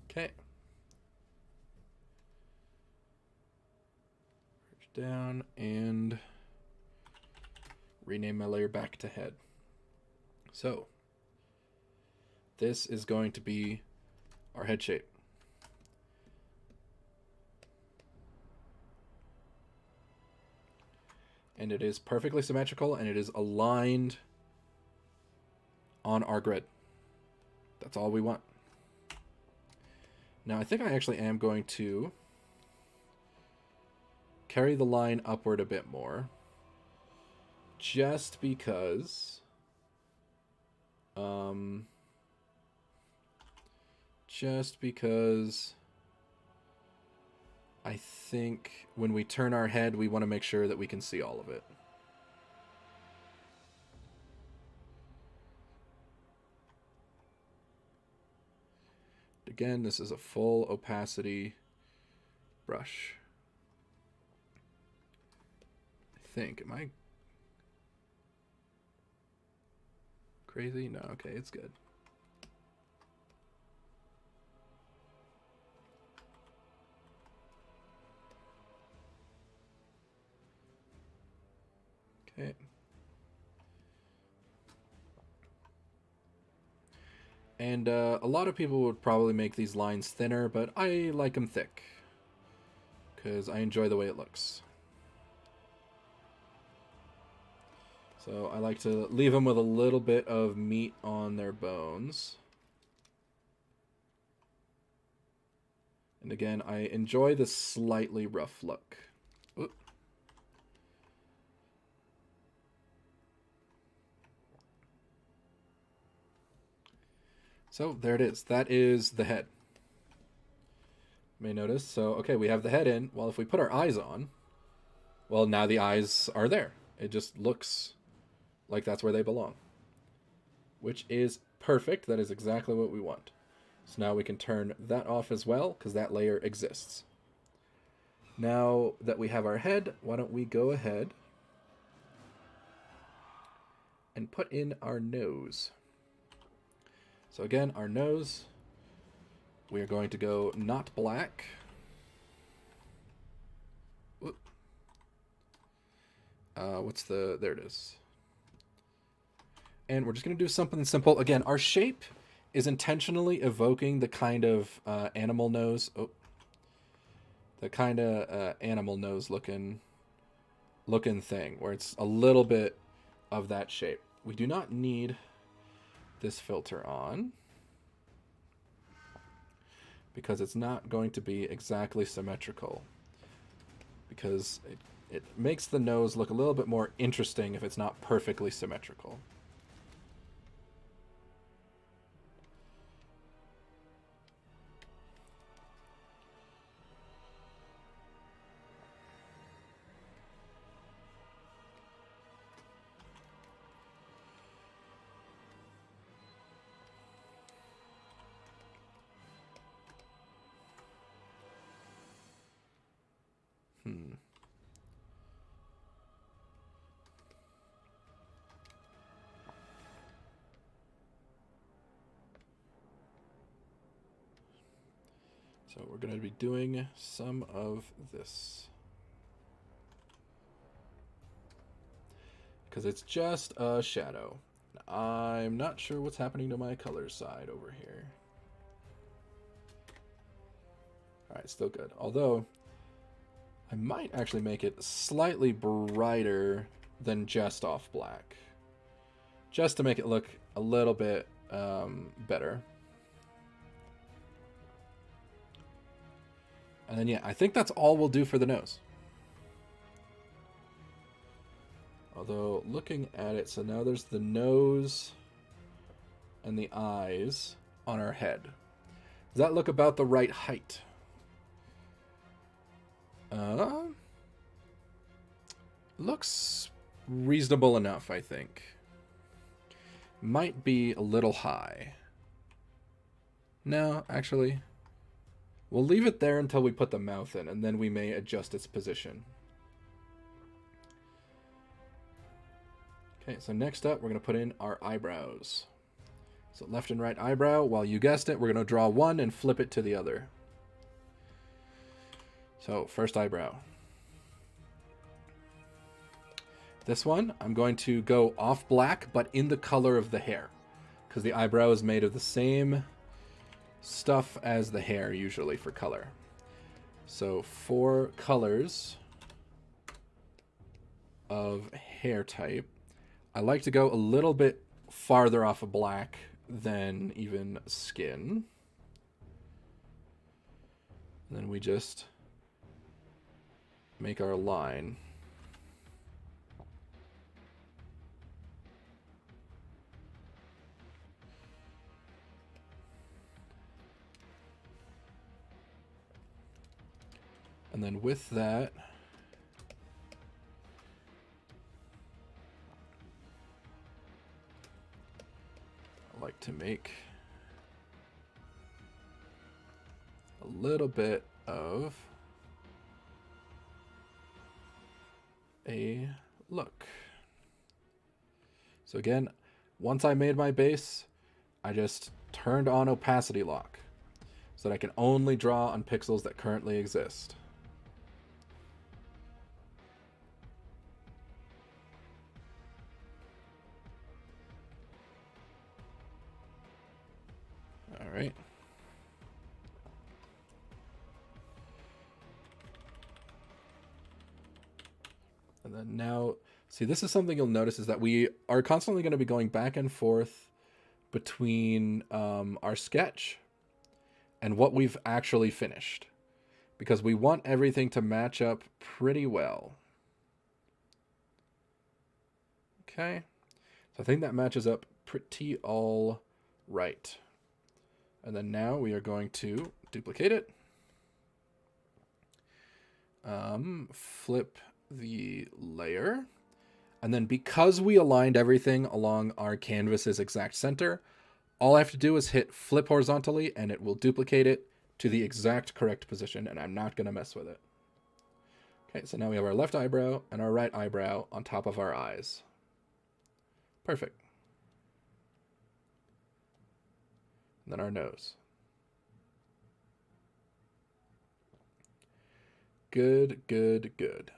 S1: Okay. Down and rename my layer back to head. So this is going to be our head shape. And it is perfectly symmetrical and it is aligned on our grid. That's all we want. Now I think I actually am going to carry the line upward a bit more, just because I think when we turn our head, we want to make sure that we can see all of it. Again, this is a full opacity brush. I think. Am I crazy? No, okay, it's good. Okay. And a lot of people would probably make these lines thinner, but I like them thick because I enjoy the way it looks. So I like to leave them with a little bit of meat on their bones. And again, I enjoy the slightly rough look. Oop. So there it is. That is the head. You may notice. So, okay, we have the head in. Well, if we put our eyes on, well, now the eyes are there. It just looks like that's where they belong, which is perfect. That is exactly what we want. So now we can turn that off as well because that layer exists. Now that we have our head, why don't we go ahead and put in our nose. So again, our nose, we are going to go not black. There it is. And we're just going to do something simple. Again, our shape is intentionally evoking the kind of animal nose. The kind of animal nose looking thing, where it's a little bit of that shape. We do not need this filter on because it's not going to be exactly symmetrical, because it makes the nose look a little bit more interesting if it's not perfectly symmetrical. So we're going to be doing some of this. Because it's just a shadow. I'm not sure what's happening to my color side over here. Alright, still good. Although, I might actually make it slightly brighter than just off black. Just to make it look a little bit better. And then, yeah, I think that's all we'll do for the nose. Although, looking at it, so now there's the nose and the eyes on our head. Does that look about the right height? Looks reasonable enough, I think. Might be a little high. No, actually. We'll leave it there until we put the mouth in, and then we may adjust its position. Okay, so next up, we're going to put in our eyebrows. So left and right eyebrow, well, you guessed it, we're going to draw one and flip it to the other. So, first eyebrow. This one, I'm going to go off black, but in the color of the hair. Because the eyebrow is made of the same stuff as the hair, usually, for color. So, 4 colors of hair type. I like to go a little bit farther off of black than even skin. And then we just make our line. And then with that, I like to make a little bit of a look. So again, once I made my base, I just turned on opacity lock so that I can only draw on pixels that currently exist. All right. And then now, see, this is something you'll notice is that we are constantly going to be going back and forth between our sketch and what we've actually finished, because we want everything to match up pretty well. Okay, so I think that matches up pretty all right. And then now we are going to duplicate it, flip the layer, and then because we aligned everything along our canvas's exact center, all I have to do is hit flip horizontally and it will duplicate it to the exact correct position, and I'm not going to mess with it. Okay, so now we have our left eyebrow and our right eyebrow on top of our eyes. Perfect. And then our nose. Good, good, good.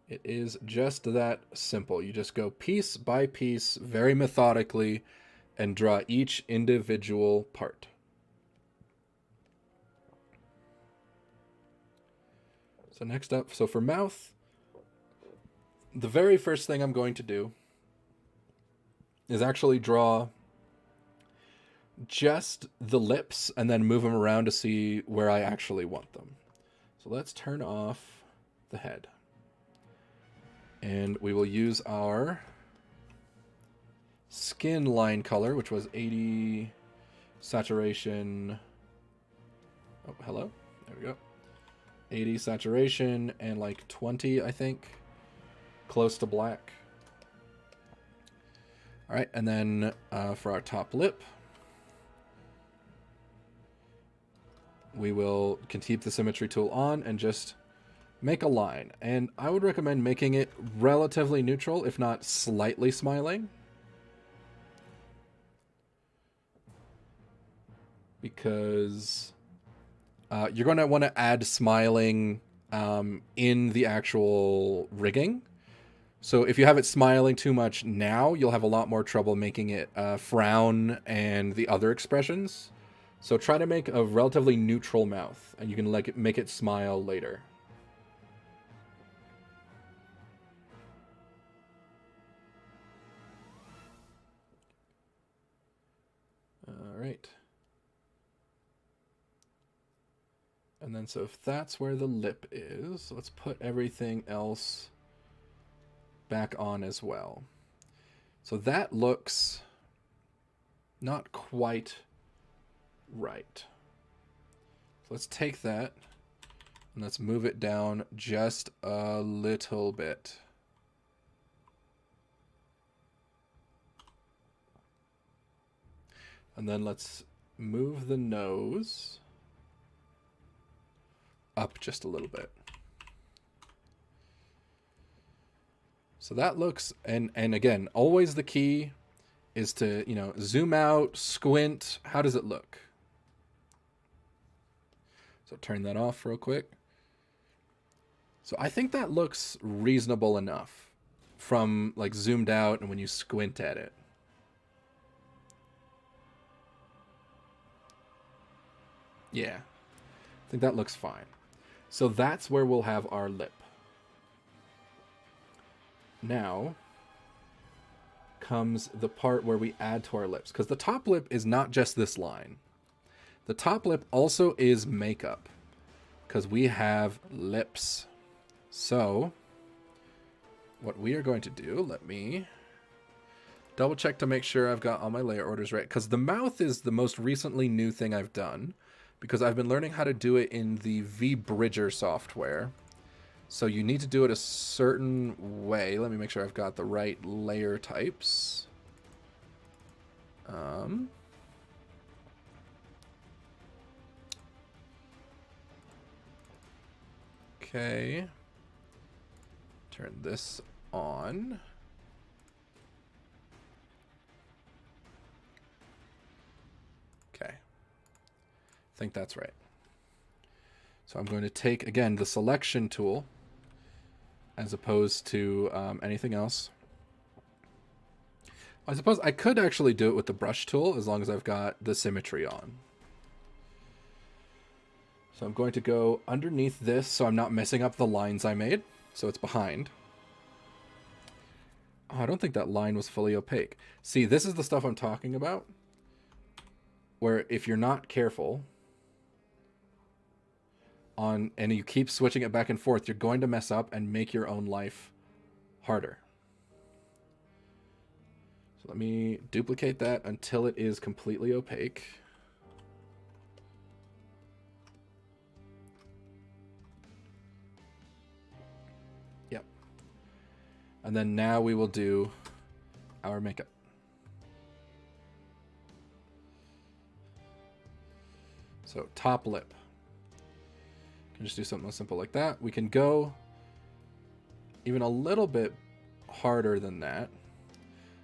S1: It is just that simple. You just go piece by piece, very methodically, and draw each individual part. So next up, so for mouth, the very first thing I'm going to do is actually draw just the lips and then move them around to see where I actually want them. So let's turn off the head. And we will use our skin line color, which was 80 saturation. Oh, hello. There we go. 80 saturation and like 20, I think, close to black. All right, and then for our top lip, we can keep the symmetry tool on and just make a line. And I would recommend making it relatively neutral, if not slightly smiling. because you're going to want to add smiling in the actual rigging. So if you have it smiling too much now, you'll have a lot more trouble making it frown and the other expressions. So try to make a relatively neutral mouth, and you can make it smile later. All right. And then so if that's where the lip is, let's put everything else back on as well. So that looks not quite right. So let's take that and let's move it down just a little bit. And then let's move the nose up just a little bit. So that looks, and again, always the key is to, zoom out, squint. How does it look? So turn that off real quick. So I think that looks reasonable enough from like zoomed out and when you squint at it. Yeah, I think that looks fine. So that's where we'll have our lip. Now comes the part where we add to our lips, because the top lip is not just this line. The top lip also is makeup, because we have lips. So what we are going to do, let me double check to make sure I've got all my layer orders right, because the mouth is the most recently new thing I've done, because I've been learning how to do it in the VBridger software. So you need to do it a certain way. Let me make sure I've got the right layer types. Okay. Turn this on. Okay. I think that's right. So I'm going to take, again, the selection tool as opposed to anything else. I suppose I could actually do it with the brush tool as long as I've got the symmetry on. So I'm going to go underneath this so I'm not messing up the lines I made. So it's behind. Oh, I don't think that line was fully opaque. See, this is the stuff I'm talking about. Where if you're not careful and you keep switching it back and forth, you're going to mess up and make your own life harder. So let me duplicate that until it is completely opaque. Yep. And then now we will do our makeup. So top lip. Can just do something simple like that. We can go even a little bit harder than that.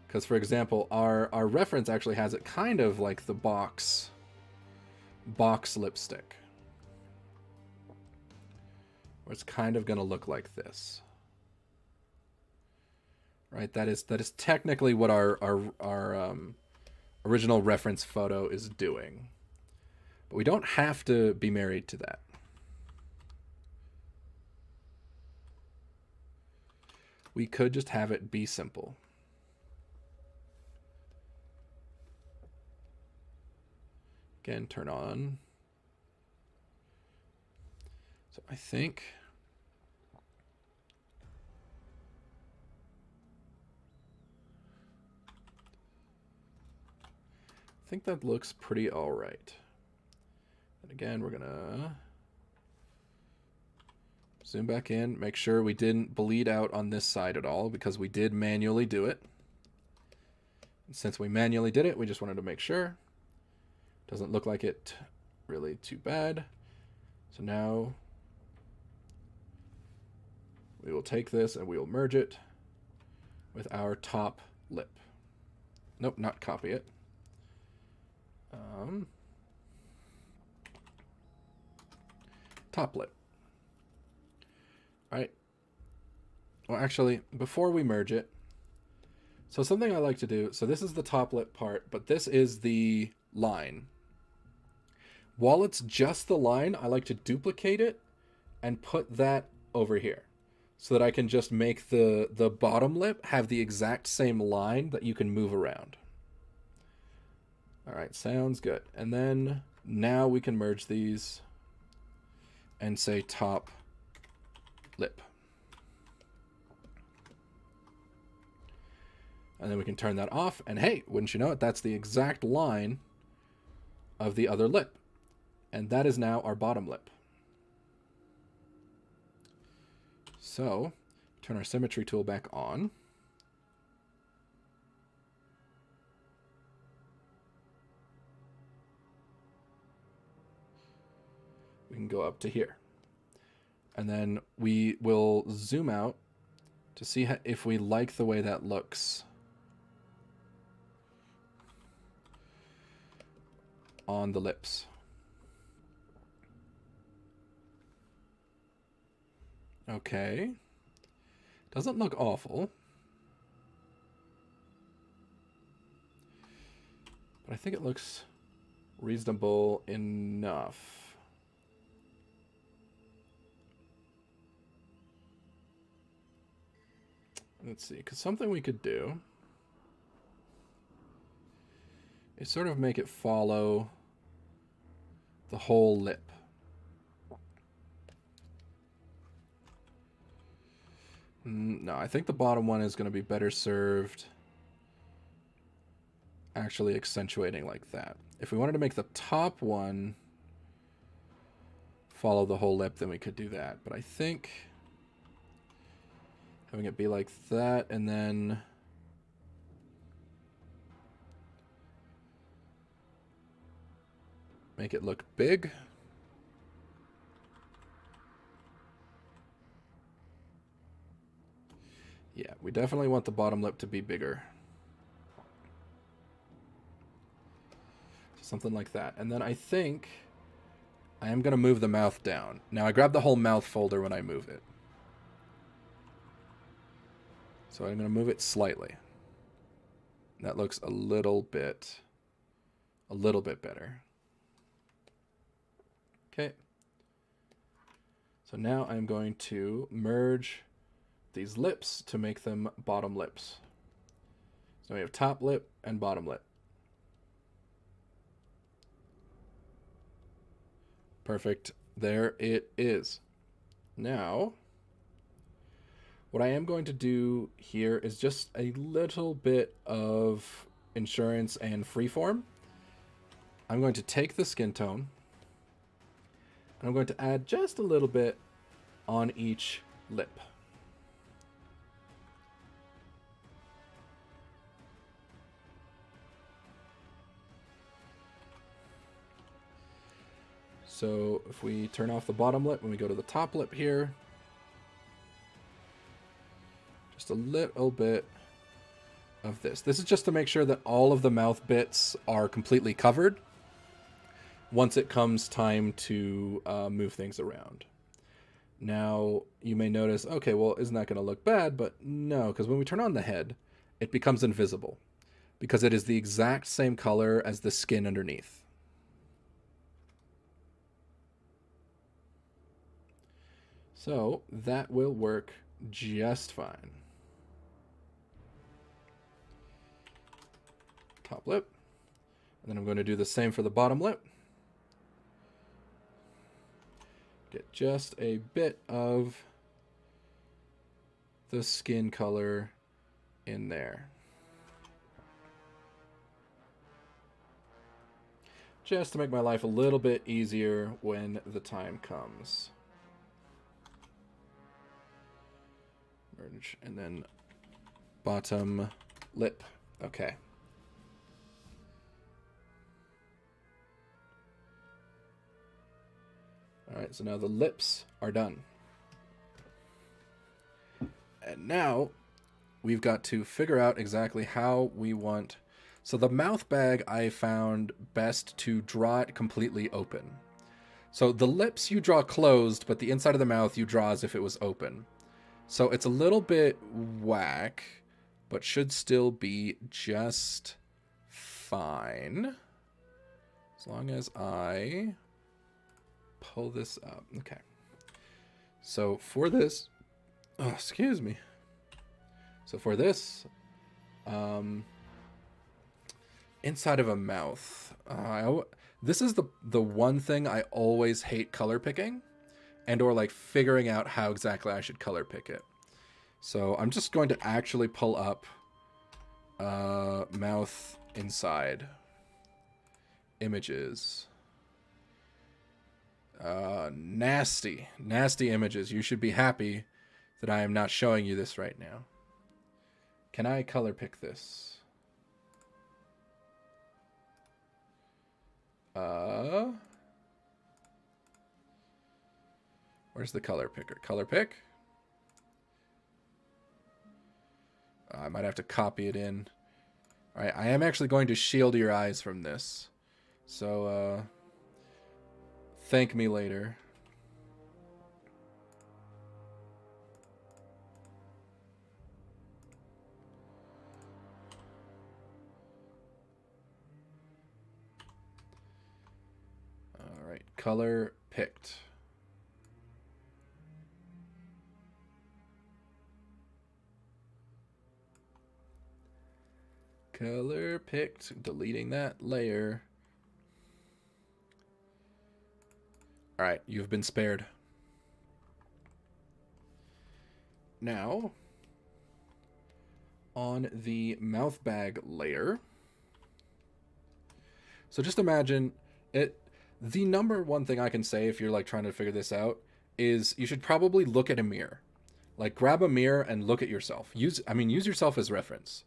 S1: Because, for example, our reference actually has it kind of like the box lipstick. Where it's kind of going to look like this. Right? That is technically what our original reference photo is doing. But we don't have to be married to that. We could just have it be simple. Again, turn on. So I think that looks pretty all right. And again, we're gonna zoom back in, make sure we didn't bleed out on this side at all because we did manually do it. And since we manually did it, we just wanted to make sure. Doesn't look like it really too bad. So now we will take this and we will merge it with our top lip. Nope, not copy it. top lip. All right. Well, actually, before we merge it, so something I like to do, so this is the top lip part, but this is the line. While it's just the line, I like to duplicate it and put that over here so that I can just make the bottom lip have the exact same line that you can move around. All right, sounds good. And then now we can merge these and say top lip. And then we can turn that off, and hey, wouldn't you know it, that's the exact line of the other lip. And that is now our bottom lip. So, turn our symmetry tool back on. We can go up to here. And then we will zoom out to see if we like the way that looks on the lips. Okay. Doesn't look awful. But I think it looks reasonable enough. Let's see, because something we could do is sort of make it follow the whole lip. No, I think the bottom one is going to be better served actually accentuating like that. If we wanted to make the top one follow the whole lip, then we could do that. But I think having it be like that and then make it look big. Yeah, we definitely want the bottom lip to be bigger. Something like that. And then I think I am going to move the mouth down. Now, I grab the whole mouth folder when I move it. So I'm going to move it slightly. That looks a little bit better. Okay. So now I'm going to merge these lips to make them bottom lips. So we have top lip and bottom lip. Perfect. There it is. Now, what I am going to do here is just a little bit of insurance and freeform. I'm going to take the skin tone, and I'm going to add just a little bit on each lip. So if we turn off the bottom lip and we go to the top lip here, just a little bit of this. This is just to make sure that all of the mouth bits are completely covered once it comes time to move things around. Now, you may notice, okay, well, isn't that going to look bad? But no, because when we turn on the head, it becomes invisible because it is the exact same color as the skin underneath. So that will work just fine. Top lip. And then I'm going to do the same for the bottom lip. Get just a bit of the skin color in there. Just to make my life a little bit easier when the time comes. Merge, and then bottom lip. Okay. All right, so now the lips are done. And now we've got to figure out exactly how we want. So the mouth bag, I found best to draw it completely open. So the lips you draw closed, but the inside of the mouth you draw as if it was open. So it's a little bit whack, but should still be just fine. As long as I pull this up. Okay. So for this, oh, excuse me. So for this, inside of a mouth, this is the one thing I always hate color picking, and or like figuring out how exactly I should color pick it. So I'm just going to actually pull up mouth inside images. Nasty images. You should be happy that I am not showing you this right now. Can I color pick this? Where's the color picker? Color pick? I might have to copy it in. All right, I am actually going to shield your eyes from this. So, thank me later. All right, color picked. Color picked, deleting that layer. All right, you've been spared. Now, on the mouth bag layer, so just imagine it. The number one thing I can say if you're like trying to figure this out is you should probably look at a mirror. Like grab a mirror and look at yourself. Use yourself as reference.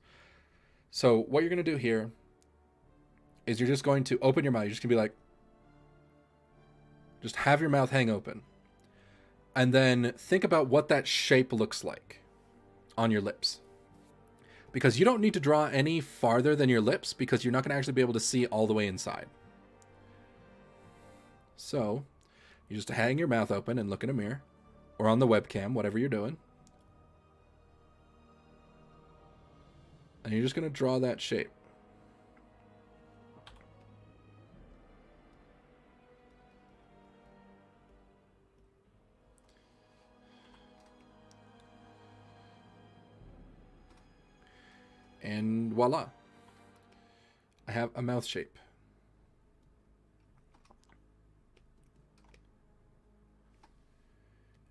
S1: So what you're going to do here is you're just going to open your mouth. You're just going to be like, just have your mouth hang open. And then think about what that shape looks like on your lips. Because you don't need to draw any farther than your lips because you're not going to actually be able to see all the way inside. So you just hang your mouth open and look in a mirror or on the webcam, whatever you're doing. And you're just going to draw that shape. And voila. I have a mouth shape.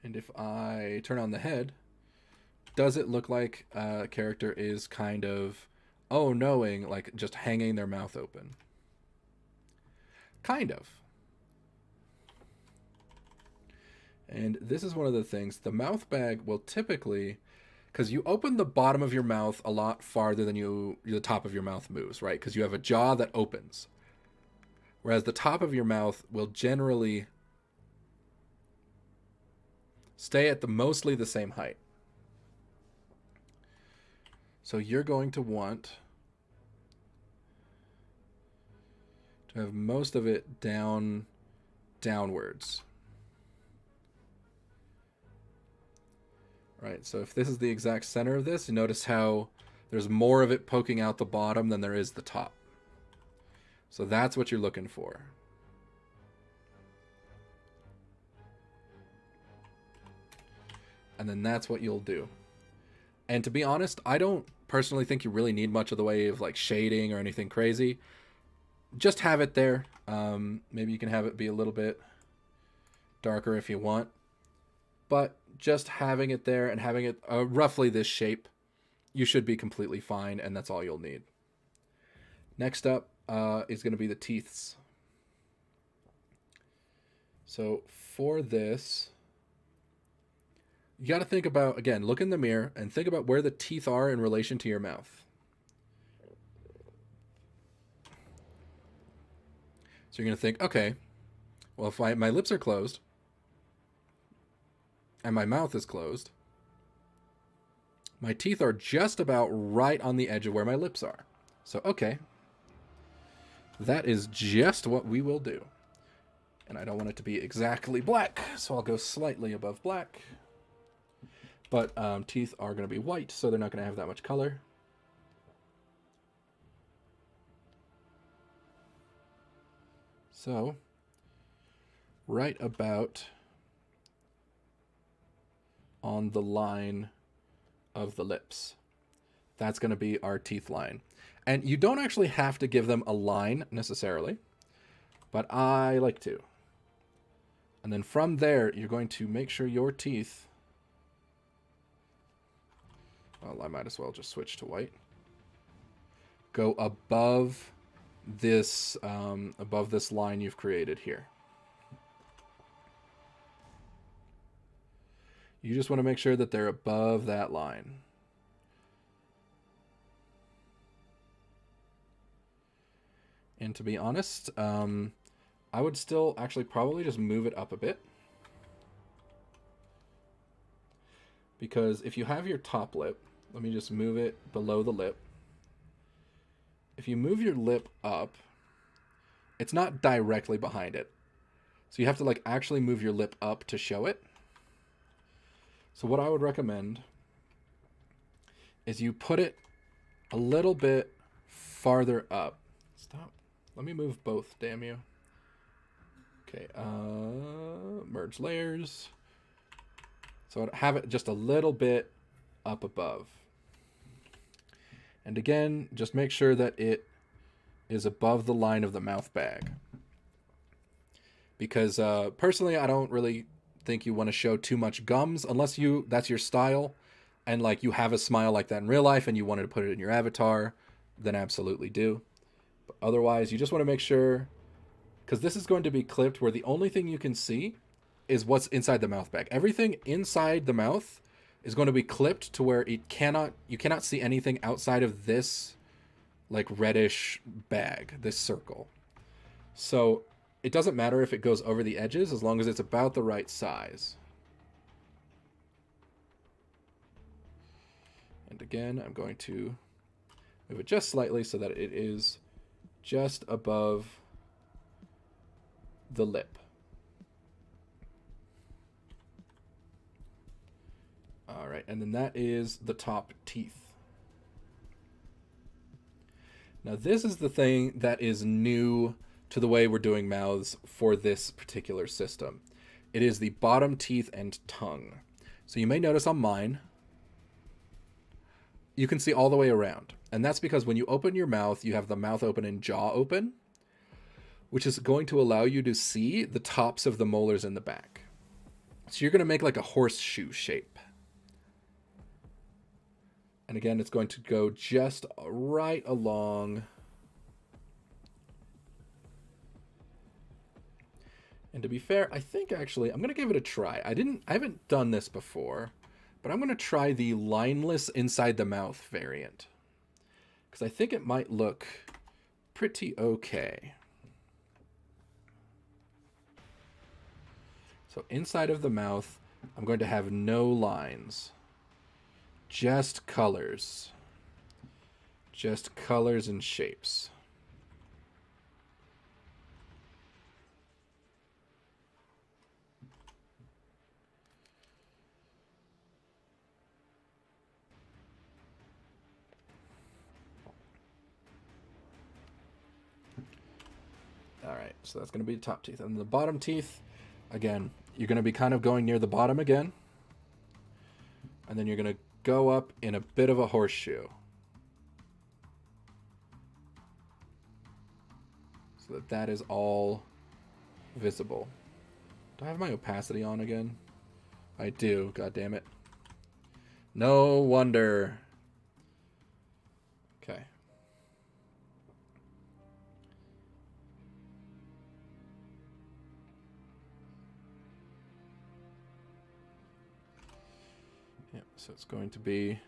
S1: And if I turn on the head, does it look like a character is kind of oh-knowing, like just hanging their mouth open? Kind of. And this is one of the things. The mouth bag will typically, because you open the bottom of your mouth a lot farther than the top of your mouth moves, right? Because you have a jaw that opens. Whereas the top of your mouth will generally stay at mostly the same height. So you're going to want to have most of it downwards. Right, so if this is the exact center of this, you notice how there's more of it poking out the bottom than there is the top. So that's what you're looking for. And then that's what you'll do. And to be honest, I don't personally think you really need much of the way of like shading or anything crazy. Just have it there. Maybe you can have it be a little bit darker if you want. But just having it there and having it roughly this shape, you should be completely fine, and that's all you'll need. Next up is going to be the teeths. So for this, you got to think about, again, look in the mirror and think about where the teeth are in relation to your mouth. So you're going to think, okay, well, if my lips are closed and my mouth is closed, my teeth are just about right on the edge of where my lips are. So, okay, that is just what we will do. And I don't want it to be exactly black, so I'll go slightly above black. But teeth are going to be white, so they're not going to have that much color. So, right about on the line of the lips. That's going to be our teeth line. And you don't actually have to give them a line necessarily, but I like to. And then from there, you're going to make sure your teeth... Well, I might as well just switch to white. Go above this line you've created here. You just want to make sure that they're above that line. And to be honest, I would still actually probably just move it up a bit. Because if you have your top lip, let me just move it below the lip. If you move your lip up, it's not directly behind it. So you have to like actually move your lip up to show it. So what I would recommend is you put it a little bit farther up. Stop. Let me move both, damn you. Okay, merge layers. So I'd have it just a little bit up above. And again, just make sure that it is above the line of the mouth bag. Because personally, I don't really think you want to show too much gums unless that's your style and like you have a smile like that in real life and you wanted to put it in your avatar, then absolutely do. But otherwise, you just want to make sure, because this is going to be clipped where the only thing you can see is what's inside the mouth bag. Everything inside the mouth is going to be clipped to where you cannot see anything outside of this like reddish bag, this circle. So it doesn't matter if it goes over the edges as long as it's about the right size. And again, I'm going to move it just slightly so that it is just above the lip. All right, and then that is the top teeth. Now this is the thing that is new to the way we're doing mouths for this particular system. It is the bottom teeth and tongue. So you may notice on mine, you can see all the way around. And that's because when you open your mouth, you have the mouth open and jaw open, which is going to allow you to see the tops of the molars in the back. So you're going to make like a horseshoe shape. And again, it's going to go just right along. And to be fair, I think actually I'm going to give it a try. I haven't done this before, but I'm going to try the lineless inside the mouth variant, because I think it might look pretty okay. So inside of the mouth, I'm going to have no lines, just colors and shapes. All right, so that's going to be the top teeth. And the bottom teeth, again, you're going to be kind of going near the bottom again. And then you're going to go up in a bit of a horseshoe. So that is all visible. Do I have my opacity on again? I do, god damn it. No wonder. Okay. Yep, so it's going to be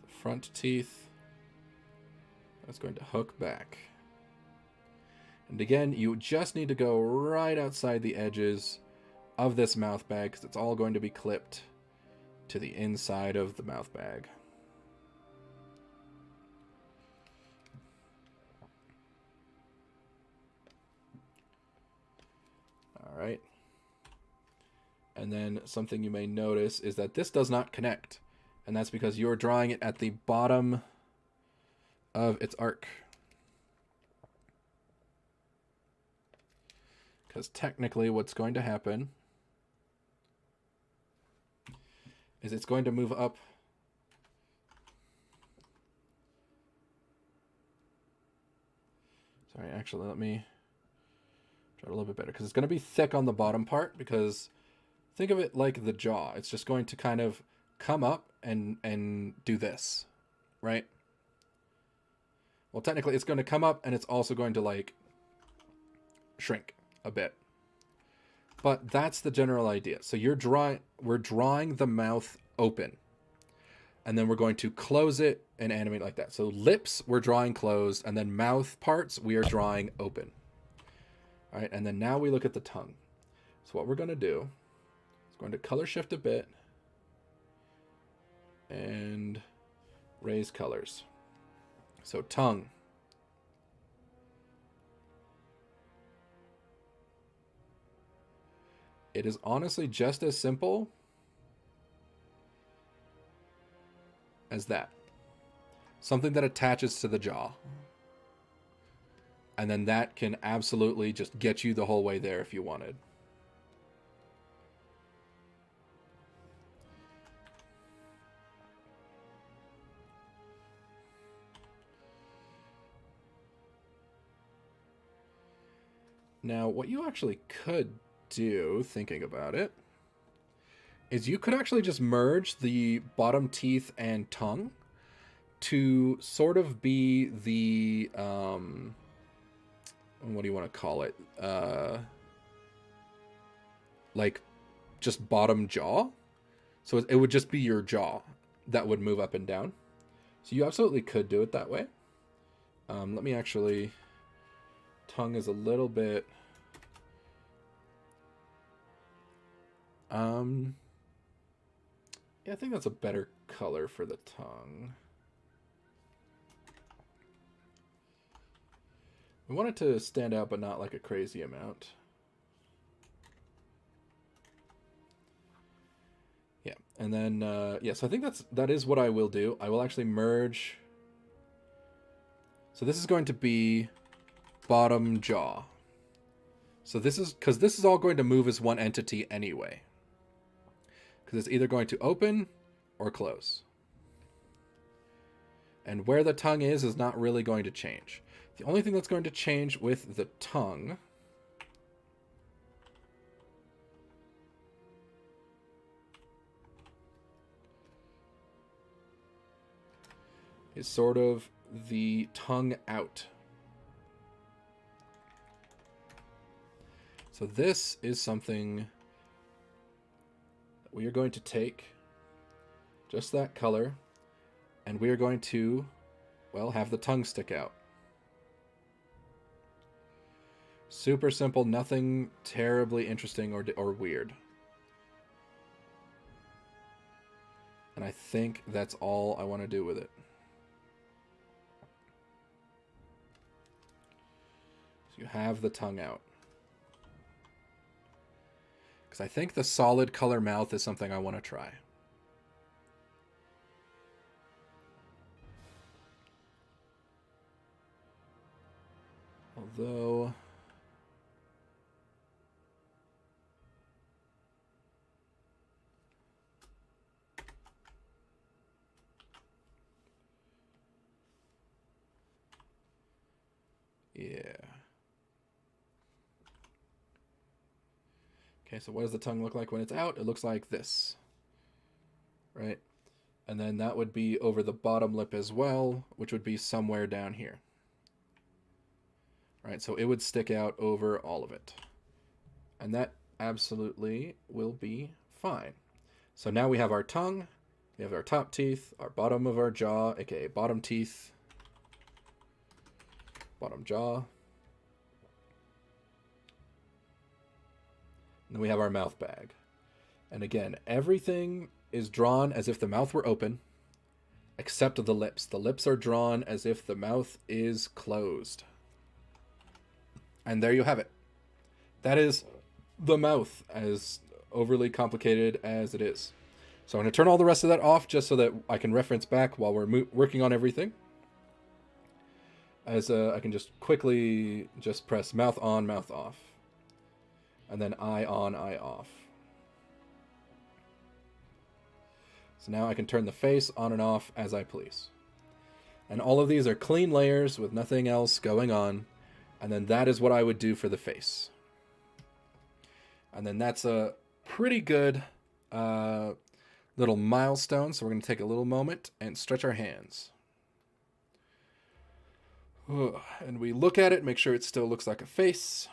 S1: the front teeth. That's going to hook back. And again, you just need to go right outside the edges of this mouth bag because it's all going to be clipped to the inside of the mouth bag. And then something you may notice is that this does not connect. And that's because you're drawing it at the bottom of its arc. Because technically what's going to happen is it's going to move up. Sorry, actually, let me try it a little bit better. Because it's going to be thick on the bottom part, because think of it like the jaw. It's just going to kind of come up and do this, right? Well, technically, it's going to come up, and it's also going to, like, shrink a bit. But that's the general idea. So we're drawing the mouth open. And then we're going to close it and animate like that. So lips, we're drawing closed. And then mouth parts, we are drawing open. All right, and then now we look at the tongue. So what we're going to do is going to color shift a bit. And raise colors. So tongue. It is honestly just as simple as that. Something that attaches to the jaw. And then that can absolutely just get you the whole way there if you wanted. Now, what you actually could do, thinking about it, is you could actually just merge the bottom teeth and tongue to sort of be the, what do you want to call it? Like, just bottom jaw. So it would just be your jaw that would move up and down. So you absolutely could do it that way. Let me actually... Tongue is a little bit... Yeah, I think that's a better color for the tongue. We want it to stand out, but not like a crazy amount. Yeah, and then, yeah, so I think that is what I will do. I will actually merge. So this is going to be bottom jaw. So this is, because this is all going to move as one entity anyway. Because it's either going to open or close. And where the tongue is not really going to change. The only thing that's going to change with the tongue is sort of the tongue out. So this is something that we are going to take just that color, and we are going to, well, have the tongue stick out. Super simple, nothing terribly interesting or weird. And I think that's all I want to do with it. So you have the tongue out. Because I think the solid color mouth is something I want to try. Although... yeah. Okay, so what does the tongue look like when it's out? It looks like this. Right? And then that would be over the bottom lip as well, which would be somewhere down here. Right, so it would stick out over all of it. And that absolutely will be fine. So now we have our tongue, we have our top teeth, our bottom of our jaw, aka bottom teeth, bottom jaw. And then we have our mouth bag. And again, everything is drawn as if the mouth were open, except the lips. The lips are drawn as if the mouth is closed. And there you have it. That is the mouth as overly complicated as it is. So I'm going to turn all the rest of that off just so that I can reference back while we're working on everything. As I can just quickly just press mouth on, mouth off. And then eye on, eye off. So now I can turn the face on and off as I please. And all of these are clean layers with nothing else going on. And then that is what I would do for the face. And then that's a pretty good little milestone. So we're going to take a little moment and stretch our hands. And we look at it, make sure it still looks like a face.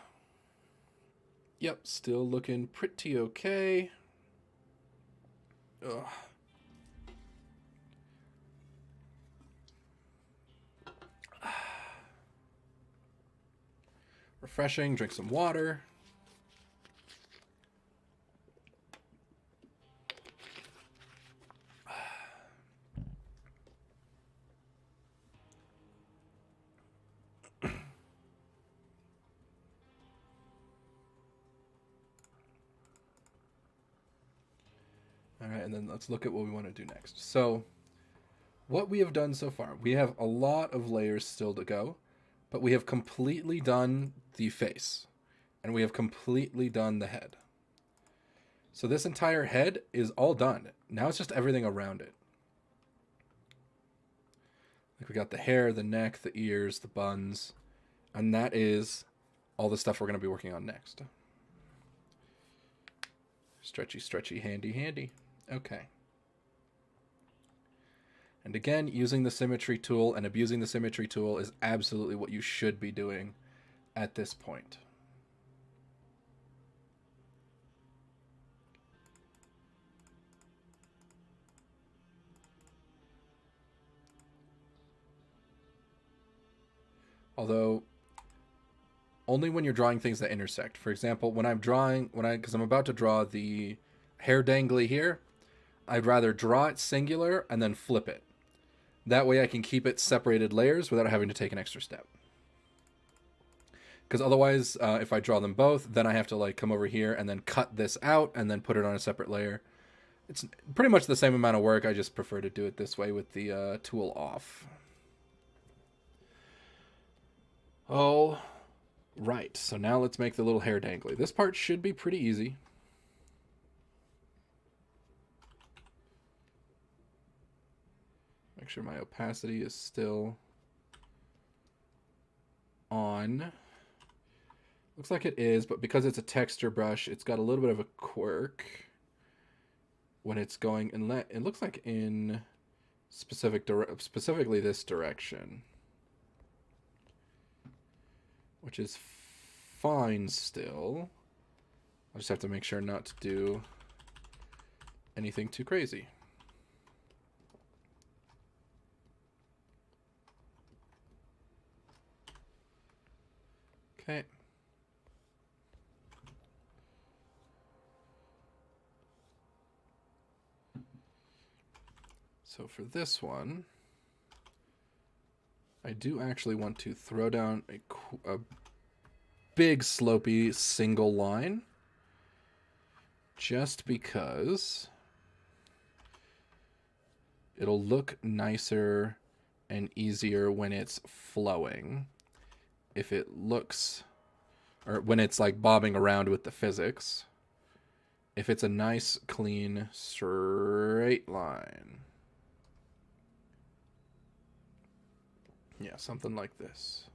S1: Yep, still looking pretty okay. Ugh. Refreshing, drink some water. All right, and then let's look at what we want to do next. So, what we have done so far, we have a lot of layers still to go, but we have completely done the face, and we have completely done the head. So this entire head is all done. Now it's just everything around it. Like we got the hair, the neck, the ears, the buns, and that is all the stuff we're going to be working on next. Stretchy, stretchy, handy, handy. Okay. And again, using the symmetry tool and abusing the symmetry tool is absolutely what you should be doing at this point. Although, only when you're drawing things that intersect. For example, because I'm about to draw the hair dangly here, I'd rather draw it singular and then flip it. That way I can keep it separated layers without having to take an extra step. Because otherwise, if I draw them both, then I have to like come over here and then cut this out and then put it on a separate layer. It's pretty much the same amount of work. I just prefer to do it this way with the tool off. Oh, right. So now let's make the little hair dangly. This part should be pretty easy. Make sure my opacity is still on. Looks like it is, but because it's a texture brush, it's got a little bit of a quirk when it's going in. It looks like in specifically this direction, which is fine still. I just have to make sure not to do anything too crazy. Okay. So for this one, I do actually want to throw down a big slopey single line, just because it'll look nicer and easier when it's flowing. If it looks, or when it's like bobbing around with the physics, if it's a nice, clean, straight line. Yeah, something like this.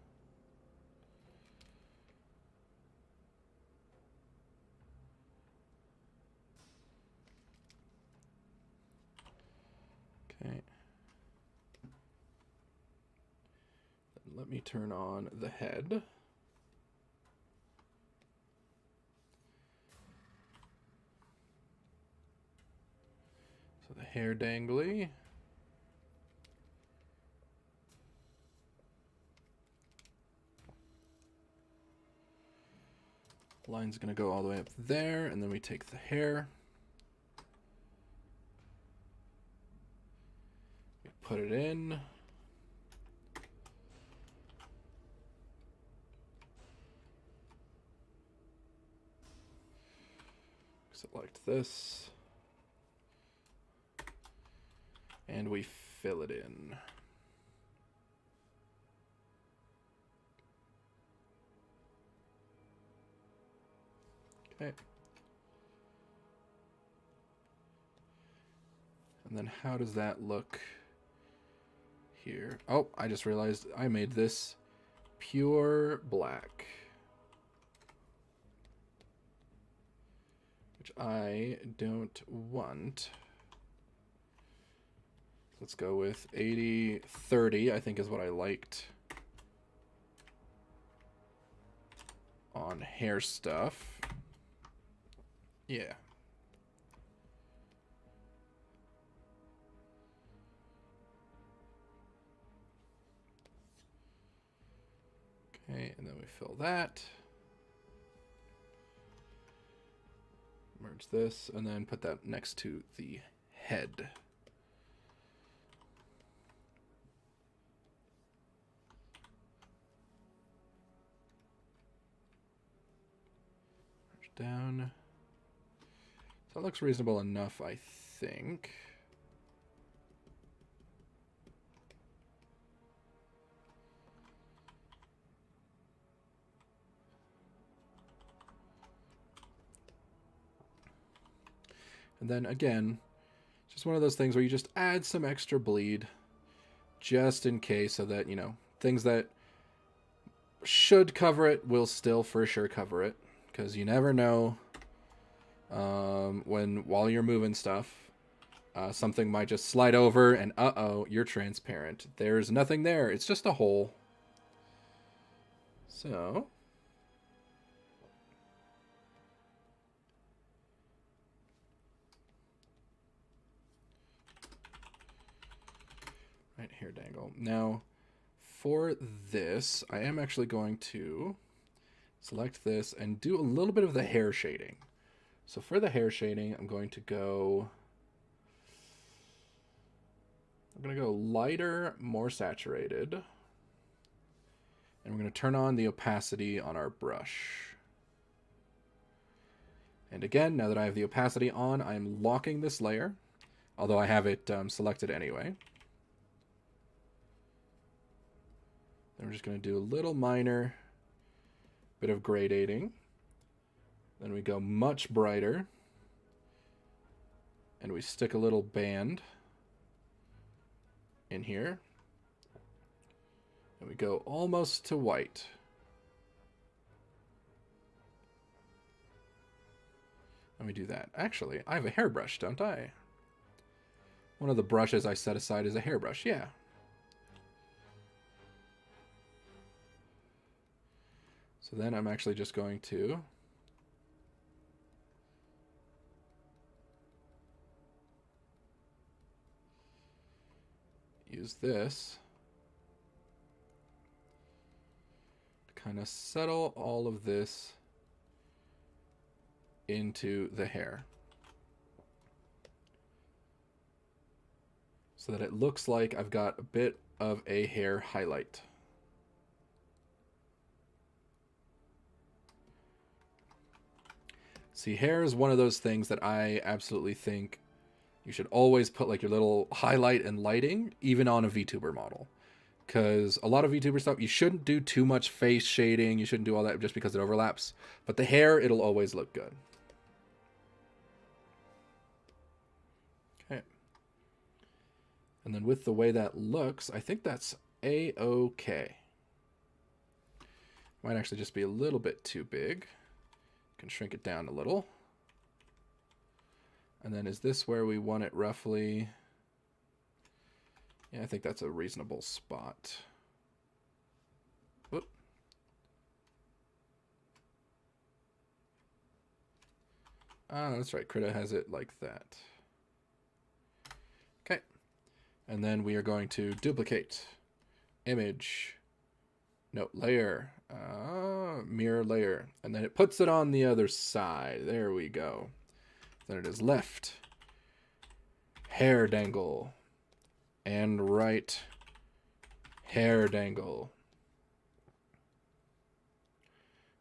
S1: Okay. Let me turn on the head. So the hair dangly. Line's gonna go all the way up there, and then we take the hair. We put it in. Select this. And we fill it in. Okay. And then how does that look here? Oh, I just realized I made this pure black, which I don't want. Let's go with 80-30, I think is what I liked on hair stuff. Yeah. Okay, and then we fill that. Merge this, and then put that next to the head. Merge down. So that looks reasonable enough, I think. And then again, just one of those things where you just add some extra bleed just in case, so that, you know, things that should cover it will still for sure cover it, because you never know while you're moving stuff, something might just slide over and uh-oh, you're transparent. There's nothing there. It's just a hole. So right, hair dangle. Now, for this, I am actually going to select this and do a little bit of the hair shading. So for the hair shading, I'm going to go lighter, more saturated. And we're going to turn on the opacity on our brush. And again, now that I have the opacity on, I'm locking this layer, although I have it selected anyway. Then we're just going to do a little minor bit of gradating. Then we go much brighter. And we stick a little band in here. And we go almost to white. Let me do that. Actually, I have a hairbrush, don't I? One of the brushes I set aside is a hairbrush, yeah. So then I'm actually just going to use this to kind of settle all of this into the hair, so that it looks like I've got a bit of a hair highlight. See, hair is one of those things that I absolutely think you should always put like your little highlight and lighting, even on a VTuber model. Because a lot of VTuber stuff, you shouldn't do too much face shading. You shouldn't do all that just because it overlaps. But the hair, it'll always look good. Okay. And then with the way that looks, I think that's A-okay. Might actually just be a little bit too big. Can shrink it down a little. And then is this where we want it roughly? Yeah, I think that's a reasonable spot. Whoop. Ah, that's right. Krita has it like that. Okay. And then we are going to duplicate. Image. No, layer. Mirror layer. And then it puts it on the other side. There we go. Then it is left. Hair dangle. And right. Hair dangle.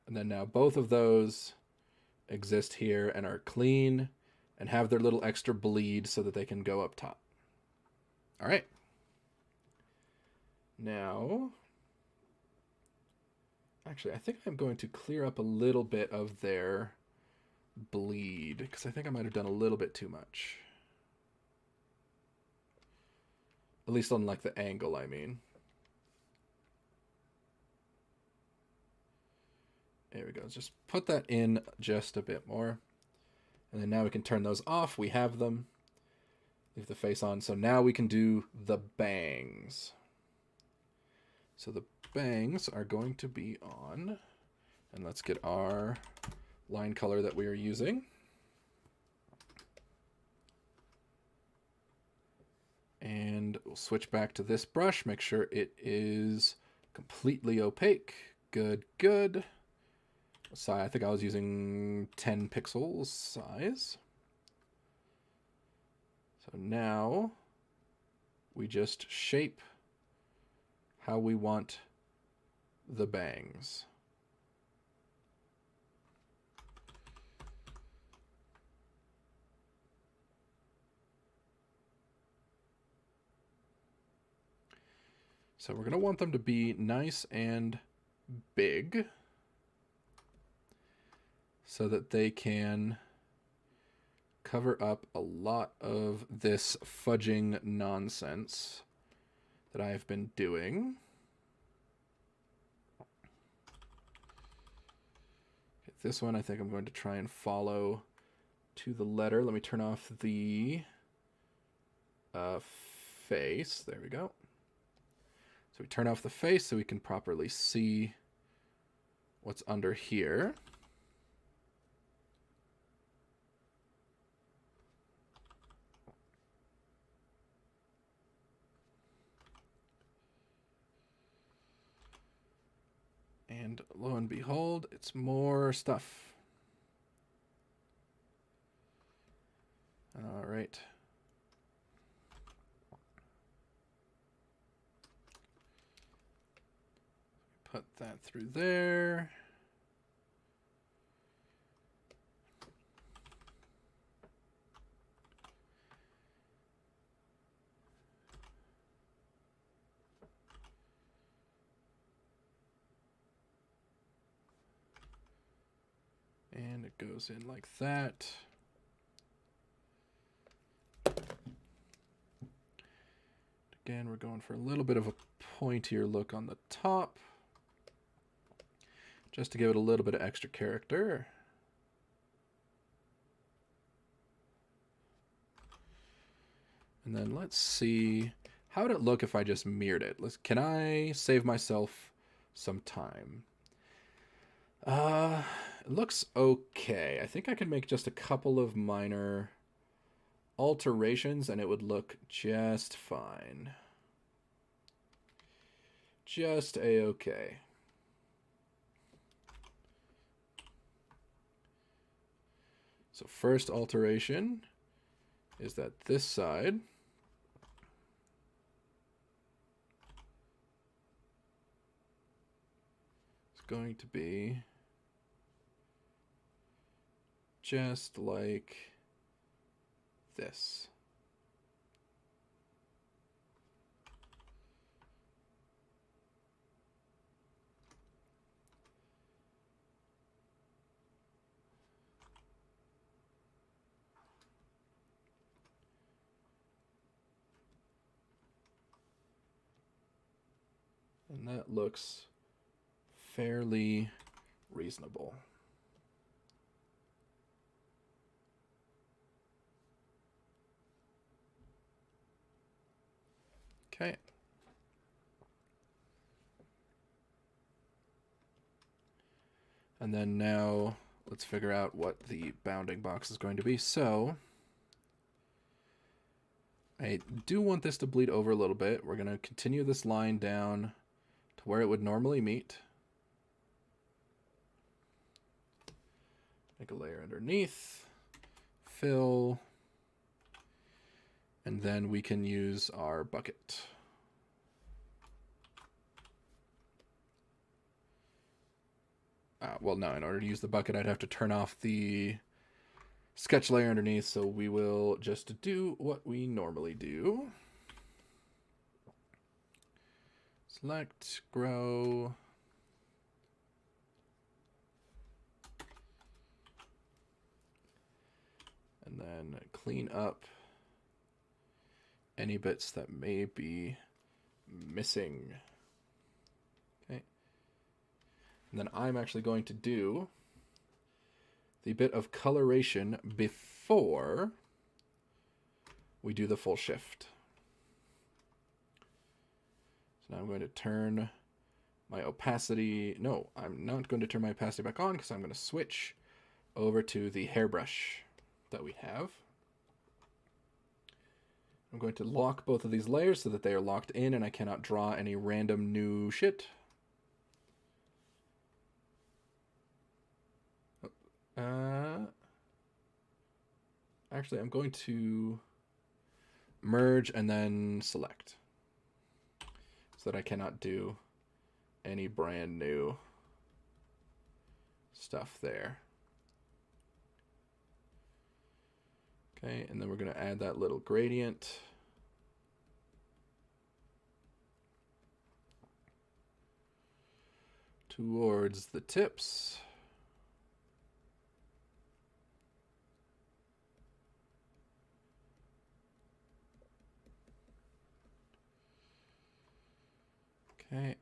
S1: And then now both of those exist here and are clean and have their little extra bleed so that they can go up top. All right. Now, actually, I think I'm going to clear up a little bit of their bleed because I think I might have done a little bit too much. At least on like the angle, I mean. There we go. Let's just put that in just a bit more. And then now we can turn those off. We have them. Leave the face on. So now we can do the bangs. So the bangs are going to be on. And let's get our line color that we are using. And we'll switch back to this brush. Make sure it is completely opaque. Good, good. I think I was using 10 pixels size. So now we just shape how we want the bangs. So we're going to want them to be nice and big so that they can cover up a lot of this fudging nonsense that I've been doing. Okay, this one I think I'm going to try and follow to the letter. Let me turn off the face. There we go. So we turn off the face so we can properly see what's under here. And lo and behold, it's more stuff. All right. Put that through there. And it goes in like that. Again, we're going for a little bit of a pointier look on the top, just to give it a little bit of extra character. And then let's see, how would it look if I just mirrored it? Can I save myself some time? It looks okay. I think I could make just a couple of minor alterations and it would look just fine. Just a-okay. So first alteration is that this side is going to be just like this. And that looks fairly reasonable. Okay. And then now let's figure out what the bounding box is going to be. So I do want this to bleed over a little bit. We're going to continue this line down to where it would normally meet. Make a layer underneath, fill, and then we can use our bucket. Well, no, in order to use the bucket, I'd have to turn off the sketch layer underneath, so we will just do what we normally do. Select, grow. And then clean up any bits that may be missing. Okay. And then I'm actually going to do the bit of coloration before we do the full shift. So now I'm going to turn my opacity. No, I'm not going to turn my opacity back on because I'm going to switch over to the hairbrush that we have. I'm going to lock both of these layers so that they are locked in and I cannot draw any random new shit. Actually, I'm going to merge and then select so that I cannot do any brand new stuff there. Okay, and then we're going to add that little gradient. Towards the tips. Okay.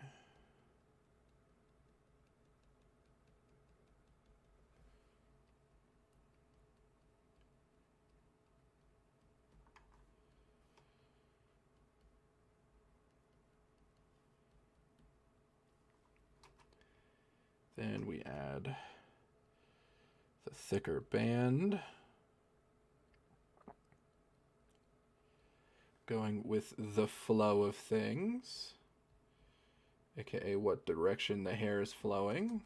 S1: Then we add the thicker band. Going with the flow of things, aka what direction the hair is flowing.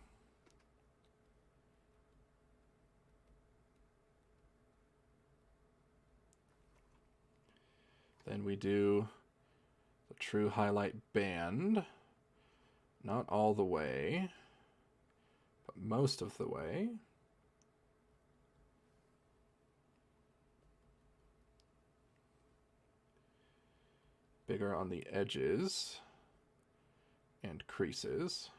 S1: Then we do the true highlight band. Not all the way, but most of the way. Bigger on the edges and creases.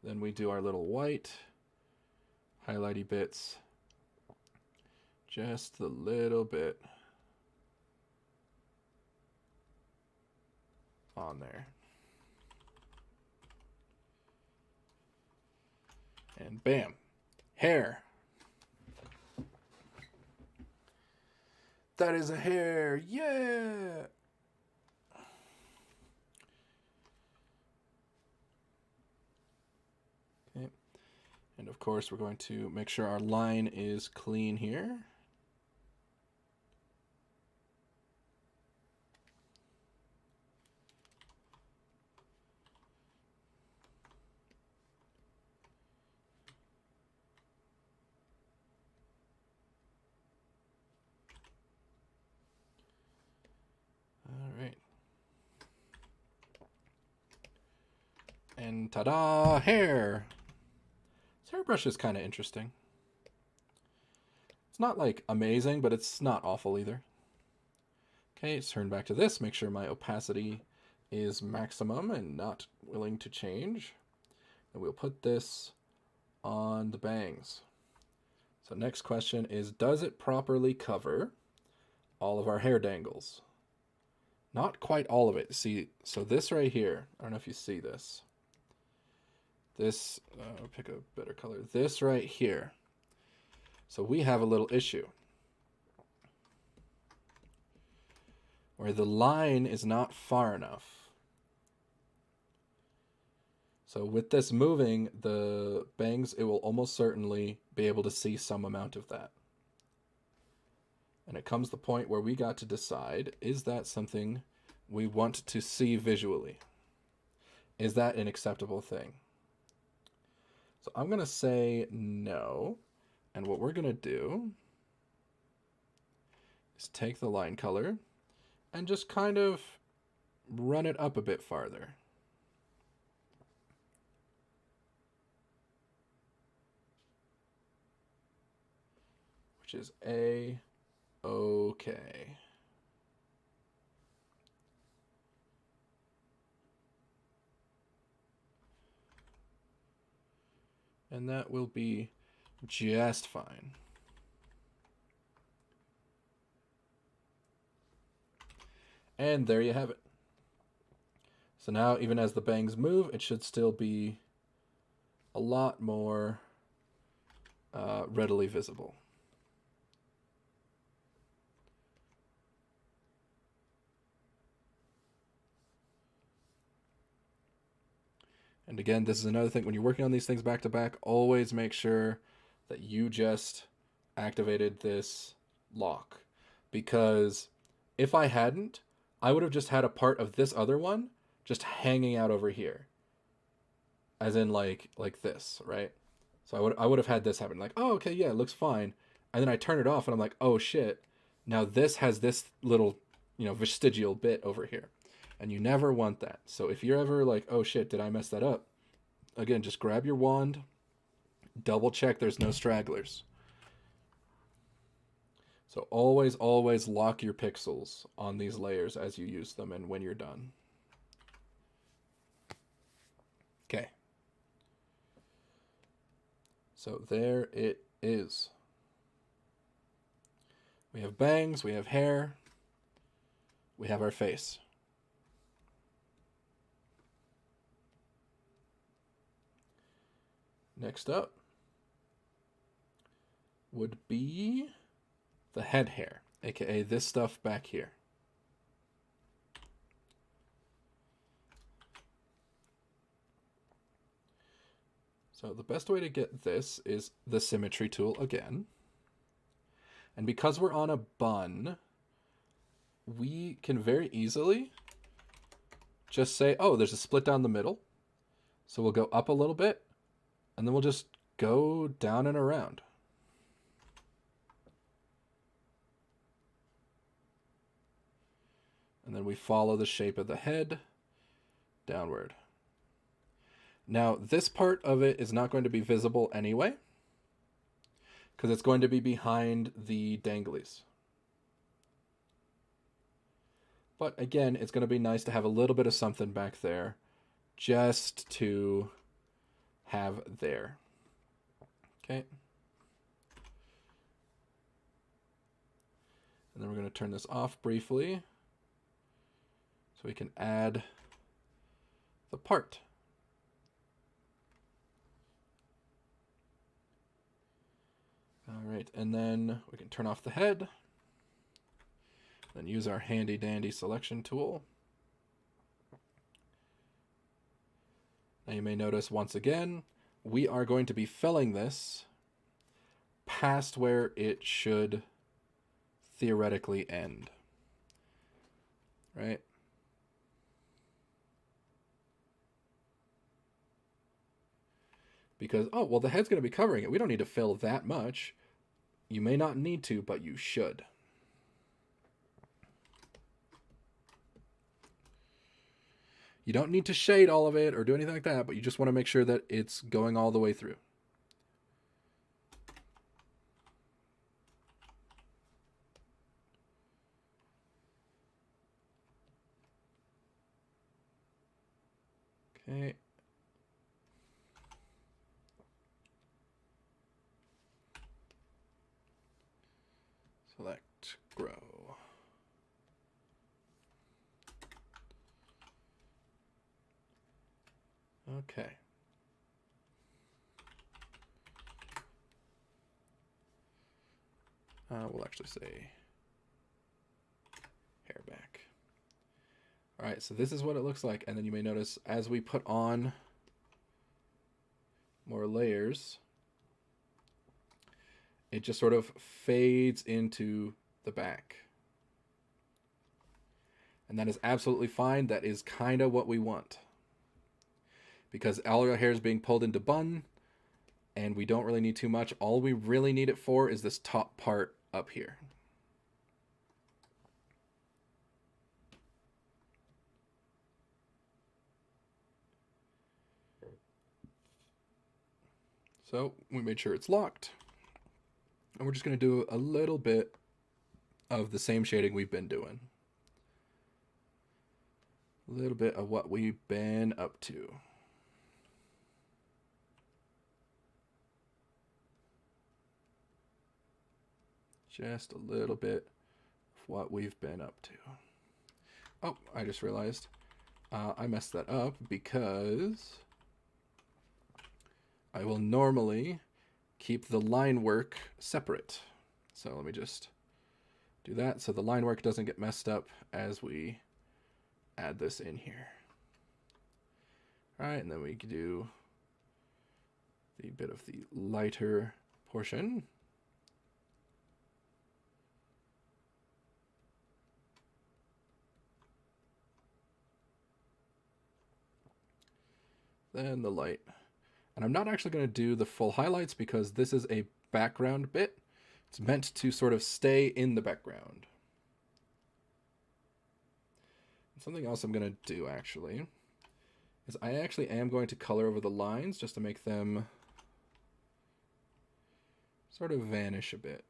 S1: Then we do our little white highlighty bits, just a little bit on there. And bam, hair. That is a hair, yeah! Okay, and of course we're going to make sure our line is clean here. And ta-da, hair! This hairbrush is kind of interesting. It's not like amazing, but it's not awful either. Okay, let's turn back to this. Make sure my opacity is maximum and not willing to change. And we'll put this on the bangs. So next question is, does it properly cover all of our hair dangles? Not quite all of it. See, so this right here, I don't know if you see this. This, I'll pick a better color. This right here. So we have a little issue where the line is not far enough. So with this moving, the bangs, it will almost certainly be able to see some amount of that. And it comes the point where we got to decide, is that something we want to see visually? Is that an acceptable thing? So I'm going to say no. And what we're going to do is take the line color and just kind of run it up a bit farther. Which is A-okay. And that will be just fine. And there you have it. So now, even as the bangs move, it should still be a lot more readily visible. And again, this is another thing. When you're working on these things back to back, always make sure that you just activated this lock. Because if I hadn't, I would have just had a part of this other one just hanging out over here. As in like this, right? So I would have had this happen. Like, oh, okay, yeah, it looks fine. And then I turn it off and I'm like, oh shit. Now this has this little, vestigial bit over here. And you never want that. So if you're ever like, oh shit, did I mess that up? Again, just grab your wand, double check there's no stragglers. So always, always lock your pixels on these layers as you use them and when you're done. Okay. So there it is. We have bangs, we have hair, we have our face. Next up would be the head hair, aka this stuff back here. So the best way to get this is the symmetry tool again. And because we're on a bun, we can very easily just say, oh, there's a split down the middle. So we'll go up a little bit, and then we'll just go down and around. And then we follow the shape of the head downward. Now, this part of it is not going to be visible anyway, because it's going to be behind the danglies. But again, it's going to be nice to have a little bit of something back there just to have there. Okay. And then we're going to turn this off briefly so we can add the part. All right, and then we can turn off the head, then use our handy dandy selection tool. Now you may notice once again, we are going to be filling this past where it should theoretically end, right? Because, oh, well, the head's going to be covering it. We don't need to fill that much. You may not need to, but you should. You don't need to shade all of it or do anything like that, but you just want to make sure that it's going all the way through. Okay. Select grow. Okay. We'll actually say hair back. All right, so this is what it looks like. And then you may notice as we put on more layers, it just sort of fades into the back. And that is absolutely fine. That is kind of what we want. Because all our hair is being pulled into bun, and we don't really need too much. All we really need it for is this top part up here. So we made sure it's locked. And we're just going to do a little bit of the same shading we've been doing. A little bit of what we've been up to. Just a little bit of what we've been up to. Oh, I just realized I messed that up because I will normally keep the line work separate. So let me just do that so the line work doesn't get messed up as we add this in here. All right, and then we can do the bit of the lighter portion. Then the light. And I'm not actually going to do the full highlights because this is a background bit. It's meant to sort of stay in the background. And something else I'm going to do actually is I actually am going to color over the lines just to make them sort of vanish a bit.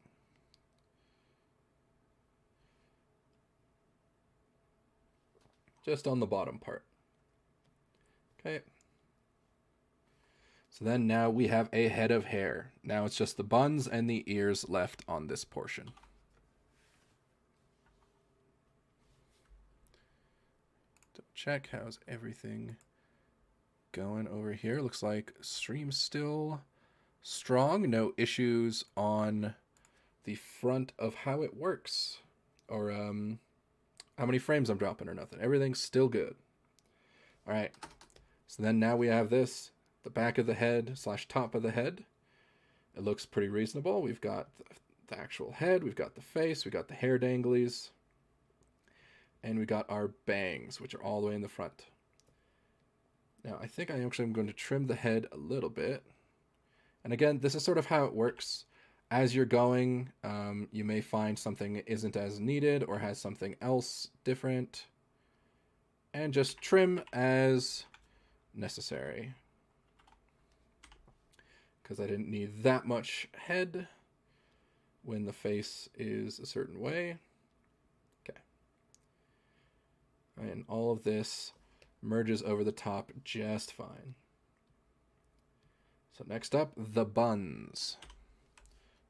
S1: Just on the bottom part. Okay. So then now we have a head of hair. Now it's just the buns and the ears left on this portion. Check how's everything going over here. Looks like stream's still strong. No issues on the front of how it works or how many frames I'm dropping or nothing. Everything's still good. All right. So then now we have this, the back of the head / top of the head. It looks pretty reasonable. We've got the actual head. We've got the face. We got the hair danglies. And we got our bangs, which are all the way in the front. Now, I think I actually am going to trim the head a little bit. And again, this is sort of how it works. As you're going, you may find something isn't as needed or has something else different. And just trim as necessary. Because I didn't need that much head when the face is a certain way. Okay. And all of this merges over the top just fine. So next up, the buns.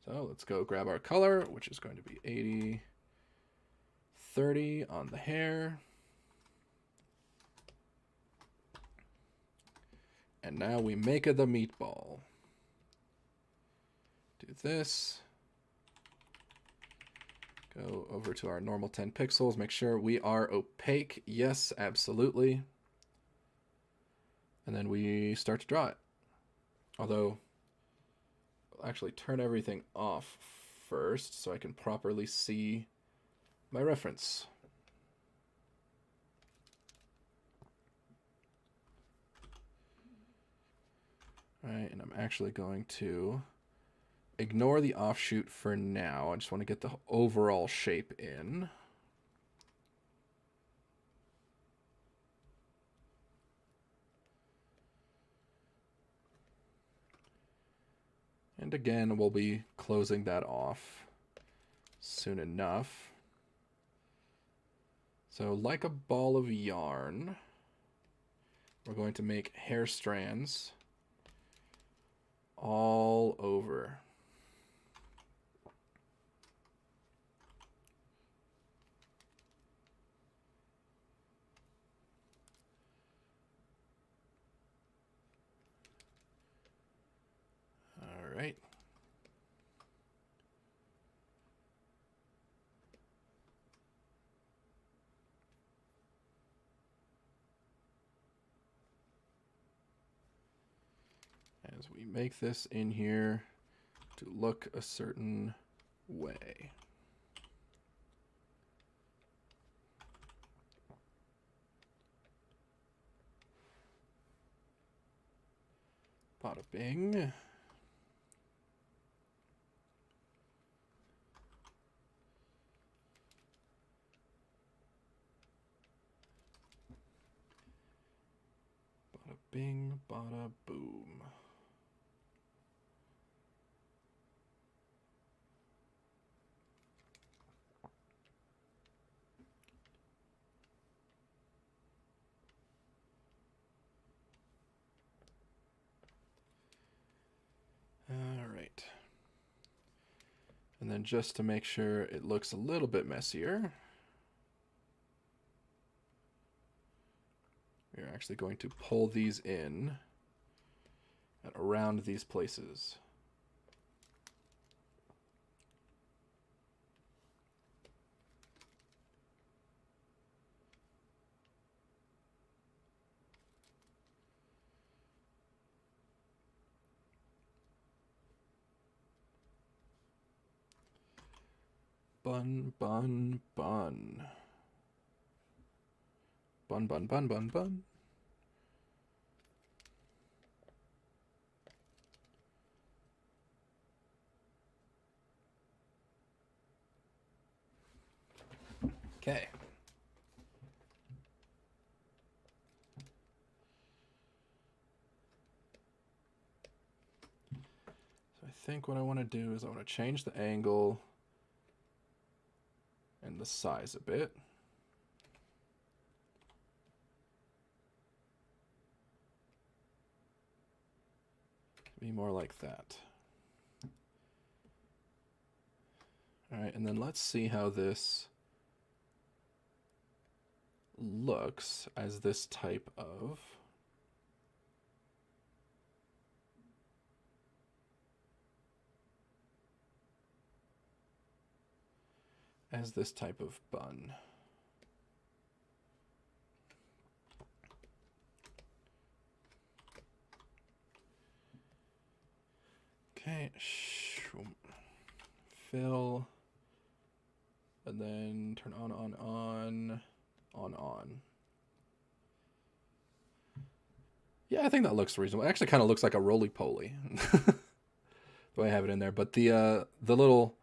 S1: So let's go grab our color, which is going to be 80/30 on the hair. And now we make the meatball. Do this. Go over to our normal 10 pixels. Make sure we are opaque. Yes, absolutely. And then we start to draw it. Although, I'll actually turn everything off first so I can properly see my reference. All right, and I'm actually going to ignore the offshoot for now. I just want to get the overall shape in. And again, we'll be closing that off soon enough. So like a ball of yarn, we're going to make hair strands all over. All right. As we make this in here to look a certain way. Bada bing. Bada bing, bada boom. then just to make sure it looks a little bit messier, we're actually going to pull these in and around these places. Bun, bun, bun. Bun, bun, bun, bun, bun. Okay. So I think what I want to do is I want to change the angle and the size a bit. Be more like that. All right, and then let's see how this looks as this type of bun. Okay, fill, and then turn on. Yeah, I think that looks reasonable. It actually kind of looks like a roly-poly, the way I have it in there. But the little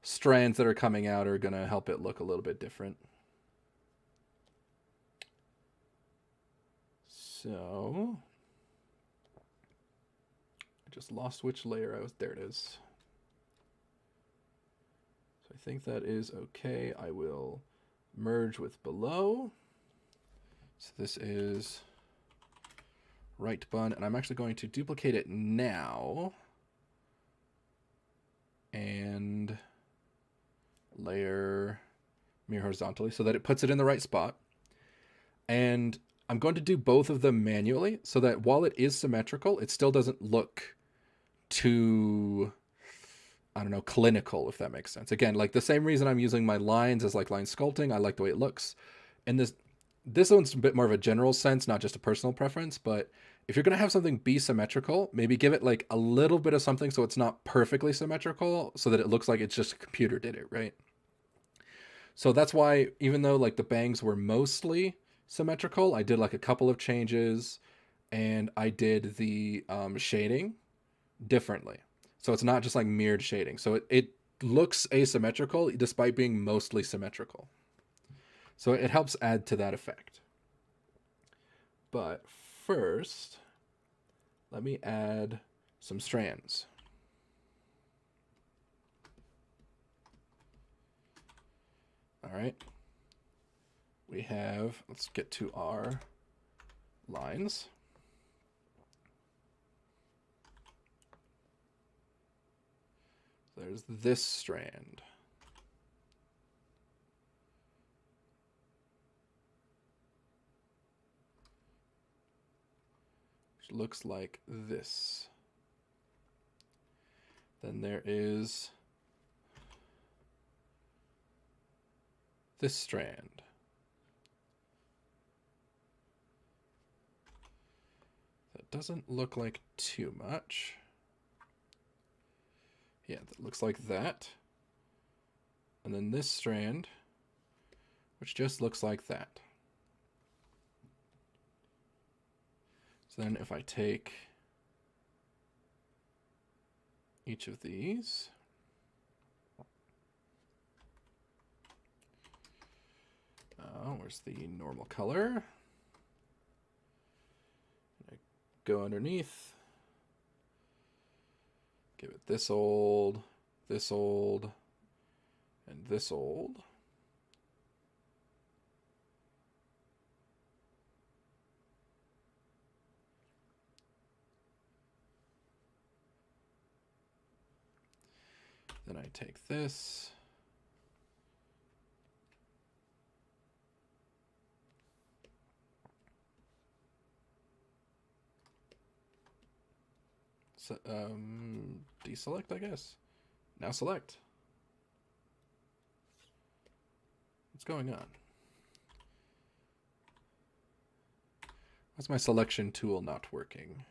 S1: strands that are coming out are going to help it look a little bit different. So I just lost which layer I was. There it is. So I think that is okay. I will merge with below. So this is right bun, and I'm actually going to duplicate it now and layer mirror horizontally so that it puts it in the right spot. And I'm going to do both of them manually so that while it is symmetrical, it still doesn't look too, I don't know, clinical, if that makes sense. Again, like the same reason I'm using my lines as like line sculpting. I like the way it looks. And this one's a bit more of a general sense, not just a personal preference, but if you're going to have something be symmetrical, maybe give it like a little bit of something so it's not perfectly symmetrical so that it looks like it's just a computer did it, right? So that's why even though like the bangs were mostly symmetrical, I did like a couple of changes and I did the shading differently. So it's not just like mirrored shading. So it looks asymmetrical despite being mostly symmetrical. So it helps add to that effect. But first, let me add some strands. All right. We have, let's get to our lines. There's this strand. Which looks like this. Then there is this strand. That doesn't look like too much. Yeah, that looks like that. And then this strand, which just looks like that. So then if I take each of these, where's the normal color? I go underneath, give it this old, and this old. Then I take this. So, deselect, I guess. Now select. What's going on? Why's my selection tool not working?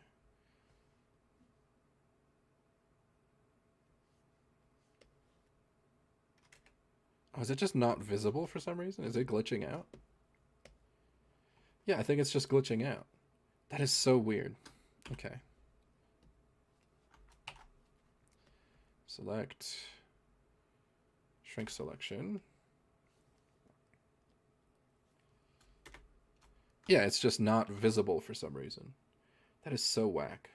S1: Oh, is it just not visible for some reason? Is it glitching out? Yeah, I think it's just glitching out. That is so weird. Okay. Select. Shrink selection. Yeah, it's just not visible for some reason. That is so whack.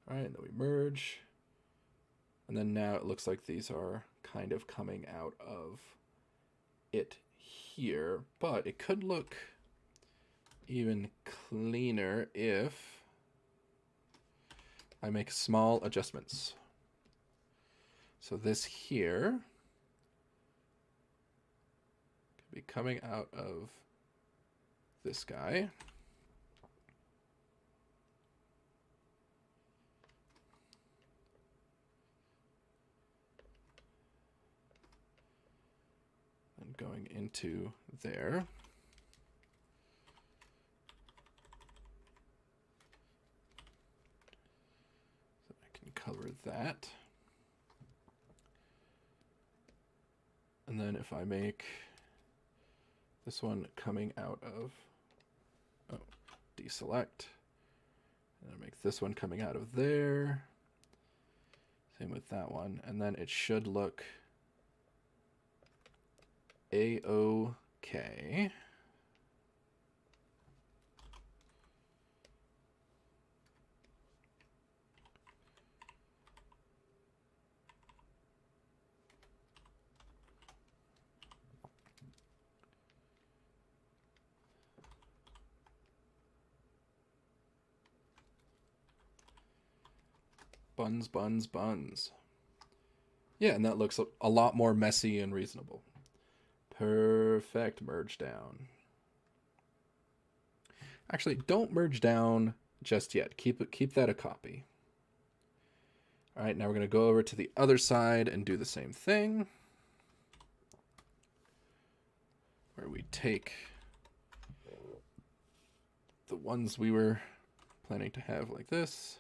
S1: All right, then we merge. And then now it looks like these are kind of coming out of it here. But it could look even cleaner if I make small adjustments. So this here could be coming out of this guy. And going into there. So I can color that. And then if I make this one coming out of, deselect. And I make this one coming out of there. Same with that one. And then it should look A-OK. Buns, buns, buns. Yeah, and that looks a lot more messy and reasonable. Perfect. Merge down. Actually, don't merge down just yet. Keep that a copy. All right, now we're going to go over to the other side and do the same thing. Where we take the ones we were planning to have like this.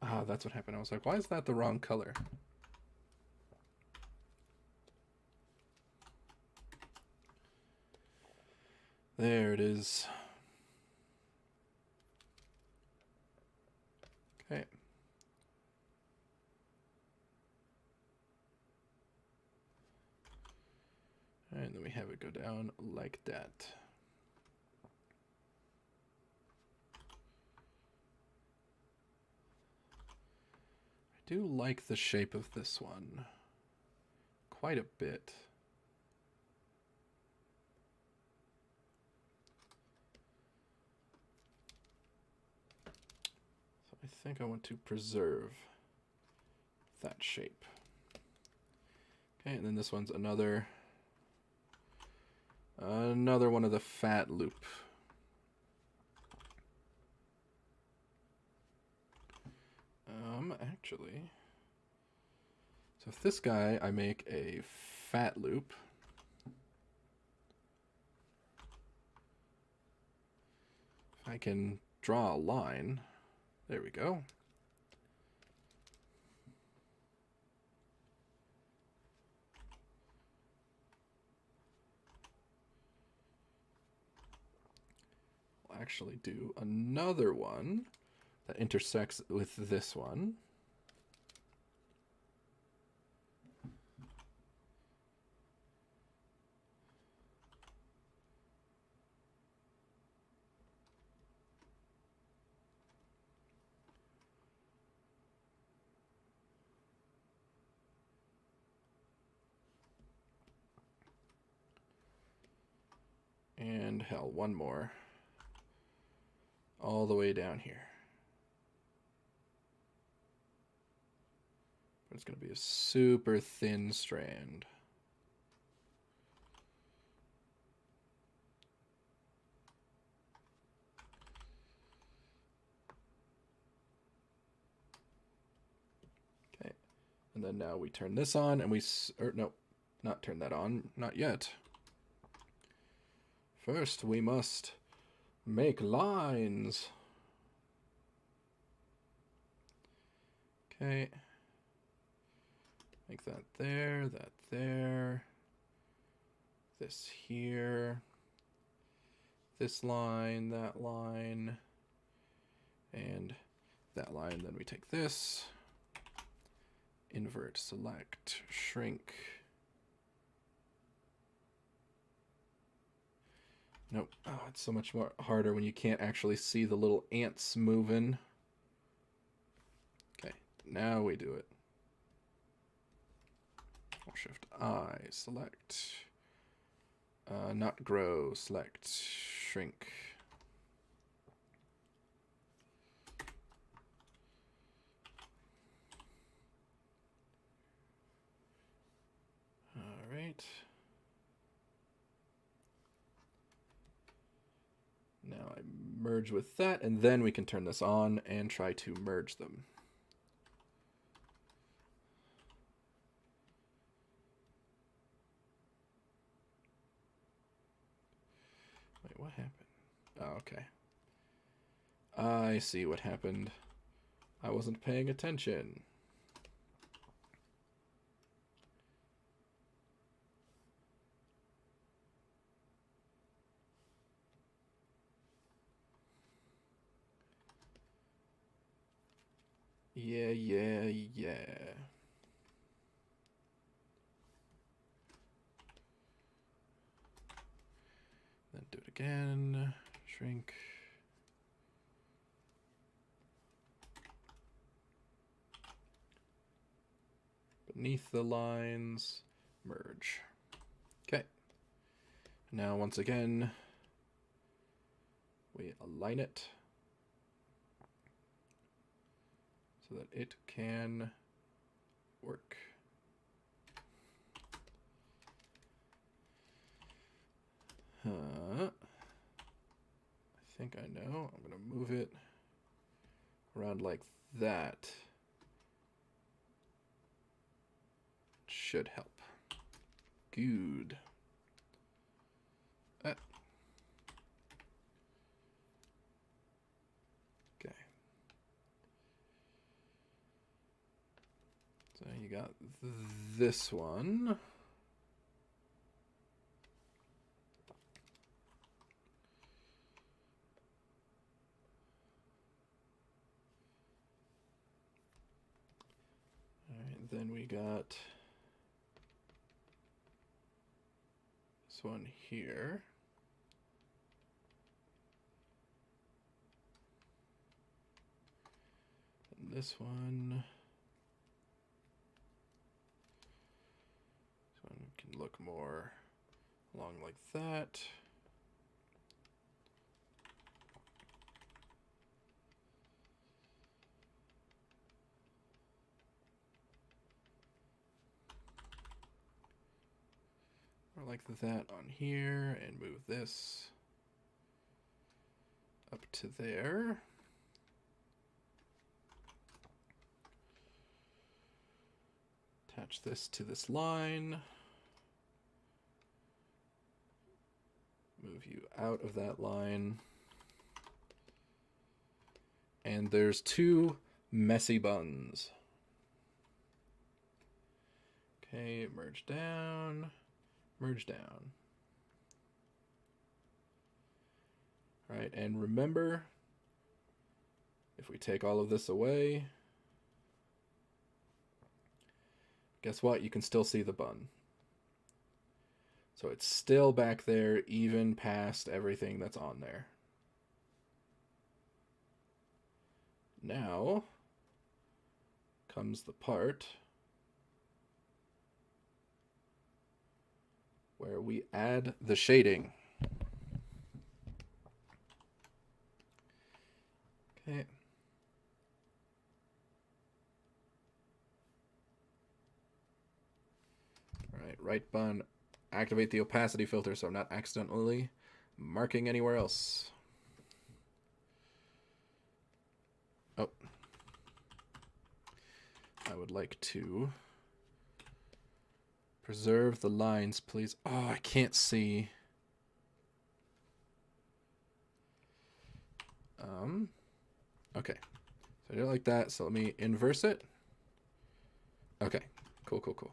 S1: Ah, that's what happened. I was like, why is that the wrong color? There it is. Okay. And then we have it go down like that. I do like the shape of this one quite a bit. So I think I want to preserve that shape. Okay, and then this one's another one of the fat loop. Actually, so if this guy, I make a fat loop. If I can draw a line, there we go. We'll actually do another one that intersects with this one. And hell, one more. All the way down here. But it's going to be a super thin strand. Okay. And then now we turn this on and no, not turn that on. Not yet. First, we must make lines. Okay. Make that there, this here, this line, that line, and that line. Then we take this, invert, select, shrink. Nope. Oh, it's so much more harder when you can't actually see the little ants moving. Okay, now we do it. Shift I, select, not grow, select, shrink. All right. Now I merge with that, and then we can turn this on and try to merge them. Wait, what happened? Oh, okay. I see what happened. I wasn't paying attention. Yeah. Then do it again. Shrink. Beneath the lines, merge. Okay. Now, once again, we align it so that it can work. I think I know. I'm going to move it around like that. Should help. Good. Okay. So you got this one. All right, then we got this one here. And this one. This one can look more along like that. Or like that on here, and move this up to there. Attach this to this line. Move you out of that line. And there's two messy buns. Okay, merge down. Merge down. All right, and remember, if we take all of this away, guess what? You can still see the bun. So it's still back there, even past everything that's on there. Now comes the part where we add the shading. Okay. Alright, right button. Activate the opacity filter so I'm not accidentally marking anywhere else. Oh. I would like to preserve the lines, please. Oh, I can't see. Okay. So I do it like that. So let me inverse it. Okay. Cool, cool, cool.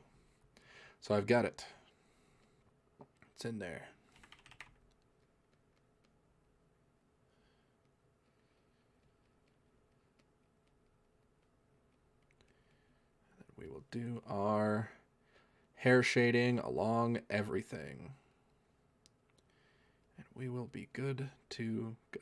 S1: So I've got it. It's in there. We will do our hair shading along everything. And we will be good to go.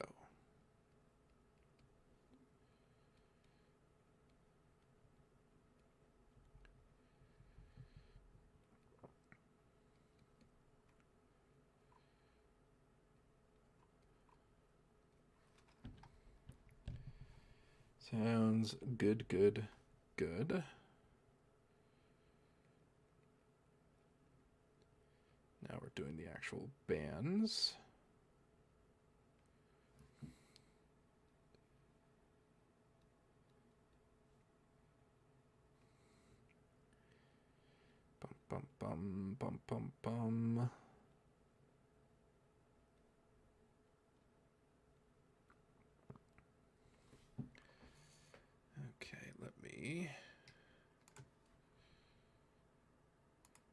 S1: Sounds good, good, good. Now we're doing the actual bands. Bum, bum, bum, bum, bum, bum. Okay, let me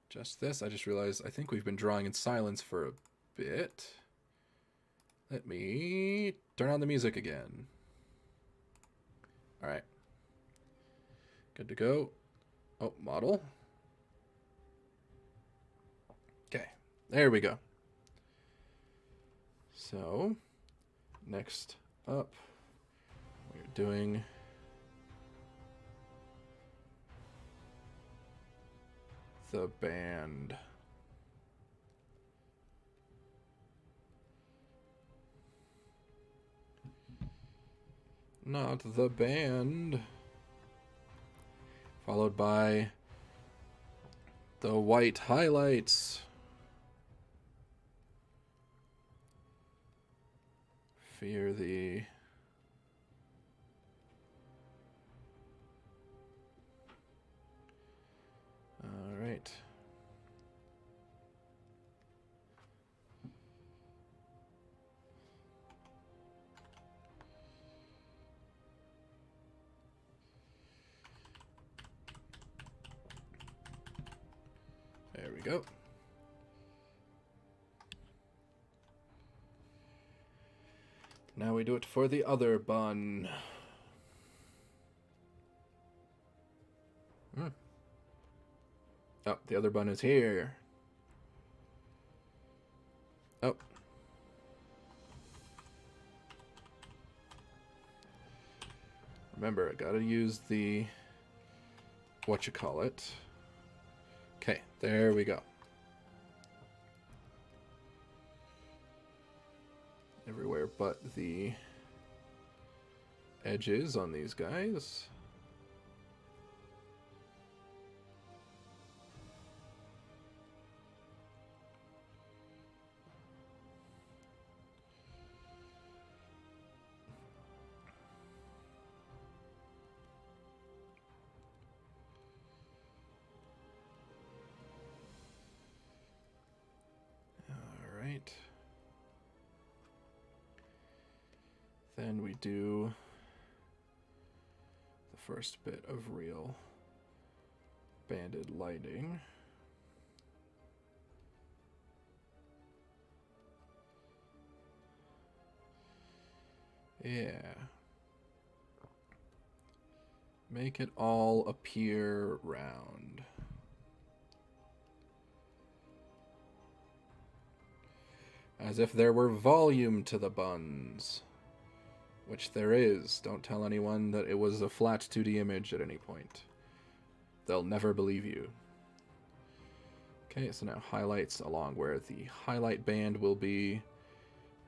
S1: adjust this. I just realized I think we've been drawing in silence for a bit. Let me turn on the music again. All right. Good to go. Oh, model. Okay, there we go. So, next up, we're doing the band. Not the band. Followed by the white highlights. Fear the... All right. There we go. Now we do it for the other bun. Oh, the other bun is here. Oh. Remember, I gotta use the... whatchamacallit. Okay, there we go. Everywhere but the edges on these guys. All right. Then we do the first bit of real banded lighting. Yeah. Make it all appear round. As if there were volume to the buns. Which there is. Don't tell anyone that it was a flat 2D image at any point. They'll never believe you. Okay, so now highlights along where the highlight band will be.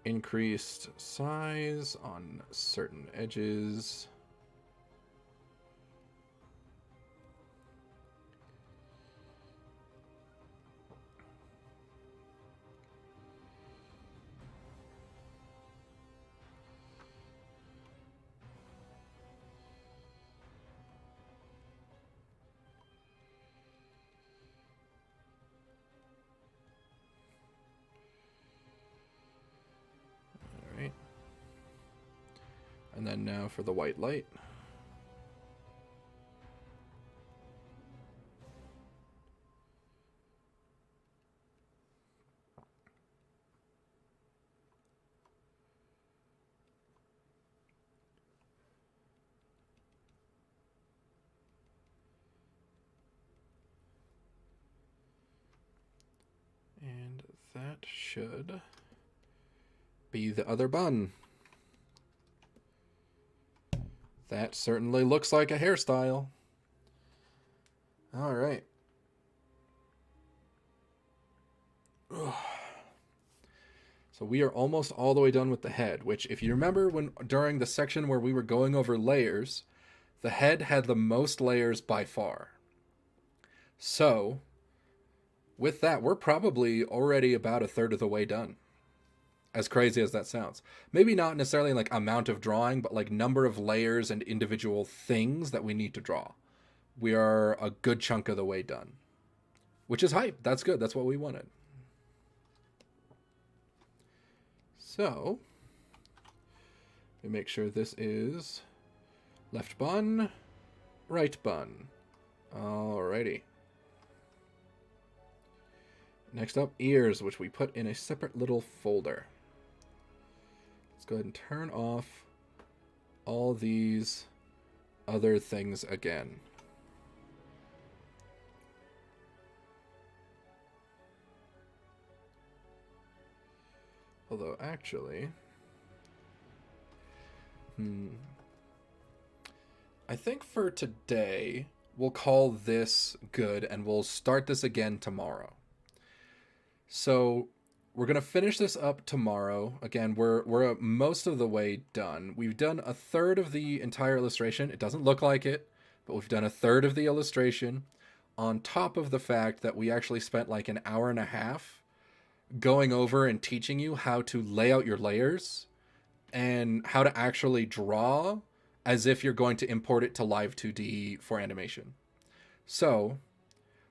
S1: increased size on certain edges. And then now for the white light. And that should be the other bun. That certainly looks like a hairstyle. All right. So we are almost all the way done with the head, which if you remember when during the section where we were going over layers, the head had the most layers by far. So with that, we're probably already about a third of the way done. As crazy as that sounds. Maybe not necessarily like amount of drawing, but like number of layers and individual things that we need to draw. We are a good chunk of the way done. Which is hype. That's good. That's what we wanted. So, we make sure this is left bun, right bun. Alrighty. Next up, ears, which we put in a separate little folder. Let's go ahead and turn off all these other things again. Although, actually... I think for today, we'll call this good, and we'll start this again tomorrow. So we're going to finish this up tomorrow. Again, we're most of the way done. We've done a third of the entire illustration. It doesn't look like it, but we've done a third of the illustration on top of the fact that we actually spent like an hour and a half going over and teaching you how to lay out your layers and how to actually draw as if you're going to import it to Live 2D for animation. So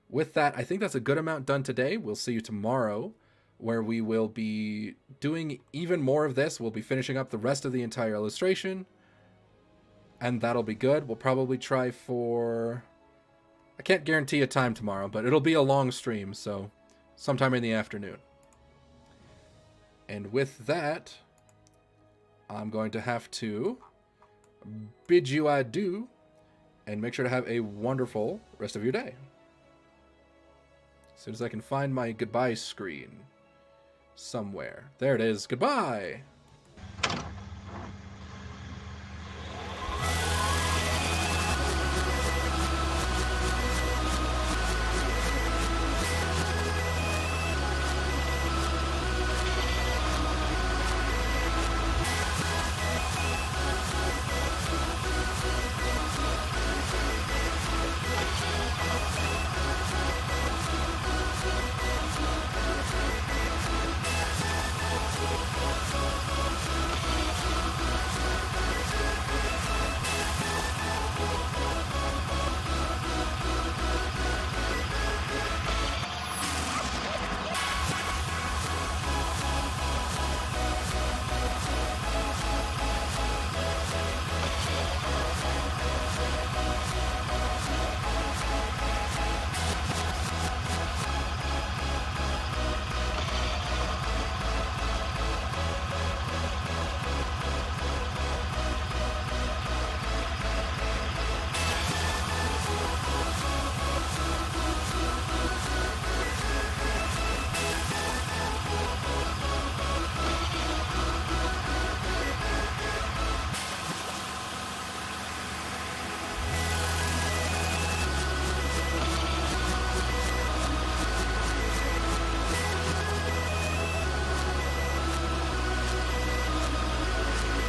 S1: with that, I think that's a good amount done today. We'll see you tomorrow, where we will be doing even more of this. We'll be finishing up the rest of the entire illustration, and that'll be good. We'll probably try for... I can't guarantee a time tomorrow, but it'll be a long stream, so sometime in the afternoon. And with that, I'm going to have to bid you adieu, and make sure to have a wonderful rest of your day. As soon as I can find my goodbye screen somewhere. There it is. Goodbye!